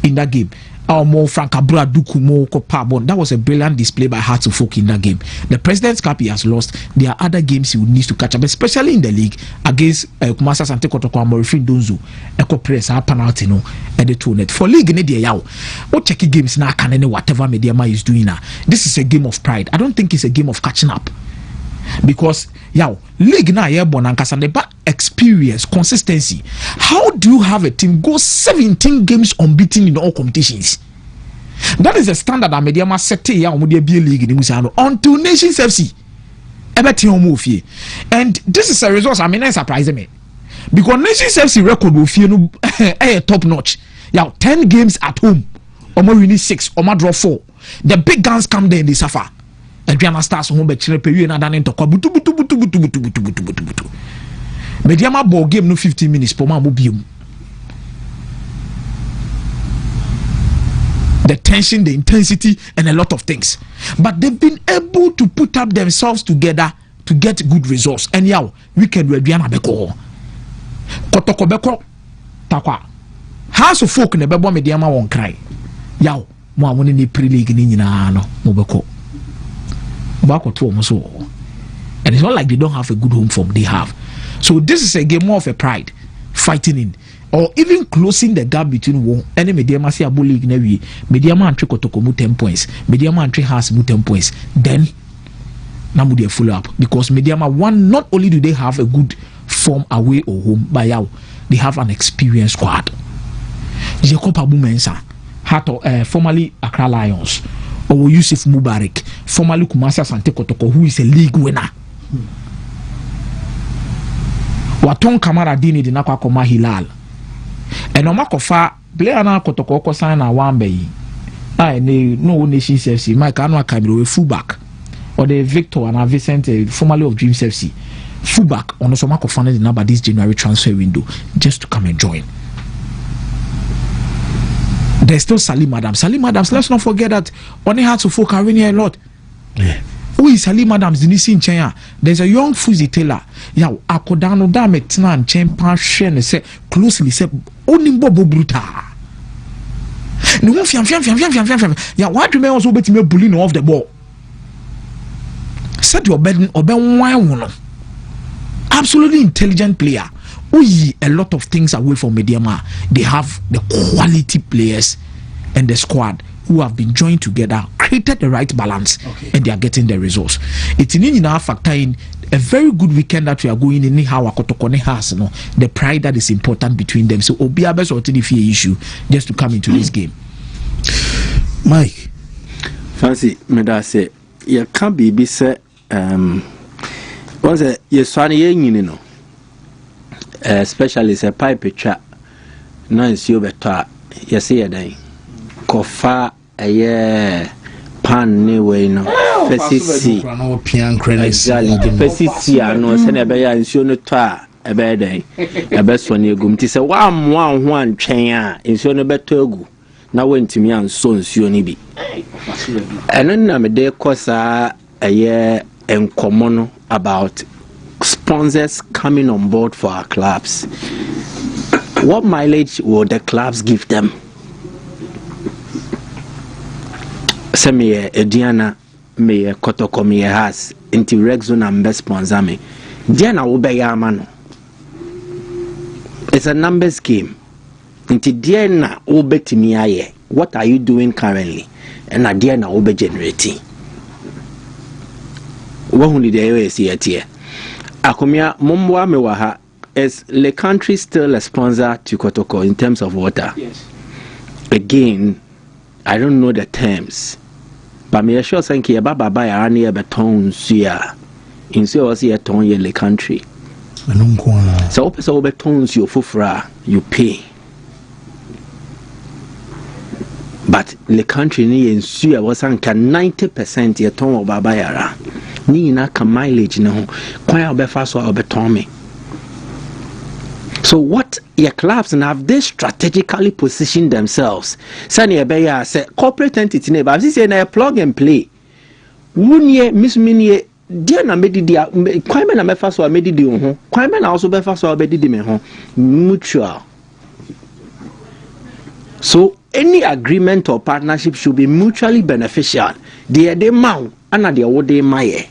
in that game. Mo Frankabra Dukumo Kopabon. That was a brilliant display by Hearts of Folk in that game. The President's Cup he has lost. There are other games he would need to catch up, especially in the league against Kumasa Sante Kotoko Morifin Donzo. Eko press a penalty no at the 2-net. For league in the yaw. What checky games now can any whatever Mediama is doing now. This is a game of pride. I don't think it's a game of catching up. Because league na bonankasa but experience, consistency. How do you have a team go 17 games unbeaten in all competitions? That is the standard that Mediama set league in until Nations FC. And this is a result I mean surprising me. Because Nations FC record will feel top notch. 10 games at home. Omo win 6, Omo draw 4. The big guns come there and they suffer. Adriana Stars home be chire pewie na dane ntokwa butu. Mediama ball game no 15 minutes per ma mo biom. The tension, the intensity and a lot of things. But they've been able to put up themselves together to get good results. And weekend Adriana beko. Kotoko beko takwa. House of Folk ne bebo Mediama won cry. Mo amone ni pre-league ni nyina no mo beko. And it's not like they don't have a good home form, they have. So this is a game more of a pride fighting in or even closing the gap between one and Mediama see abo league na wi Mediama and Kotoko mu 10 points, Mediama and has mu 10 points. Then now they follow up because Mediama one, not only do they have a good form away or home, but they have an experienced squad. Jacob Abu Mensa, formerly Accra Lions. Or Yusuf Mubarak, formerly Kumasa Sante Kotoko, who is a league winner. Waton Kamara Dini di nakwa koma Hilal. And Omakofa, player na Kotoko ko sign na Wambe. No Nations FC, Mike Anwa Kamiro, fullback. Or the Victor and Vicente, formerly of Dreams FC. Fullback, on the Somako funded the number this January transfer window, just to come and join. There's still Salim Adams. Salim Adams, let's not forget that only Hearts of Folk are winning a lot. Yeah. Who is Salim Adams? There's a young Fuzi Taylor. Akodano dame tina champion share say closely say only Bobo Bruta. No fiam. Why do you also bet me bullying off the ball? Set your bed or ben one. Absolutely intelligent player. A lot of things away from Mediama. They have the quality players and the squad who have been joined together, created the right balance, and they are getting the results. It's in our factor in a very good weekend that we are going in. How Akotokone has the pride that is important between them. So Obiabes or Tinifi issue just to come into this game.
Mike, fancy Meda say you can't be said. Was it yes, no. Especially a pipe chat. Nice you better. You see a day. Kofa a year pan new way no. Fesisi. Exactly. Fesisi I know send a bear and show no tar a bad day. A best one you gum. Tis a one chain in show no better go. Now went to me and sons you nibi. And then I'm a day cause a year and common about sponsors coming on board for our clubs. What mileage will the clubs give them? Semi Diana me Kotoko me has into Rexon and best sponsor me. Diana will be man. It's a numbers game. Into Diana will be to me. What are you doing currently? And Diana will be generating. What only the area is here. Akumia Mumwa Mewaha, is the country still a sponsor to Kotoko in terms of water? Yes. Again, I don't know the terms. But me sure thank you Baba by any beton suya. In so was a ton in the country. So so betons you fufra, you pay. But the country ni in suya was 90% your ton of Baba Yara. Ni na ka mileage no kwai obefa so obeton me. So what your clubs and have they strategically positioned themselves? Sani ebeya say corporate entity ne ba say na plug and play. Wunye miss minie dia na medidi kwai me na mefa so medidi ho. Kwai me na also befa so obedidi me ho. Mutual. So any agreement or partnership should be mutually beneficial. The mount and the award maye.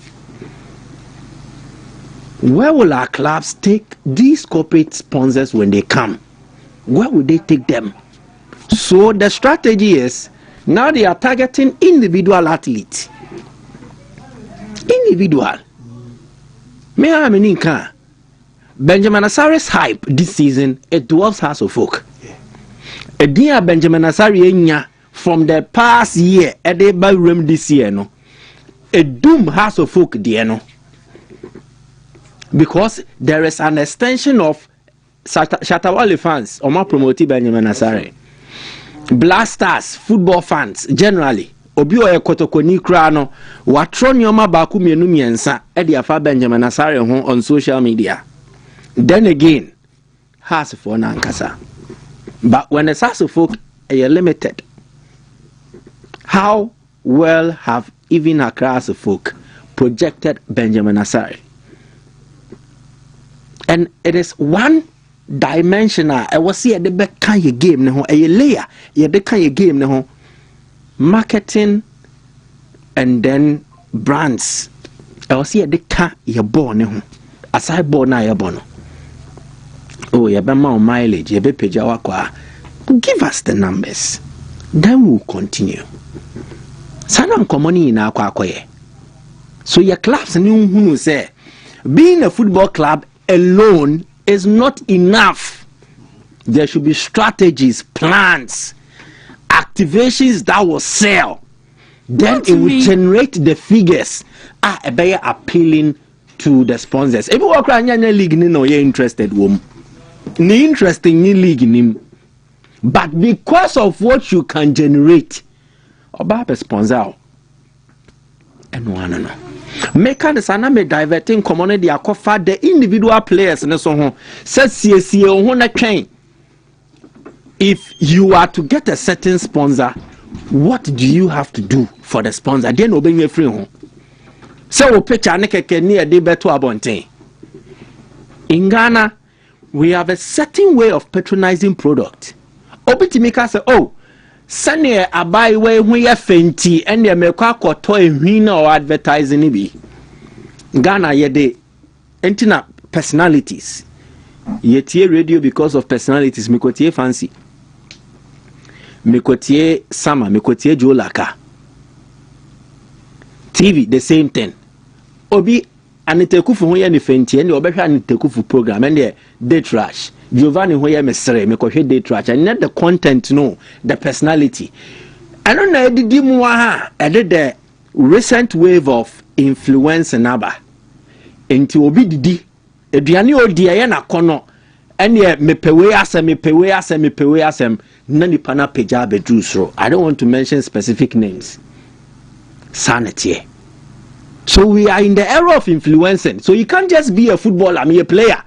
Where will our clubs take these corporate sponsors when they come? Where will they take them? So the strategy is now they are targeting individual athletes. Individual. Me I mean Benjamin Asari's hype this season it dwarfs House of Folk. A dear Benjamin Asari from the past year at the room this year no. A doom House of Folk no. Because there is an extension of Shatawale fans or more promoted Benjamin Asari. Blasters, football fans generally. Obi oye kotokoni kra no watro nyoma baku mienu miensa e de afa Benjamin Asare ho on social media. Then again, has for nankasa. But when the Sasso folk are limited, how well have even Accra folk projected Benjamin Asare? And it is one dimensional. I was here the back kind of game no a layer. Yeah, the kind of game no marketing and then brands. I was here the car you born no as I born na you born. Oh, you be more mileage, you be page our kwa. Give us the numbers. Then we'll continue. Sanam komoni in our kwa. So your clubs new who say being a football club alone is not enough. There should be strategies, plans, activations that will sell. Then it will generate the figures better appealing to the sponsors. If you walk around your league, you're interested. Interesting league nim. But because of what you can generate, about a sponsor and one no. Make the sana me diverting community akofa the individual players and so on. If you are to get a certain sponsor, what do you have to do for the sponsor? Then obey me free home. So we picture nekeke near the beto abonte. In Ghana, we have a certain way of patronizing product. Obitimika say, oh, sani abai we we fenti and the mekwa koto ehwina or advertising ni bi. Ghana yede entina personalities. Yetie radio because of personalities. Mikotie fancy. Mikotie Sama. Mikotie Jolaka. TV the same thing. Obi anitekufu hoye ni fenti and obehwa anitekufu program and the trash. Giovanni hoye mesre mekohwe day trash and not the content no the personality. I don't know did mu ha the recent wave of influence naba enti obi didi eduane odi aye na kono ene mepewe asem nani pana peja bedrusro. I don't want to mention specific names. Sanity. So we are in the era of influencing. So you can't just be a footballer, I'm a player.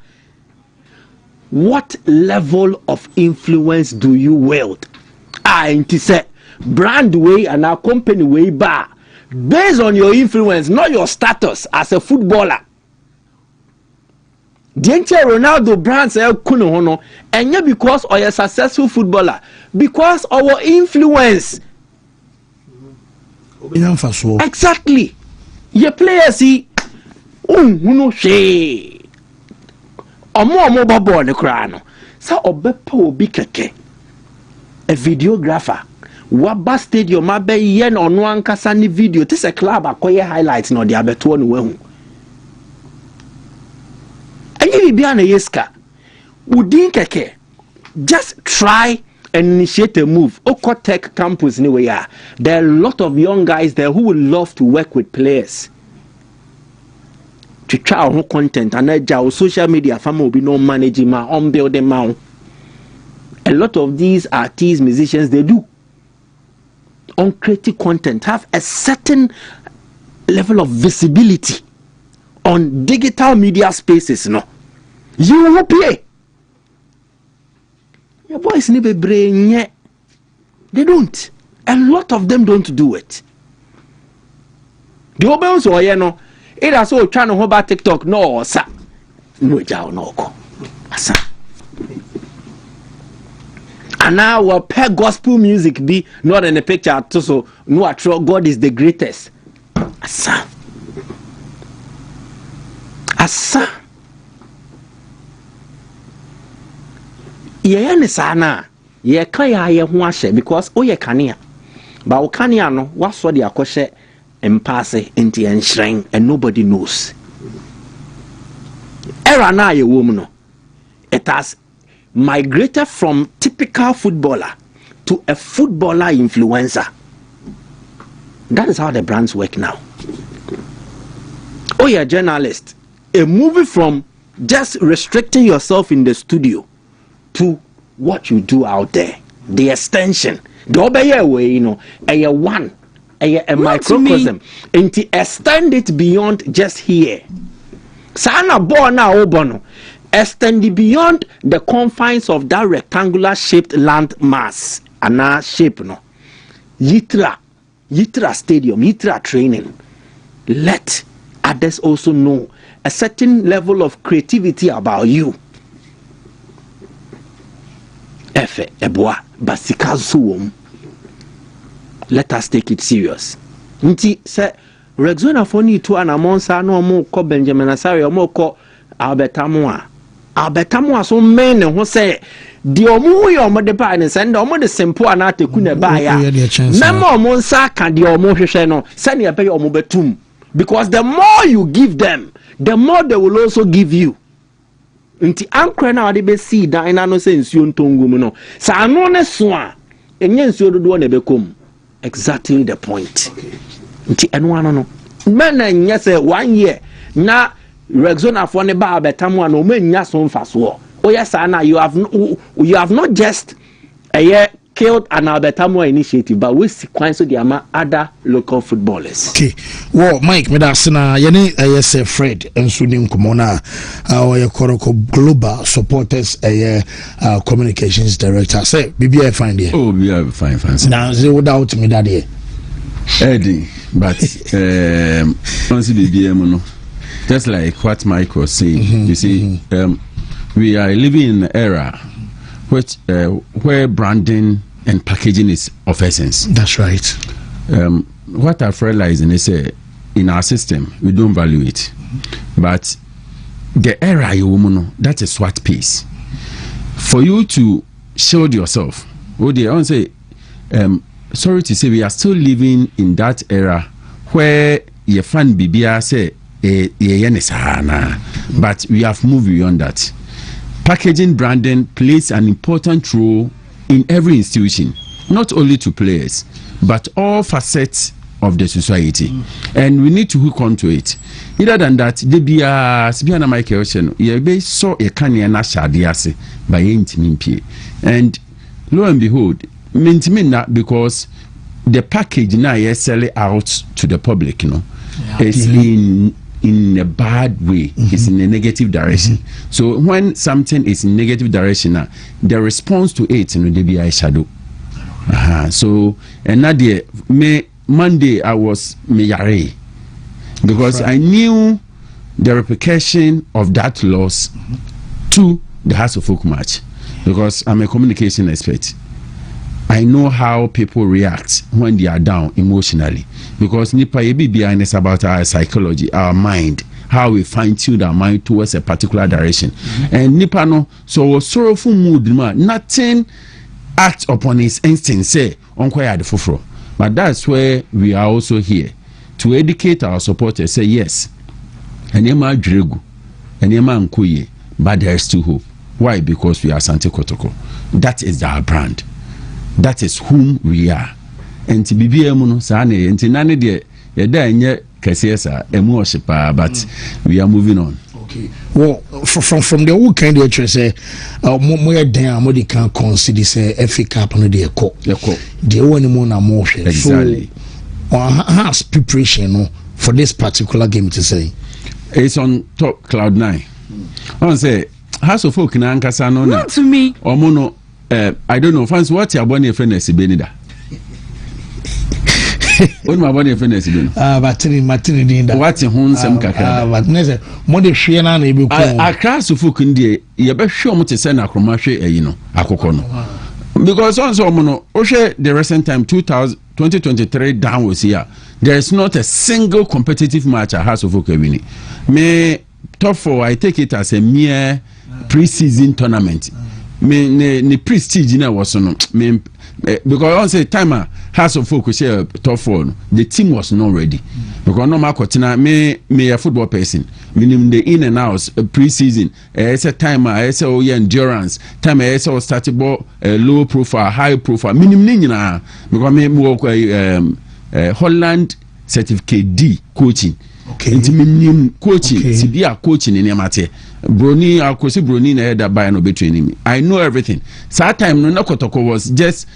What level of influence do you wield? It say brand way and our company way bar based on your influence, not your status as a footballer. Diente Ronaldo brands kuno hono and because of a successful footballer, because our influence. Exactly. Your players see no she omo babo ne kra no sa obepa obi keke a videographer waba stadium abe ye no no ankasa ni video this a club akoye highlights no de abeto no wahu anyi bibia na yeska udin keke just try and initiate a move. Okotech campus anyway. There are a lot of young guys there who would love to work with players. To try our content and our social media family will be no managing my own building mount. A lot of these artists, musicians, they do on creative content have a certain level of visibility on digital media spaces. No, you will pay. Your boys need a brain yet. They don't. A lot of them don't do it. The open so you know, it has all trying to about TikTok. No, sir. No, no, asa. and now we pair gospel music be not in the picture so no atro God is the greatest asa ye ne sana ye kan ya ye ho ahye because o ye kanea ba o kanea no waso de akɔhye empase into enshrin and nobody knows era na ye wo mu no it has migrated from typical footballer to a footballer influencer. That is how the brands work now. Oh, you're a journalist. A movie from just restricting yourself in the studio to what you do out there. The extension. The other way, a microcosm. And to extend it beyond just here. Sana bona obono. Extend it beyond the confines of that rectangular shaped land mass. And shape no. Yitra stadium, Yitra training. Let others also know a certain level of creativity about you. Efe, eboa, basika suwom. Let us take it serious. Nti se Rexona foni to anamonsa no mo ko Benjamin Asare mo ko Albertamoa so men ho say di omo yo mo de ba ne send omo de simple ana teku na ba ya memo omo nsa ka di omo hwehwe no se ne be omo betum because the more you give them the more they will also give you nti ankra na de be see dan na no se nsuo ntongum no sa ano ne so a enye nsuo dodo na be kom exactly the point nti eno ano no men na nya se 1 year na Rexona for ne ba betamu an o menya so mfaso. Oh yes, Anna, you have not just killed an Albertamu initiative, but we sequence the other local footballers.
Okay. Well, Mike, me da sina yene say Fred ensunim komona our Koroko Global Supporters communications director. Say BBI fine there.
Oh, we are fine.
Now zero doubt me that there.
Eddie, but once BBI no. Just like what Mike was saying, you see, we are living in an era which where branding and packaging is of essence.
That's right.
What I've realized is in our system, we don't value it. But the era, that's a SWAT piece. For you to shield yourself, I say, sorry to say, we are still living in that era where your fan BBI say, but we have moved beyond that. Packaging branding plays an important role in every institution, not only to players, but all facets of the society. And we need to hook onto it. Other than that, the Biana Michael Ocean, you saw a Kanyana Shadiase by Intimimpi. And lo and behold, that because the package now is selling out to the public, it's in a bad way, it's in a negative direction. So when something is in negative direction, the response to it in the BI shadow. So another Monday I was meyare because I knew the repercussion of that loss to the House of Folk match because I'm a communication expert. I know how people react when they are down emotionally because nipa behind is about our psychology, our mind, how we fine-tune our mind towards a particular direction. And nipa no so a sorrowful mood, nothing acts upon his instinct, say the fufro. But that's where we are also here to educate our supporters. Say yes, and but there is still hope. Why? Because we are Santi Kotoko. That is our brand. That is whom we are. And to be able to and to none of the but we are moving on.
Okay. Well, from the whole kind of say, more damn what they can consider say FA Cup on the echo. The only one more exactly. So, how's preparation for this particular game to say?
It's on top cloud 9. I want to say, House of Folk in Ankasano.
Not to me.
Or mono. I don't know. Fans, what's your bonnie friendness, Benida? What my bonnie friendness, Ben?
Matini,
what's your home? Some kaka.
But Nessa, Monday Shiana, I
cross of folk in the you better show me to send a commercial, Akokono. Because also the recent time 2023 down was here. There is not a single competitive match at House of Oak winning. Me top 4, I take it as a mere pre-season tournament. Me prestige na was no me because on say time House of Folk share top 4 no, the team was not ready because no makotina me a football person meaning the in and out pre-season it's a time it's a endurance time it's a start ball low profile high profile meaning nyina because me work Holland certificate D coaching. Okay. Inti minimum coaching. Okay. Sibia coaching in Yamate. Brony, Alcosi Brony, na head by no training me. I know everything. So that time no Kotoko was just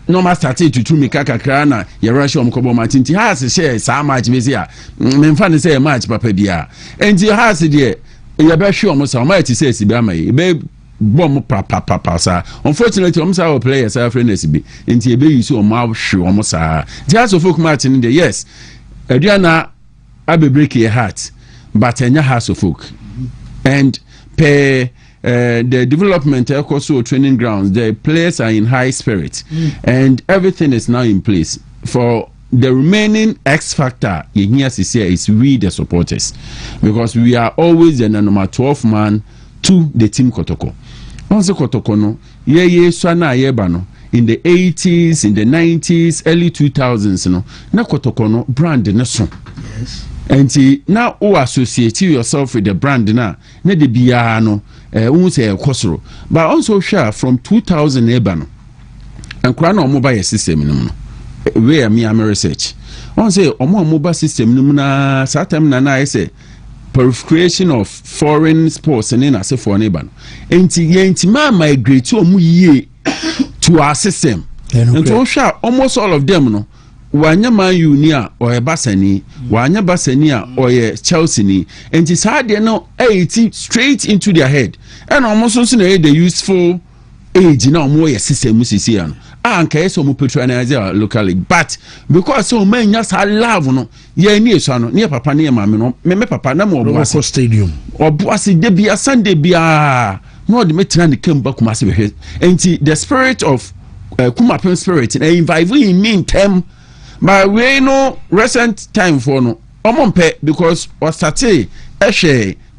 normal started to me kaka krana. Yarasho mkobo matinti has a share sa match bezia. Memfani say a match papa bia. And you has the Yabashu almost how much says Sibama. Babe. Bomb papa sa. Unfortunately, almost our players are friends be. Inti ebe you so mouth show almost just of folk match in the yes. Adriana Abe break your heart, but enya House of Folk. And the development also training grounds, the players are in high spirit, and everything is now in place. For the remaining X factor in here is we the supporters, because we are always the number 12 man to the team Kotoko. Also Kotoko no, swana yeba no. In the 80s, in the 90s, early 2000s, no, na Kotoko no brand na so. Yes. And now you associate yourself with the brand na de biya no say kosoro. But also share from 2000 eba no. And kra na mobile system no. Where me am research. On say mobile system no na satam na say proliferation of foreign sports and na say for neighbor. Enti ma migrate to ye to our system. And to share almost all of them no. Wanya Man Unia or a Bassani, Wanya Bassania or a Chelsea ni, and it's hard they know 80 straight into their head. And almost also the useful age now more a system musician. And case of patronize locally, but because so many just I love no, ye near son, near Papa near Mammy, no, me Papa no more Boasso Stadium or Boassy Debia Sunday Bia. No, the Metran came back massive head. And the spirit of Kumapen spirit, and invite we mean them. But we know recent time for no omompe because was started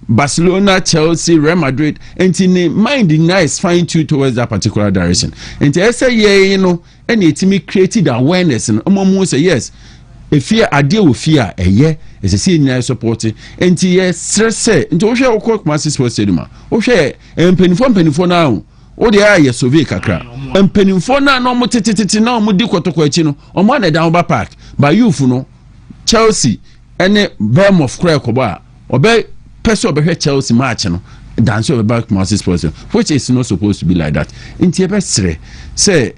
Barcelona, Chelsea, Real Madrid, and in mind nice fine tune towards that particular direction. And I say any team created awareness and omom say yes. If fear idea with fear is a senior support and yes stress into Osha Okok Massive Sports Stadium. Osha and penny now. O de aye Soviet kakra empenimfo na no mo tititi na mo di kotoko achi no o mo na down ba park ba youth no Chelsea ene Bournemouth cry ko ba obe person obe Chelsea match no dance over back Massive Sports, which is not supposed to be like that. Inti ebe sre say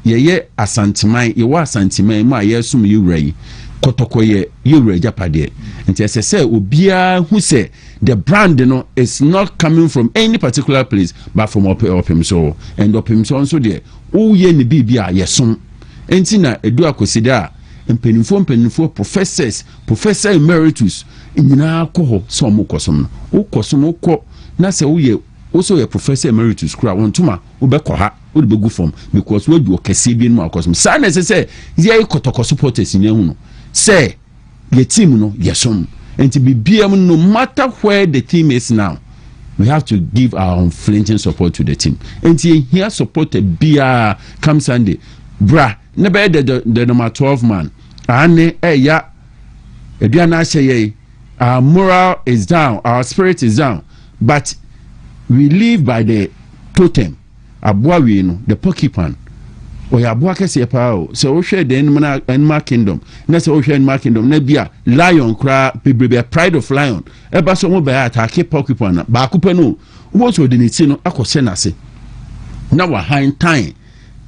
ye asantiman ye wa asantiman ma ye sum you ray kotoko ye you ray japade. Inti say obia hu say the brand is not coming from any particular place but from opim so and opim so also there o ye ni bibia yesom enti na edu akosida mpenimfo professor emeritus nyina ko so mo kosom ko na se wo ye also a professor emeritus kura wontuma wo be ko ha wo be gu form because we do okese bi no akosom sa na say ye kotoko supporters ni hu no say ye team no yesom. And to be BM, no matter where the team is now, we have to give our unflinching support to the team. And here support a BR come Sunday. Bra, never the number 12 man. Our moral is down, our spirit is down. But we live by the totem. Abuawino, the porcupine. Oya abuake se pa so hwe the animal kingdom na se hwe animal kingdom na bia lion kra be pride of lion e ba so mo be attack porcupine ba akupe no wo so de niti no akose na se na wa high time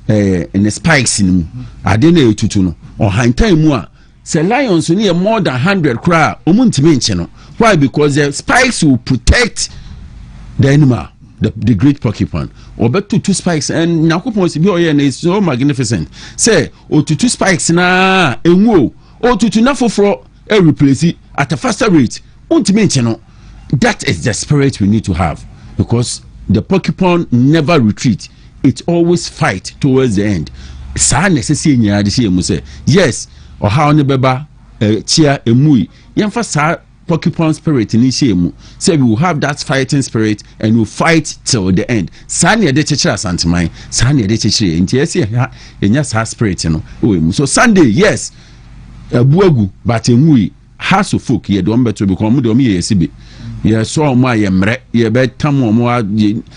in the spikes in ade na etutu no o high time mu a se lions no more than 100 kra omuntime nche no why because the spikes will protect the animal. The great porcupine or bet two spikes and nakupon si bi oye is so magnificent say o two spikes na enwo o tutu na foforo e replace at a faster rate untime no. That is the spirit we need to have because the porcupine never retreat. it always fight towards the end. Saa necessary nyina de say mu say yes or how ne beba chia emui yemfa saa porcupine spirit ni say mu say we will have that fighting spirit and we will fight till the end. Saa ne de chechira santeman, saa ne de chechire nti ese enya saa spirit no o emu. So Sunday yes abuagu but emui has to folk ye do mbeto because mu de o ye sibe ye so mo aye mre ye be tam mo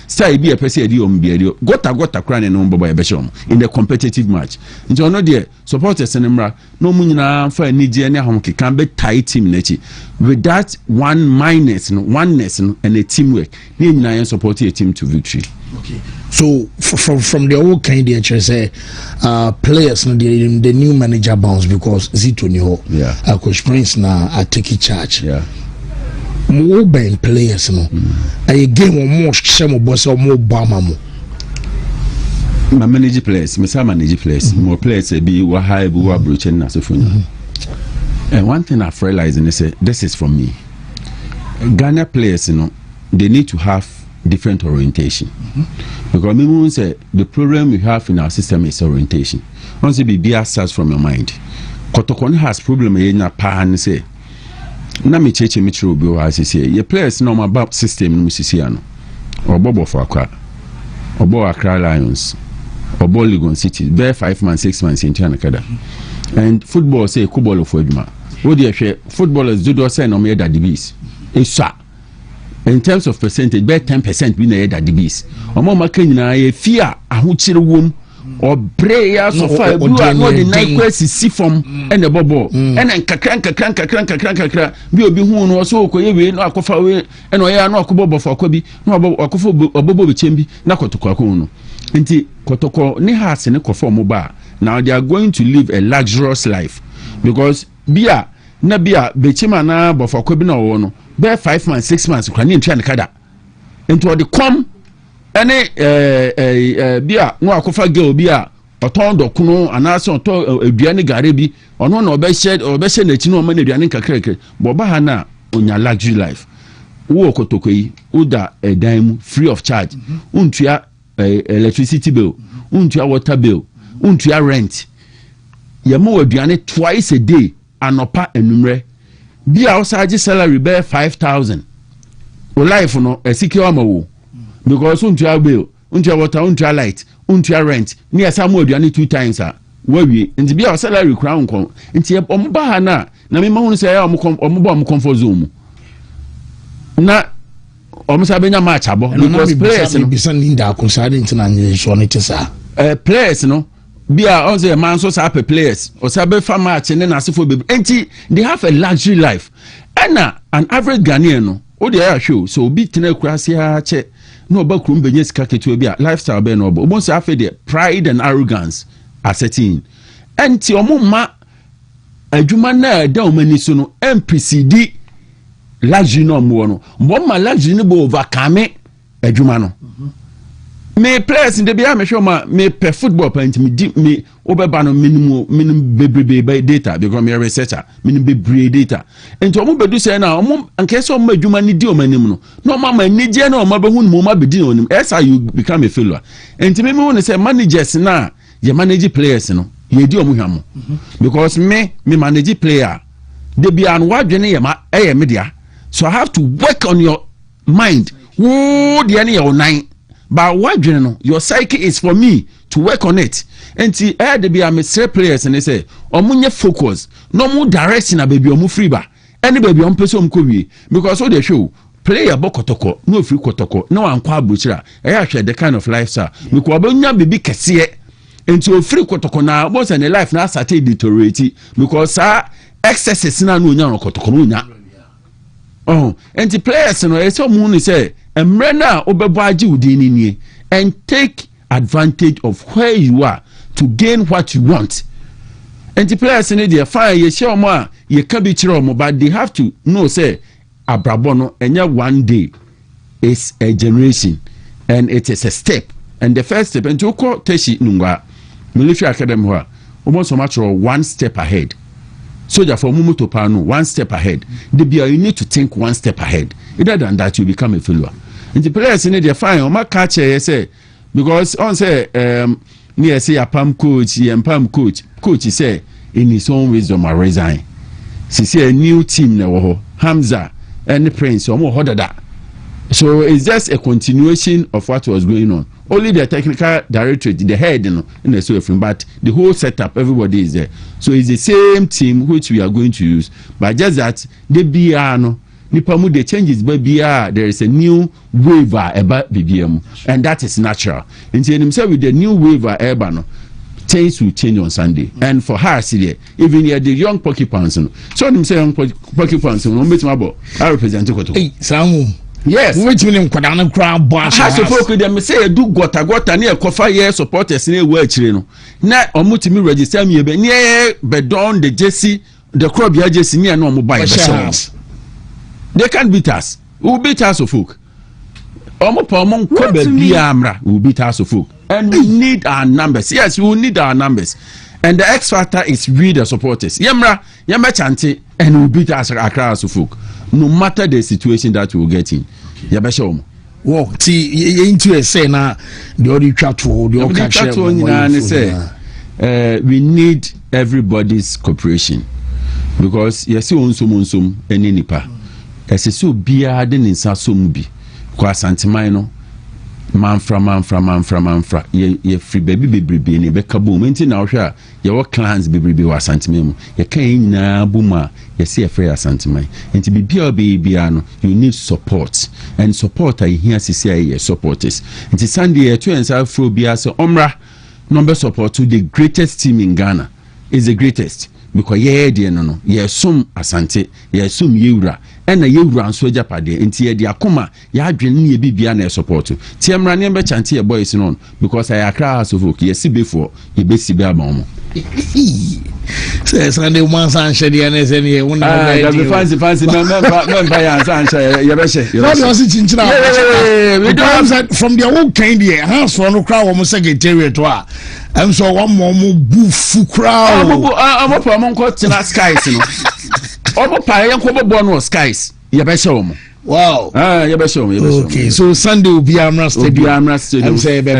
style bi e pese edi o mbiari gota kra ne no bobo ye be shom in the competitive match nti ono de supporters ne mra no mu nyina fa anije ne ahom keka be tie team na chi with that oneness and a teamwork ne nyina yen support a team to victory.
Okay. So from the old kind of say players no the new manager bounce because Zito Niho Coach Prince na take charge.
Yeah.
More ben players no. A game or more shemo boss or more bama mo.
My manage players, more players be wa high bu wa brochen na so fun. And one thing I've realized and say this is from me. Ghana players they need to have different orientation. Because me say the problem we have in our system is orientation. Once it be starts from your mind. Kotokoni has problem na pa and say na me cheche me tro bi o asese ye players no ma system no musisi ano obobo for Accra obo Accra Lions obo Legon City be 5 months 6 months in China kada and football say football for aduma wo de hwe footballers do say no me da dibis esa in terms of percentage be 10% bi na da dibis omo maka nyina ye fia ahokyere wom or prayer so far you are not the night kwesi from and the bobo and kakran bi obi hu no so okoye we no akofa we and oya no akobobo for akobi no akofo obobo be chembi na kotoko akon no nti kotoko ne has ne kofo mo ba now they are going to live a luxurious life because bia be chema na bofo akobi na wo no be 5 months 6 months kwa ni ntwa ne kada into the come ene bia no akofa girl bia oton dokuno anase oton aduane gare bi ono na obehye na chi no ma na aduane kakrakre bo ba ha na onya luxury life wo kotoko yi uda edan mu free of charge untua electricity bill untua water bill untua rent yemo aduane twice a day anopa enumre bia o charge salary be 5,000 o life no esike o ma wo because untua bill untua water untua light untua rent ni asamu aduane 2 times a wawie nti bia salary kra nkon nti omba ha na me ma hu say omba comfort zone na omsa benya match abo because players no
bisa ninda akonsade ntina nyere so ne tesa
players no bia on say man so sa players o sa be fa match ne na asefo be nti they have a luxury life and an average Ghanaian no o dey show so obi tena kurase ha che no ba krum benye sika ketu bia lifestyle be no obo so afa the pride and arrogance asserting enti omumma adwuma na da omani so no MPCD luxury no mo no ma luxury no bo overcome adwuma no me players in the bia me show ma me per football point me obeba no minimum bebrebe data because me researcher minimum bebrebe data enti omo bedu say na omo anke so omo adwuma ni di omanim no ma nije na omo behu no ma bedi onim esa you become a failure enti me won say managers na ye manage players no ye di omo hwamo because me manage player de bia no wadwene ye ma media so I have to work on your mind wo de ne your nine. But what you know, your psyche is for me to work on it. And see, there be a say players and they say, omunye focus, no more direction a baby omu free ba. Any baby on person kobi because all they show player bokotoko, no free kotoko, no ankwa buchira. I share the kind of lifestyle. Because obunya baby kesiye, and to free kotoko na once in a life na start deteriorate because excesses na no nya kotoko no nya. Oh, and the players no e so mu say emrena obebo agi udini nie and take advantage of where you are to gain what you want. And the players in the fire ye share mo a ye ka bi kire mo but they have to know say abrabo no enya one day is a generation and it is a step and the first step and to call teshi nungwa military academy ho almost so much one step ahead. Soldier for Mumuto Pano, one step ahead. You need to think one step ahead. Other than that, you become a failure. And the players in the fine, or my catcher say, because on say me say a pam coach say in his own wisdom I resign. She say a new team na Hamza and the Prince omo hodada. So it's just a continuation of what was going on. Only the technical directorate, the head, in the so but the whole setup, everybody is there. So it's the same team which we are going to use. But just that the BR Nipamu the changes by BR, there is a new waiver about BBM, and that is natural. And so himself with the new waiver no, things will change on Sunday. And for her, even here the young porcupines, so himself young porcupines, I represent Koto.
Hey, Samu.
Yes.
Which mean Kwadana crowd bash.
Has to them say do gota near Kofa year supporters near Welchino. Now Omutimi register me near Bedon the Jesse, the crop ya Jesse near no mobile. They can't beat us. We will beat us of folk. Omopomon Kobe Biamra will beat us of folk. And we need our numbers. Yes, we will need our numbers. And the X factor is we the supporters. Yamra Chanti and we will beat us across of folk. No matter the situation that we will get in. Yabashom.
Well, see, into a say now, the audio chat
we need everybody's cooperation because you see on some any nipa. As a so be a den in Sasumbi, qua Santimino. Manfra ye free baby ni beka boom enti na ohwa ye wo clans baby wa santimem ye kan na buma ye see free asantimai enti bibia no you need support and support I here CCI supporters enti Sunday to ensa fro bia so omra number support to the greatest team in Ghana is the greatest because ye no ye sum asante ye sum yewura ena yewura nso japade enti ye dia koma ya adwene ne bibia na support ti emra ne be chante ye boys no because I akra so folk ye si before ye be si be abon
say Sunday one san share the NSN ye won na
be fancy member ya san share ye be share
no dey also chinchina we don't have that from their own kind here hands for no crowd wo secretariat to a em so one more bufu crowd
am for am ko tina skies no obo pa ye ko bo no skies ye be share wo
wow
ye be share
okay so Sunday will be Amra Stadium
say be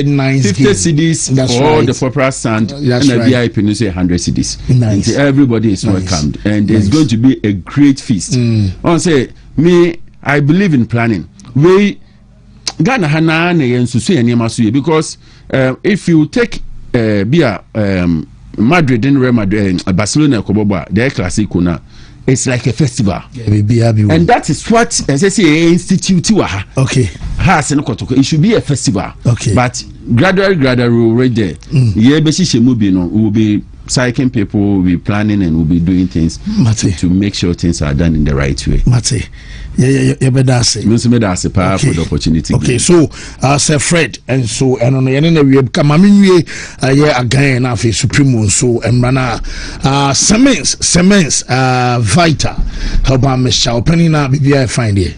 nice 50 CDs for all the popular stand and the VIP no say 100 CDs
nice.
Everybody is welcomed and there's going to be a great feast on say me I believe in planning we Ghana hana na yen susu enema so because if you take Madrid and Real Madrid Barcelona koboba the Clasico na it's like a festival and that is what as I say institute
okay
has no kotoko it should be a festival
okay
but gradually right there yeah be shemubi no we will be cycling people will be planning and will be doing things to make sure things are done in the right way
yeah better say
for the opportunity
okay so Sir Fred and so and on the we come yeah again na fe supreme so emrana Siemens Vita help am Michelle Penina bibia find here